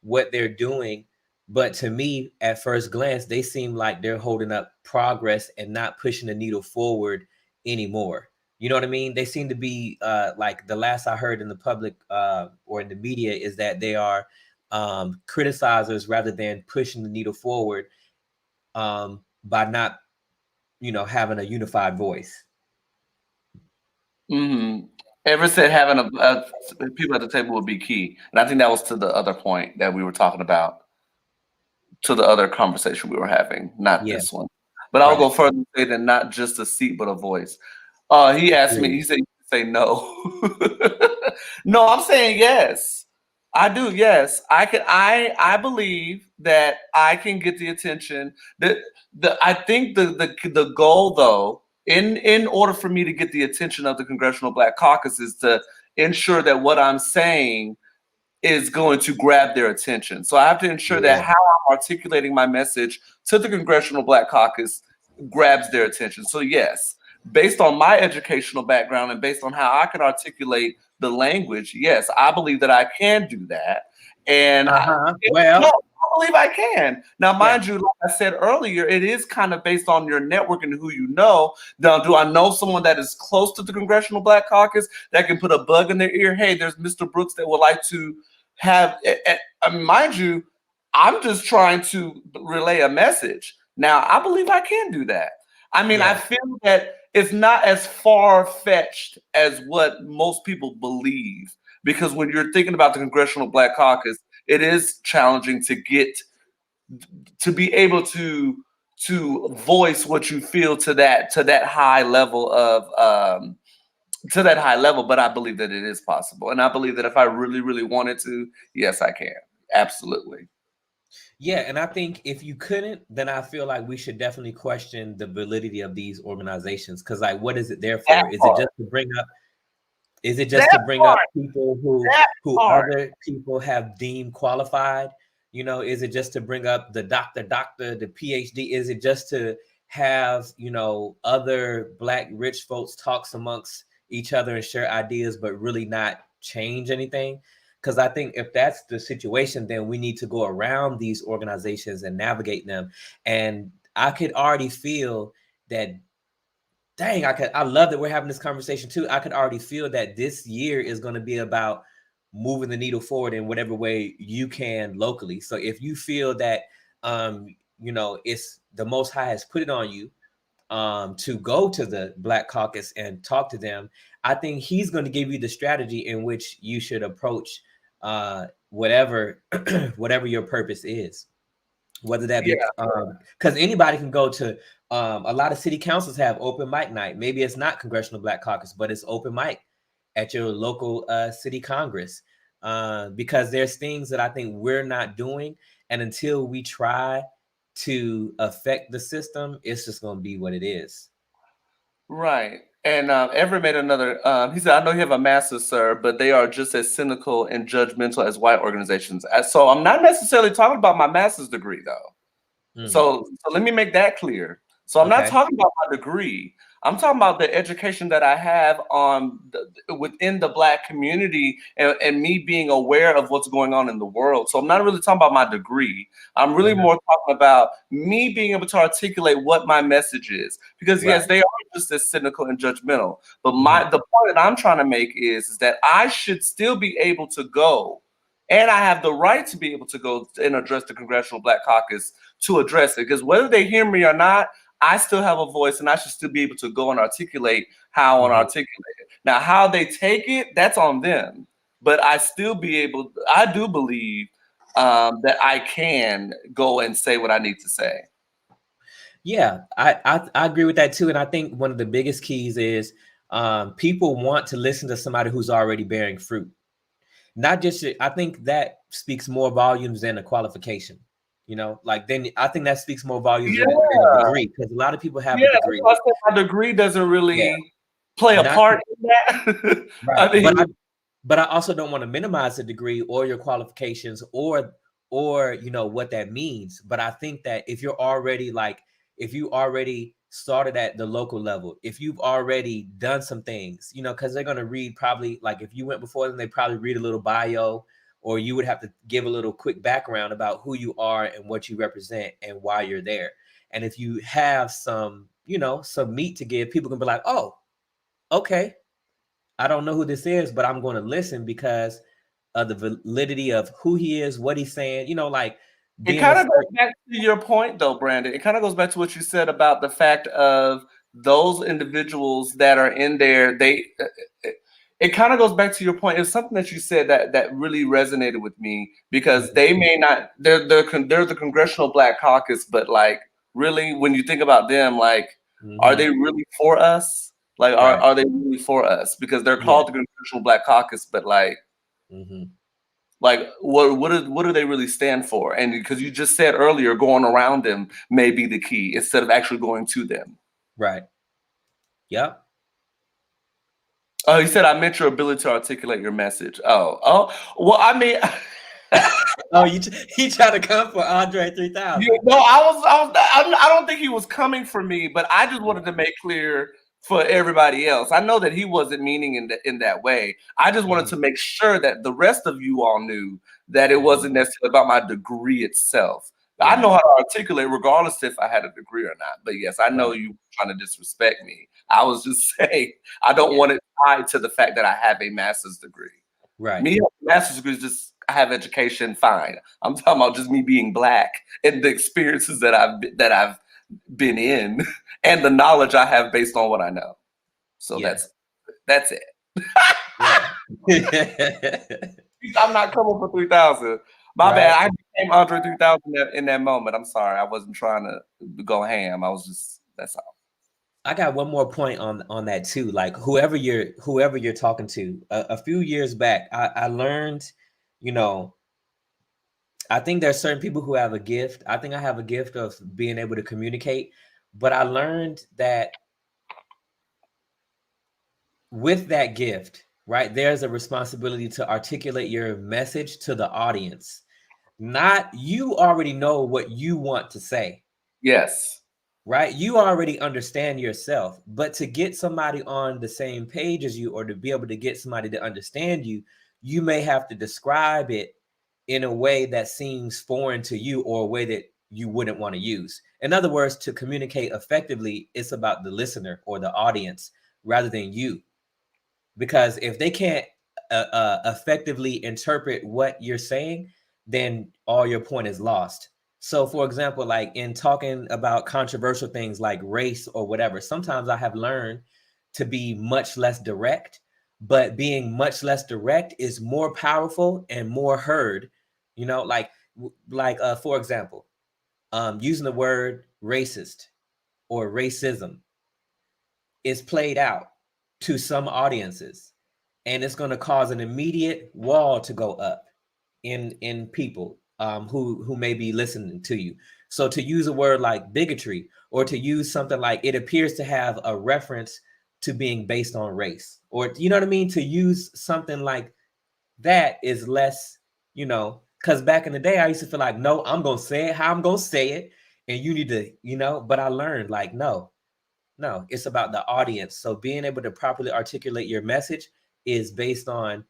S1: what they're doing. But to me, at first glance, they seem like they're holding up progress and not pushing the needle forward anymore. You know what I mean? They seem to be like, the last I heard in the public or in the media is that they are criticizers rather than pushing the needle forward, by not, you know, having a unified voice.
S2: Everett said having a people at the table would be key, and I think that was to the other point that we were talking about, to the other conversation we were having, not this one. But I'll go further and say that not just a seat, but a voice. He asked me, he said, you say no. No, I'm saying yes. I do, yes. I believe that I can get the attention. I think the goal, though, in order for me to get the attention of the Congressional Black Caucus, is to ensure that what I'm saying is going to grab their attention. So I have to ensure that how I'm articulating my message to the Congressional Black Caucus grabs their attention. So yes, based on my educational background and based on how I can articulate the language, yes, I believe that I can do that. And I believe I can. Now, mind you, like I said earlier, it is kind of based on your network and who you know. Now, do I know someone that is close to the Congressional Black Caucus that can put a bug in their ear? Hey, there's Mr. Brooks that would like to have, mind you, I'm just trying to relay a message. Now, I believe I can do that. I mean, I feel that it's not as far-fetched as what most people believe, because when you're thinking about the Congressional Black Caucus, it is challenging to be able to voice what you feel to that high level of but I believe that it is possible. And I believe that if I really, really wanted to, yes, I can. Absolutely.
S1: Yeah, and I think if you couldn't, then I feel like we should definitely question the validity of these organizations. Because, like, what is it there for? Is it just to bring up? Is it just to bring up people who other people have deemed qualified? You know, is it just to bring up the doctor, the PhD? Is it just to have, you know, other Black rich folks talks amongst each other and share ideas, but really not change anything? Because I think if that's the situation, then we need to go around these organizations and navigate them. And I could already feel that, dang, I love that we're having this conversation too. I could already feel that this year is going to be about moving the needle forward in whatever way you can locally. So if you feel that, you know, it's the Most High has put it on you to go to the Black Caucus and talk to them, I think he's going to give you the strategy in which you should approach whatever your purpose is, whether that be because anybody can go to a lot of city councils have open mic night. Maybe it's not Congressional Black Caucus, but it's open mic at your local city Congress, because there's things that I think we're not doing, and until we try to affect the system, it's just going to be what it is.
S2: Right. And Everett made another, he said, I know you have a master's, sir, but they are just as cynical and judgmental as white organizations. So I'm not necessarily talking about my master's degree, though. So let me make that clear. So I'm not
S1: Okay.
S2: talking about my degree. I'm talking about the education that I have within the Black community and me being aware of what's going on in the world. So I'm not really talking about my degree. I'm really more talking about me being able to articulate what my message is. Because yes, they are just as cynical and judgmental. But the point that I'm trying to make is that I should still be able to go, and I have the right to be able to go and address the Congressional Black Caucus to address it. Because whether they hear me or not, I still have a voice, and I should still be able to go and articulate how I want to articulate it. Now, how they take it, that's on them. But I still I do believe that I can go and say what I need to say.
S1: Yeah, I agree with that too. And I think one of the biggest keys is people want to listen to somebody who's already bearing fruit. Not just, I think that speaks more volumes than a qualification. You know, like then I think that speaks more volumes than a degree, because a lot of people have a degree.
S2: My degree doesn't really play a part in that.
S1: Right. I mean, but I also don't want to minimize the degree or your qualifications or you know what that means. But I think that if you already started at the local level, if you've already done some things, you know, because they're going to read probably, like if you went before them, they probably read a little bio, or you would have to give a little quick background about who you are and what you represent and why you're there. And if you have some, you know, some meat to give, people can be like, oh, okay, I don't know who this is, but I'm going to listen because of the validity of who he is, what he's saying, you know, like
S2: it kind of goes back to your point though, Brandon. It kind of goes back to what you said about the fact of those individuals that are in there. It kind of goes back to your point. It's something that you said that really resonated with me, because they may not, they're the Congressional Black Caucus, but like really when you think about them, like, are they really for us? Like, are they really for us? Because they're called the Congressional Black Caucus, but like, like what do they really stand for? And because you just said earlier, going around them may be the key instead of actually going to them.
S1: Right. Yep.
S2: Oh, he said, I meant your ability to articulate your message. Oh, well, I mean,
S1: oh, he tried to come for Andre 3000.
S2: No, I don't think he was coming for me, but I just wanted to make clear for everybody else. I know that he wasn't meaning in that way. I just wanted to make sure that the rest of you all knew that it wasn't necessarily about my degree itself. I know how to articulate regardless if I had a degree or not. But yes, I know you trying to disrespect me. I was just saying I don't want it tied to the fact that I have a master's degree.
S1: Right.
S2: Me, master's degree is just, I have education, fine. I'm talking about just me being Black and the experiences that I've been in and the knowledge I have based on what I know. So that's it. I'm not coming for 3,000. My bad. I became Andre 3000 in that moment. I'm sorry. I wasn't trying to go ham. I was just, that's all.
S1: I got one more point on that too. Like whoever you're talking to, a few years back, I learned, you know, I think there's certain people who have a gift. I think I have a gift of being able to communicate, but I learned that with that gift, right, there's a responsibility to articulate your message to the audience. Not, you already know what you want to say.
S2: Yes.
S1: Right? You already understand yourself, but to get somebody on the same page as you, or to be able to get somebody to understand you, you may have to describe it in a way that seems foreign to you, or a way that you wouldn't want to use. In other words, to communicate effectively, it's about the listener or the audience rather than you. Because if they can't effectively interpret what you're saying, then all your point is lost. So, for example, like in talking about controversial things like race or whatever, sometimes I have learned to be much less direct, but being much less direct is more powerful and more heard. You know, like for example, using the word racist or racism is played out to some audiences, and it's going to cause an immediate wall to go up in people who may be listening to you. So to use a word like bigotry, or to use something like it appears to have a reference to being based on race, or you know what I mean, to use something like that is less, you know, because back in the day I used to feel like, no, I'm gonna say it how I'm gonna say it, and you need to, but I learned like, no, it's about the audience. So being able to properly articulate your message is based on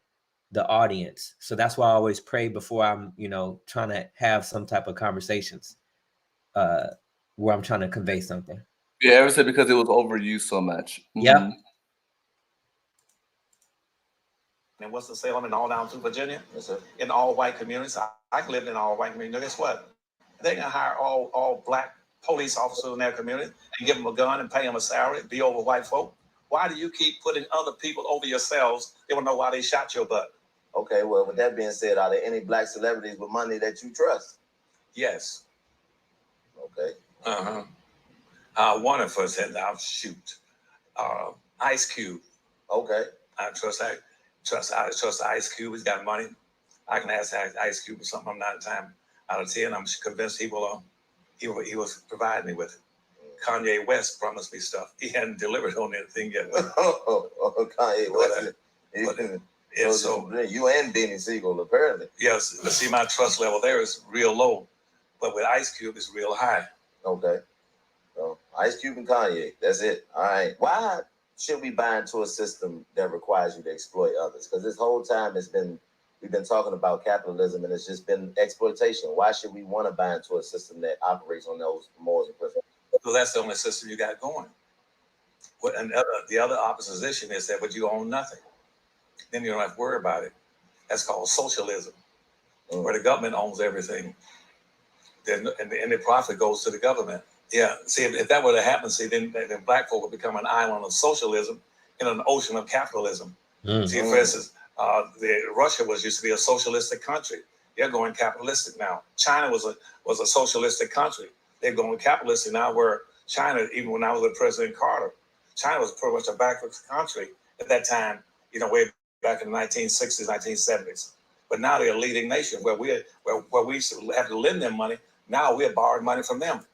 S1: the audience. So that's why I always pray before I'm, trying to have some type of conversations where I'm trying to convey something.
S2: Yeah, ever said because it was overused so much.
S1: Yep.
S4: And what's the Salem and all down through Virginia? Yes, sir. In all white communities. I lived in all white communities. Guess what? They're gonna hire all black police officers in their community and give them a gun and pay them a salary, be over white folk. Why do you keep putting other people over yourselves? They don't know why they shot your butt.
S3: Okay, well, with that being said, are there any black celebrities with money that you trust?
S4: Yes.
S3: Okay.
S4: One of us said, "I'll shoot." Ice Cube.
S3: Okay.
S4: I trust Ice Cube. He's got money. I can ask Ice Cube for something. I'm 9 times out of 10. I'm convinced he was providing me with it. Kanye West promised me stuff. He hadn't delivered on anything yet.
S3: Kanye West. So you and Benny Siegel, apparently.
S4: Yes, but see, my trust level there is real low, but with Ice Cube, it's real high.
S3: Okay. So Ice Cube and Kanye, that's it. All right. Why should we buy into a system that requires you to exploit others? Because this whole time we've been talking about capitalism, and it's just been exploitation. Why should we want to buy into a system that operates on those morals and principles?
S4: So that's the only system you got going. And the other opposition is that, but you own nothing. Then you don't have to worry about it. That's called socialism, where the government owns everything. Then and the profit goes to the government. Yeah. See, if that were to happen, then black folk would become an island of socialism in an ocean of capitalism. See, for instance, Russia used to be a socialistic country. They're going capitalistic now. China was a socialistic country. They're going capitalistic now, where China, even when I was with President Carter, China was pretty much a backwards country at that time, way back in the 1960s, 1970s. But now they're a leading nation where we used to have to lend them money. Now we're borrowing money from them.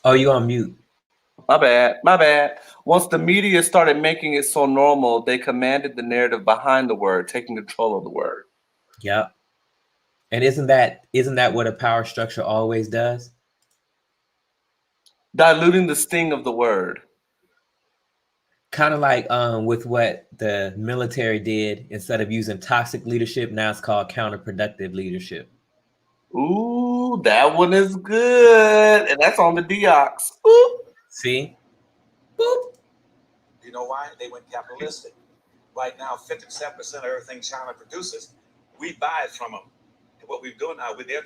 S1: Oh, you on mute.
S2: My bad. Once the media started making it so normal, they commanded the narrative behind the word, taking control of the word.
S1: Yep. And isn't that what a power structure always does?
S2: Diluting the sting of the word.
S1: Kind of like with what the military did. Instead of using toxic leadership, now it's called counterproductive leadership.
S2: Ooh, that one is good. And that's on the Deox. Ooh.
S1: See? Boop.
S4: You know why? They went capitalistic. Right now, 57% of everything China produces, we buy it from them. And what we're doing now, they're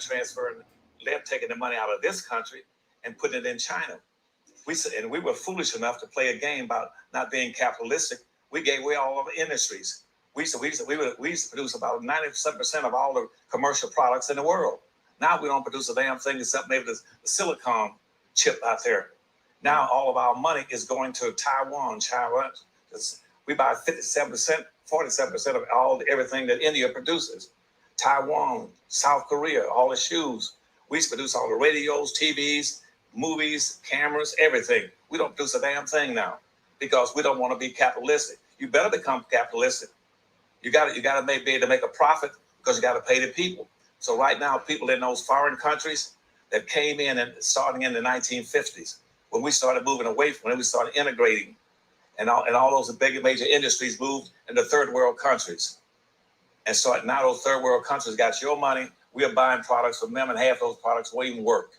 S4: taking the money out of this country and putting it in China. We were foolish enough to play a game about not being capitalistic. We gave away all of the industries. We used to produce about 97% of all the commercial products in the world. Now we don't produce a damn thing except maybe the silicon chip out there. Now all of our money is going to Taiwan. We buy 57%, 47% of everything that India produces. Taiwan, South Korea, all the shoes. We produce all the radios, TVs, movies, cameras, everything. We don't produce a damn thing now because we don't want to be capitalistic. You better become capitalistic. You got to be able to make a profit because you got to pay the people. So right now, people in those foreign countries that came in and starting in the 1950s, when we started moving away from it, we started integrating, and all those big major industries moved into third world countries. And so now those third world countries got your money. We're buying products from them, and half those products won't even work.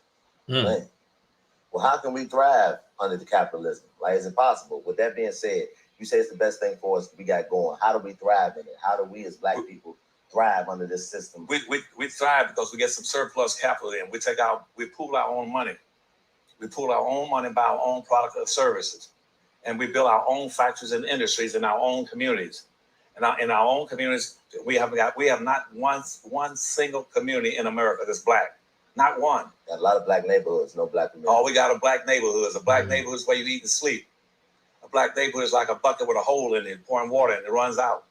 S3: Man. Well, how can we thrive under the capitalism? Like, is it possible? With that being said, you say it's the best thing for us we got going. How do we thrive in it? How do we as black people thrive under this system?
S4: We thrive because we get some surplus capital in. We pool our own money. We pool our own money, buy our own product or services. And we build our own factories and industries in our own communities. And in our own communities, we have not one single community in America that's black. Not one.
S3: Got a lot of black neighborhoods, no black communities.
S4: All we got are black neighborhoods. A black neighborhood is where you eat and sleep. A black neighborhood is like a bucket with a hole in it, pouring water and it runs out.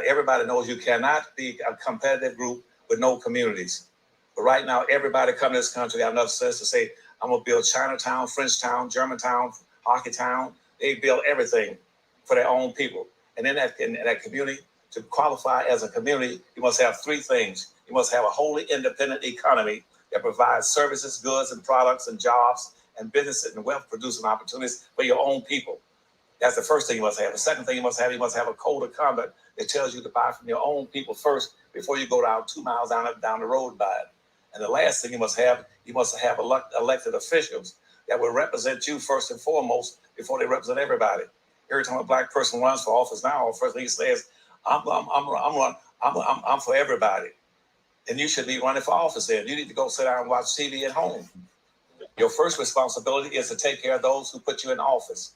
S4: Everybody knows you cannot be a competitive group with no communities. But right now, everybody coming to this country got enough sense to say, I'm going to build Chinatown, Frenchtown, Germantown, Hockeytown. They build everything for their own people. And in that community, To qualify as a community, you must have three things. You must have a wholly independent economy that provides services, goods, and products, and jobs, and businesses and wealth-producing opportunities for your own people. That's the first thing you must have. The second thing you must have a code of conduct that tells you to buy from your own people first before you go down 2 miles down the road and buy it. And the last thing you must have elected officials that will represent you first and foremost before they represent everybody. Every time a black person runs for office now, first thing he says, I'm for everybody. And you should be running for office then. You need to go sit down and watch TV at home. Your first responsibility is to take care of those who put you in office.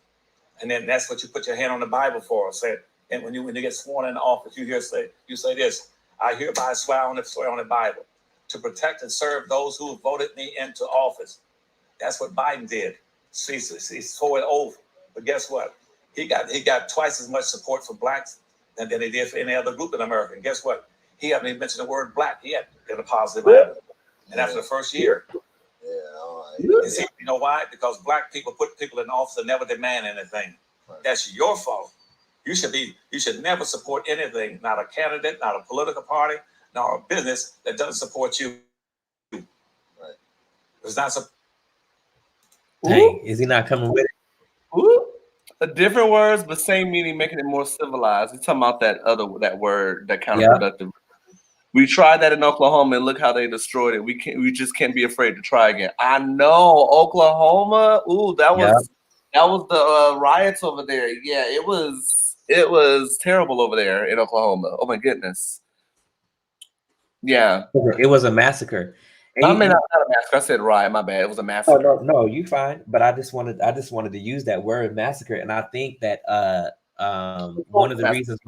S4: And then that's what you put your hand on the Bible for. And when you get sworn into office, you say this: I hereby swear on the Bible to protect and serve those who voted me into office. That's what Biden did. He swore an oath. But guess what? He got twice as much support for blacks than he did for any other group in America. And guess what? He hadn't even mentioned the word black yet in a positive manner. And after the first year.
S3: Yeah, all right.
S4: And see, you know why? Because black people put people in office and never demand anything. Right. That's your fault. You should never support anything, not a candidate, not a political party, nor a business that doesn't support you. Right. It's not so.
S1: Dang, is he not coming with it?
S2: Ooh. Different words, but same meaning, making it more civilized. He's talking about that word, that counterproductive. Yeah. We tried that in Oklahoma, and look how they destroyed it. We just can't be afraid to try again. I know Oklahoma. Ooh, that was the riots over there. Yeah, it was terrible over there in Oklahoma. Oh my goodness. Yeah,
S1: it was a massacre.
S2: I mean, not a massacre. I said riot. My bad. It was a massacre.
S1: Oh, no, you fine. But I just wanted to use that word massacre, and I think that one of the reasons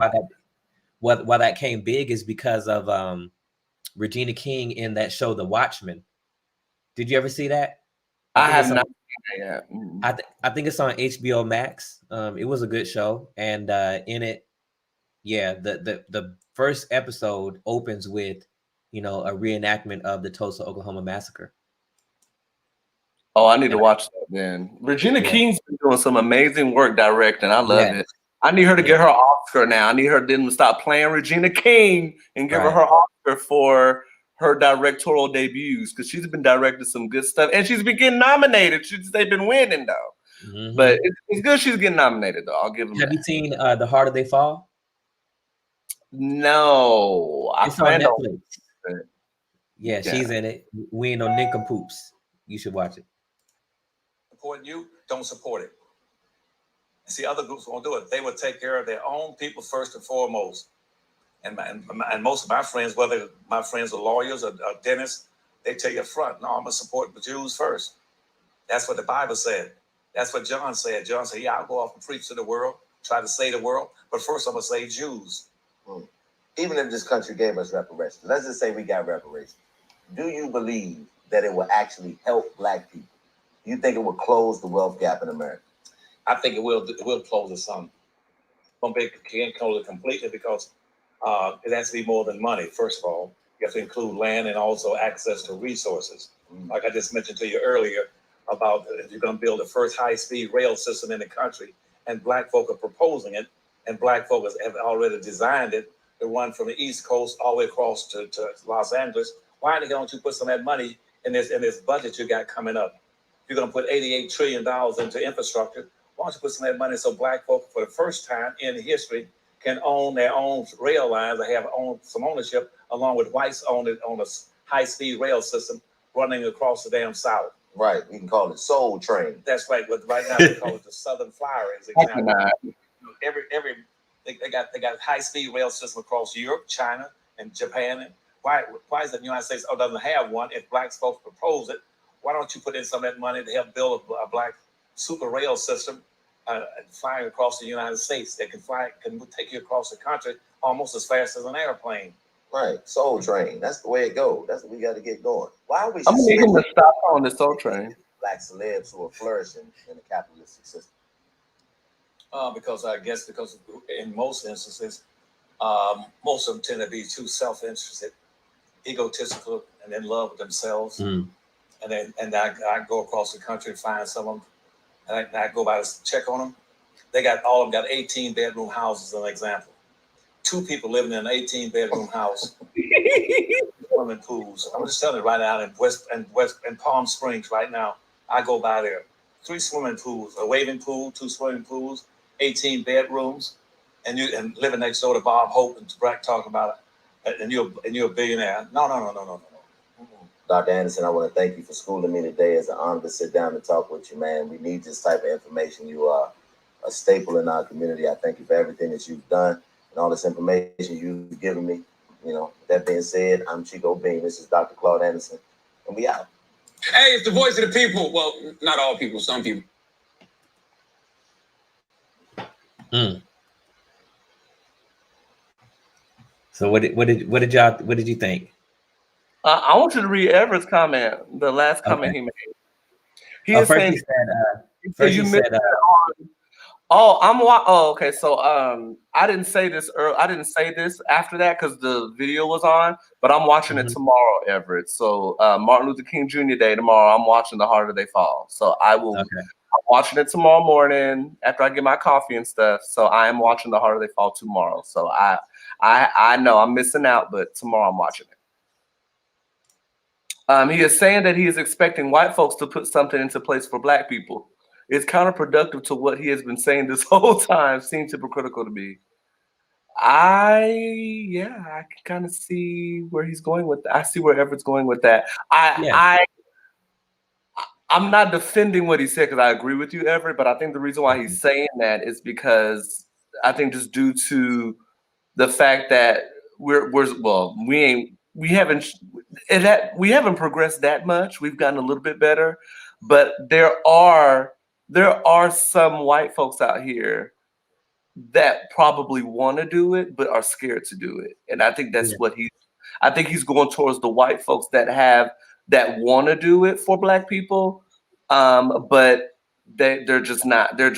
S1: why that came big is because of Regina King in that show The Watchmen. Did you ever see that?
S2: I have not seen that yet.
S1: I think it's on HBO Max. It was a good show, and in it, yeah, the first episode opens with, a reenactment of the Tulsa, Oklahoma massacre.
S2: Oh, I need to watch that then. Regina King's been doing some amazing work directing. I love it. I need her to get her Oscar now. I need her to stop playing Regina King and give her Oscar for her directorial debuts, because she's been directing some good stuff, and she's been getting nominated. They've been winning though, but it's good she's getting nominated though. I'll give them.
S1: Have you seen The Harder They Fall?
S2: No,
S1: it's on Netflix. Yeah, she's in it. We ain't no nincompoops. You should watch it.
S4: Supporting you, don't support it. See, other groups won't do it. They will take care of their own people first and foremost. And most of my friends, whether my friends are lawyers or dentists, they tell you up front, no, I'm going to support the Jews first. That's what the Bible said. That's what John said. John said, yeah, I'll go off and preach to the world, try to save the world, but first I'm going to save Jews.
S3: Even if this country gave us reparations, let's just say we got reparations, do you believe that it will actually help black people? Do you think it will close the wealth gap in America?
S4: I think it will close it some. It can't close it completely because it has to be more than money. First of all, you have to include land and also access to resources. Like I just mentioned to you earlier about if you're going to build the first high-speed rail system in the country, and black folk are proposing it, and black folk have already designed it to run from the East Coast all the way across to Los Angeles. Why don't you put some of that money in this budget you got coming up? You're going to put $88 trillion into infrastructure. Why don't you put some of that money so black folk, for the first time in history, can own their own rail lines, or have some ownership, along with whites on a high-speed rail system running across the damn South.
S3: Right. We can call it Soul Train.
S4: That's right. But right now we call it the Southern Flyer. As an example. They got high-speed rail system across Europe, China, and Japan. And why is it the United States doesn't have one? If black folks propose it, why don't you put in some of that money to help build a black super rail system flying across the United States that can take you across the country almost as fast as an airplane?
S3: Right, Soul Train. That's the way it goes. That's what we got to get going. Why are we?
S2: I'm going to stop on the Soul Train.
S3: Black celebs who are flourishing in the capitalistic system.
S4: Because in most instances, most of them tend to be too self-interested, egotistical, and in love with themselves. And I go across the country and find some of them, and I go by to check on them. All of them got 18-bedroom houses, as an example. 2 people living in an 18-bedroom house, swimming pools. I'm just telling you right now in Palm Springs right now. I go by there. 3 swimming pools, a waving pool, 2 swimming pools, 18 bedrooms, and living next door to Bob Hope and Brack talking about it, and you're a billionaire. No.
S3: Dr. Anderson, I want to thank you for schooling me today. It's an honor to sit down and talk with you, man. We need this type of information. You are a staple in our community. I thank you for everything that you've done and all this information you've given me. You know, that being said, I'm Chico Bean. This is Dr. Claud Anderson, and we out.
S5: Hey, it's the voice of the people. Well, not all people, some people.
S1: So what did you think?
S2: I want you to read Everett's comment, the last comment he made. He is
S1: first
S2: saying,
S1: he said,
S2: okay. So I didn't say this early. I didn't say this after that because the video was on, but I'm watching it tomorrow, Everett. So Martin Luther King Jr. Day tomorrow. I'm watching The Harder They Fall. So I will.
S1: Okay.
S2: I'm watching it tomorrow morning after I get my coffee and stuff. So I am watching The Harder They Fall tomorrow. So I know I'm missing out, but tomorrow I'm watching it. He is saying that he is expecting white folks to put something into place for black people. It's counterproductive to what he has been saying this whole time. Seems hypocritical to me. I can kind of see where he's going with that. I see where Everett's going with that. I'm not defending what he said because I agree with you, Everett, but I think the reason why he's saying that is because I think just due to the fact that we haven't progressed that much. We've gotten a little bit better, but there are some white folks out here that probably want to do it but are scared to do it. And I think that's I think he's going towards the white folks that want to do it for black people, but they're just not. They're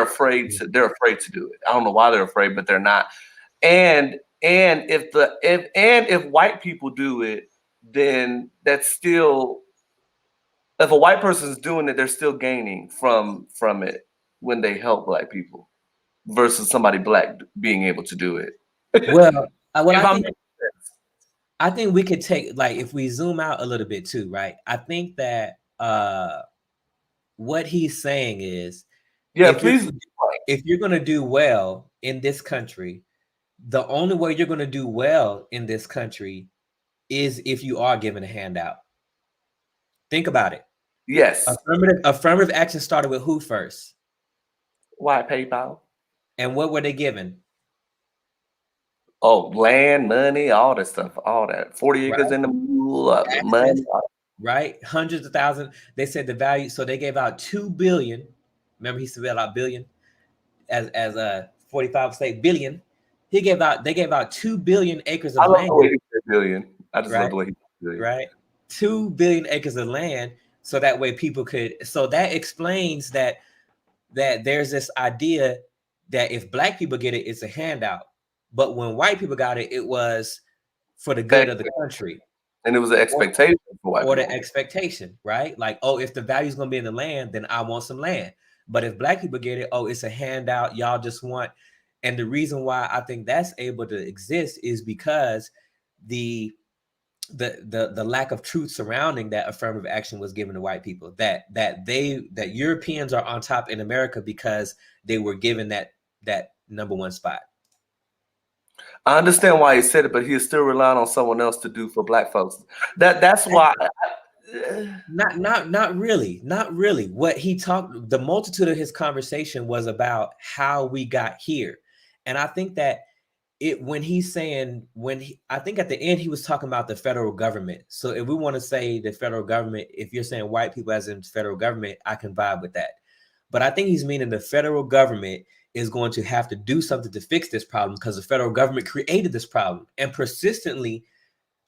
S2: afraid to do it. I don't know why they're afraid, but they're not. And if white people do it, then that's still, if a white person's doing it, they're still gaining from it when they help black people versus somebody black being able to do it.
S1: Well, I think we could take, like, if we zoom out a little bit too, right? I think that what he's saying is, if you're going to do well in this country, the only way you're going to do well in this country is if you are given a handout. Think about it.
S2: Yes.
S1: Affirmative action started with who first?
S2: White PayPal. And
S1: what were they given?
S2: Oh, land, money, all that stuff, all that. 40 acres in the money.
S1: Right? Hundreds of thousands. They said the value. So they gave out $2 billion. Remember, he said about billion as 45 state billion. They gave out 2 billion acres of land.
S2: I love the way he said billion. I just love the way he said billion.
S1: Right? 2 billion acres of land. So that way people could. So that explains that there's this idea that if black people get it, it's a handout. But when white people got it, it was for the good of the country.
S2: And it was an expectation for white people.
S1: Or the expectation, right? Like, oh, if the value is going to be in the land, then I want some land. But if black people get it, oh, it's a handout. Y'all just want. And the reason why I think that's able to exist is because the lack of truth surrounding that affirmative action was given to white people. That Europeans are on top in America because they were given that number one spot.
S2: I understand why he said it, but he is still relying on someone else to do for black folks. That's why.
S1: Not really. What he talked, the multitude of his conversation was about how we got here. And I think that I think at the end he was talking about the federal government. So if we want to say the federal government, if you're saying white people as in federal government, I can vibe with that. But I think he's meaning the federal government is going to have to do something to fix this problem because the federal government created this problem and persistently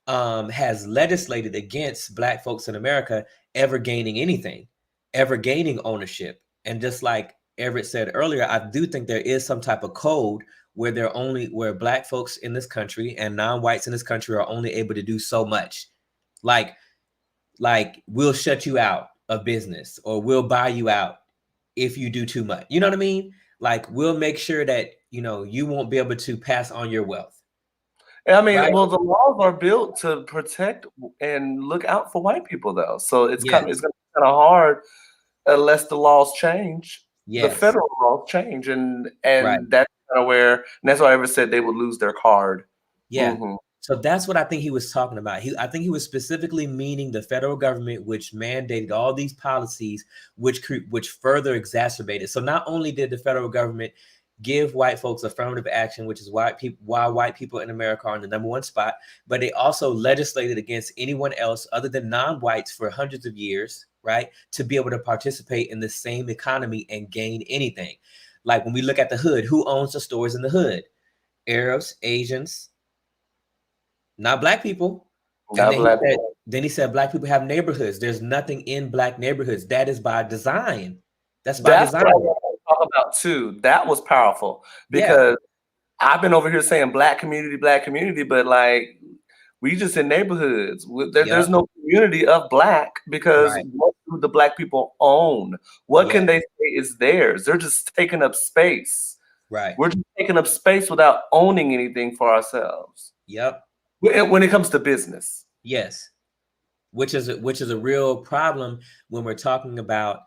S1: has legislated against black folks in America ever gaining anything, ever gaining ownership. And just like Everett said earlier, I do think there is some type of code where black folks in this country and non-whites in this country are only able to do so much. Like we'll shut you out of business or we'll buy you out if you do too much. You know what I mean? Like, we'll make sure that, you know, you won't be able to pass on your wealth.
S2: I mean,
S1: Right?
S2: well, the laws are built to protect and look out for white people, though. So it's
S1: Yes.
S2: it's going to be kind of hard unless the laws change. The
S1: Yes.
S2: federal laws change, and
S1: Right.
S2: that's kind of where. And that's why I ever said they would lose their card.
S1: Yeah.
S2: Mhm.
S1: So that's what I think he was talking about. I think he was specifically meaning the federal government, which mandated all these policies, which further exacerbated. So not only did the federal government give white folks affirmative action, which is why white people in America are in the #1 spot, but they also legislated against anyone else other than non-whites for hundreds of years, right, to be able to participate in the same economy and gain anything. Like when we look at the hood, who owns the stores in the hood? Arabs, Asians, not black people.
S2: Not black
S1: And then he said black people have neighborhoods. There's nothing in black neighborhoods. That is by design. That's by design.
S2: What I want to talk about too. That was powerful because I've been over here saying black community, but like we just in neighborhoods. There's no community of black because
S1: Right.
S2: what do the black people own? What
S1: Yeah.
S2: can they say is theirs? They're just taking up space.
S1: Right.
S2: We're just taking up space without owning anything for ourselves.
S1: Yep.
S2: When it comes to business.
S1: Yes. Which is a real problem when we're talking about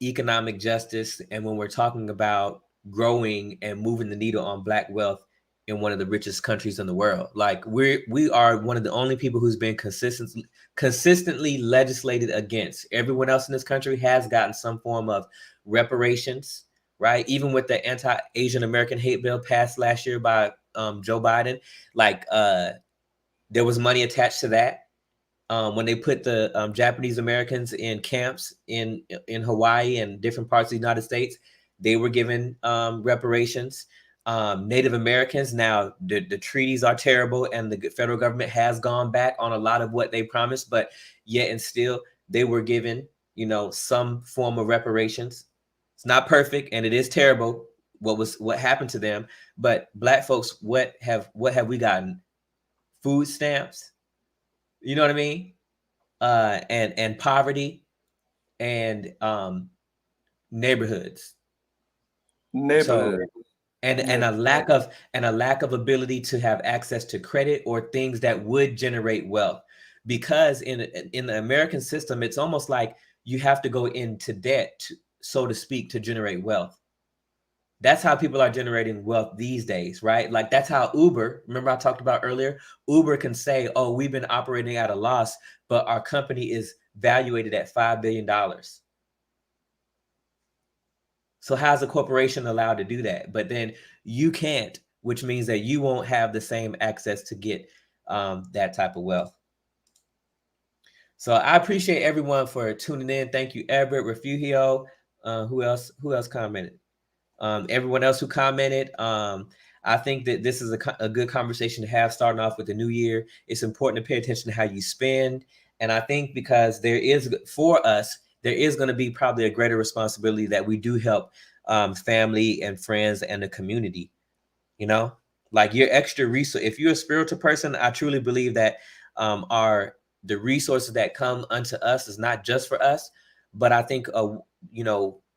S1: economic justice and when we're talking about growing and moving the needle on black wealth in one of the richest countries in the world. Like we are one of the only people who's been consistently legislated against. Everyone else in this country has gotten some form of reparations, right? Even with the anti-Asian American hate bill passed last year by Joe Biden, like there was money attached to that. When they put the Japanese Americans in camps in Hawaii and different parts of the United States, they were given reparations. Native Americans, now the treaties are terrible and the federal government has gone back on a lot of what they promised, but yet and still they were given, you know, some form of reparations. It's not perfect and it is terrible what happened to them, but black folks, what have we gotten? Food stamps, you know what I mean? And poverty and neighborhoods. So, and a lack of ability to have access to credit or things that would generate wealth. Because in the American system, it's almost like you have to go into debt, so to speak, to generate wealth. That's how people are generating wealth these days, right? Like that's how Uber, remember I talked about earlier, Uber can say, oh, we've been operating at a loss, but our company is valuated at $5 billion. So how's a corporation allowed to do that? But then you can't, which means that you won't have the same access to get that type of wealth. So I appreciate everyone for tuning in. Thank you, Everett, Refugio. Who else commented? Everyone else who commented, I think that this is a good conversation to have starting off with the new year. It's important to pay attention to how you spend. And I think because there is going to be probably a greater responsibility that we do help family and friends and the community, you know, like your extra resource. If you're a spiritual person, I truly believe that the resources that come unto us is not just for us, but I think,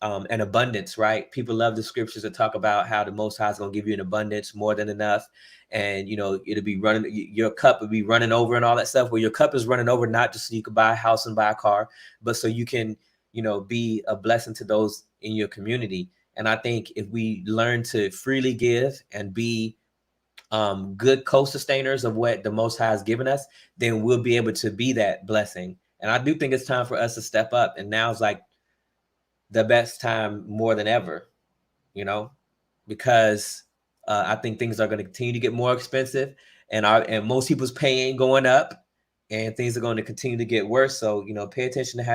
S1: an abundance, right? People love the scriptures that talk about how the Most High is going to give you an abundance, more than enough. And, it'll be your cup will be running over and all that stuff. Well, your cup is running over, not just so you can buy a house and buy a car, but so you can, be a blessing to those in your community. And I think if we learn to freely give and be good co-sustainers of what the Most High has given us, then we'll be able to be that blessing. And I do think it's time for us to step up. And now it's like the best time more than ever, because I think things are going to continue to get more expensive and most people's pay ain't going up and things are going to continue to get worse. So, pay attention to how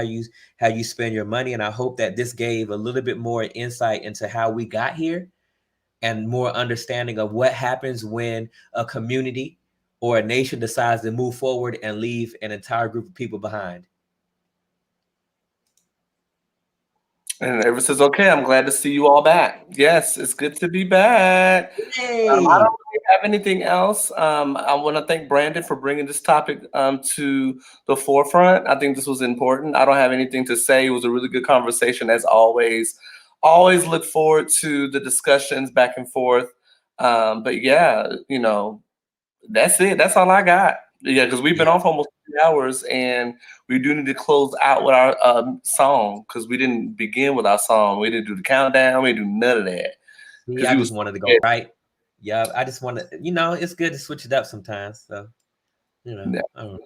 S1: you spend your money. And I hope that this gave a little bit more insight into how we got here and more understanding of what happens when a community or a nation decides to move forward and leave an entire group of people behind.
S2: And Everett says, okay, I'm glad to see you all back. Yes, it's good to be back.
S1: Hey.
S2: I don't really have anything else. I want to thank Brandon for bringing this topic to the forefront. I think this was important. I don't have anything to say. It was a really good conversation, as always. always look forward to the discussions back and forth. But yeah, you know, that's it. That's all I got. Yeah, because we've been off almost 3 hours, and we do need to close out with our song because we didn't begin with our song. We didn't do the countdown. We didn't do none of that.
S1: Yeah, I just wanted to go right. Yeah, I just wanted, you know, it's good to switch it up sometimes. So, you know,
S2: Yeah.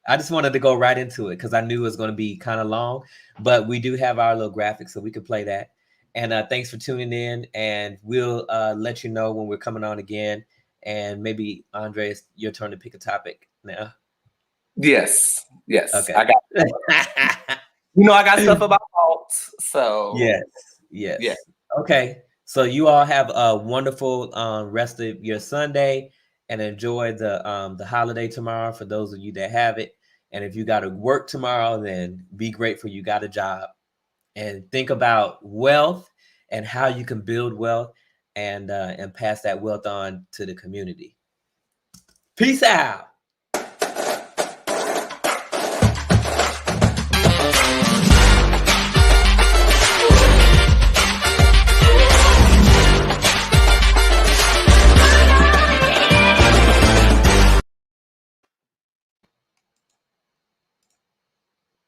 S1: I just wanted to go right into it because I knew it was going to be kind of long, but we do have our little graphics, so we could play that. And thanks for tuning in, and we'll let you know when we're coming on again. And maybe, Andre, it's your turn to pick a topic now.
S2: Yes.
S1: Okay.
S2: I got. You know, I got stuff about faults. So
S1: yes. Okay. So you all have a wonderful rest of your Sunday, and enjoy the holiday tomorrow for those of you that have it. And if you got to work tomorrow, then be grateful you got a job, and think about wealth and how you can build wealth and pass that wealth on to the community. Peace out.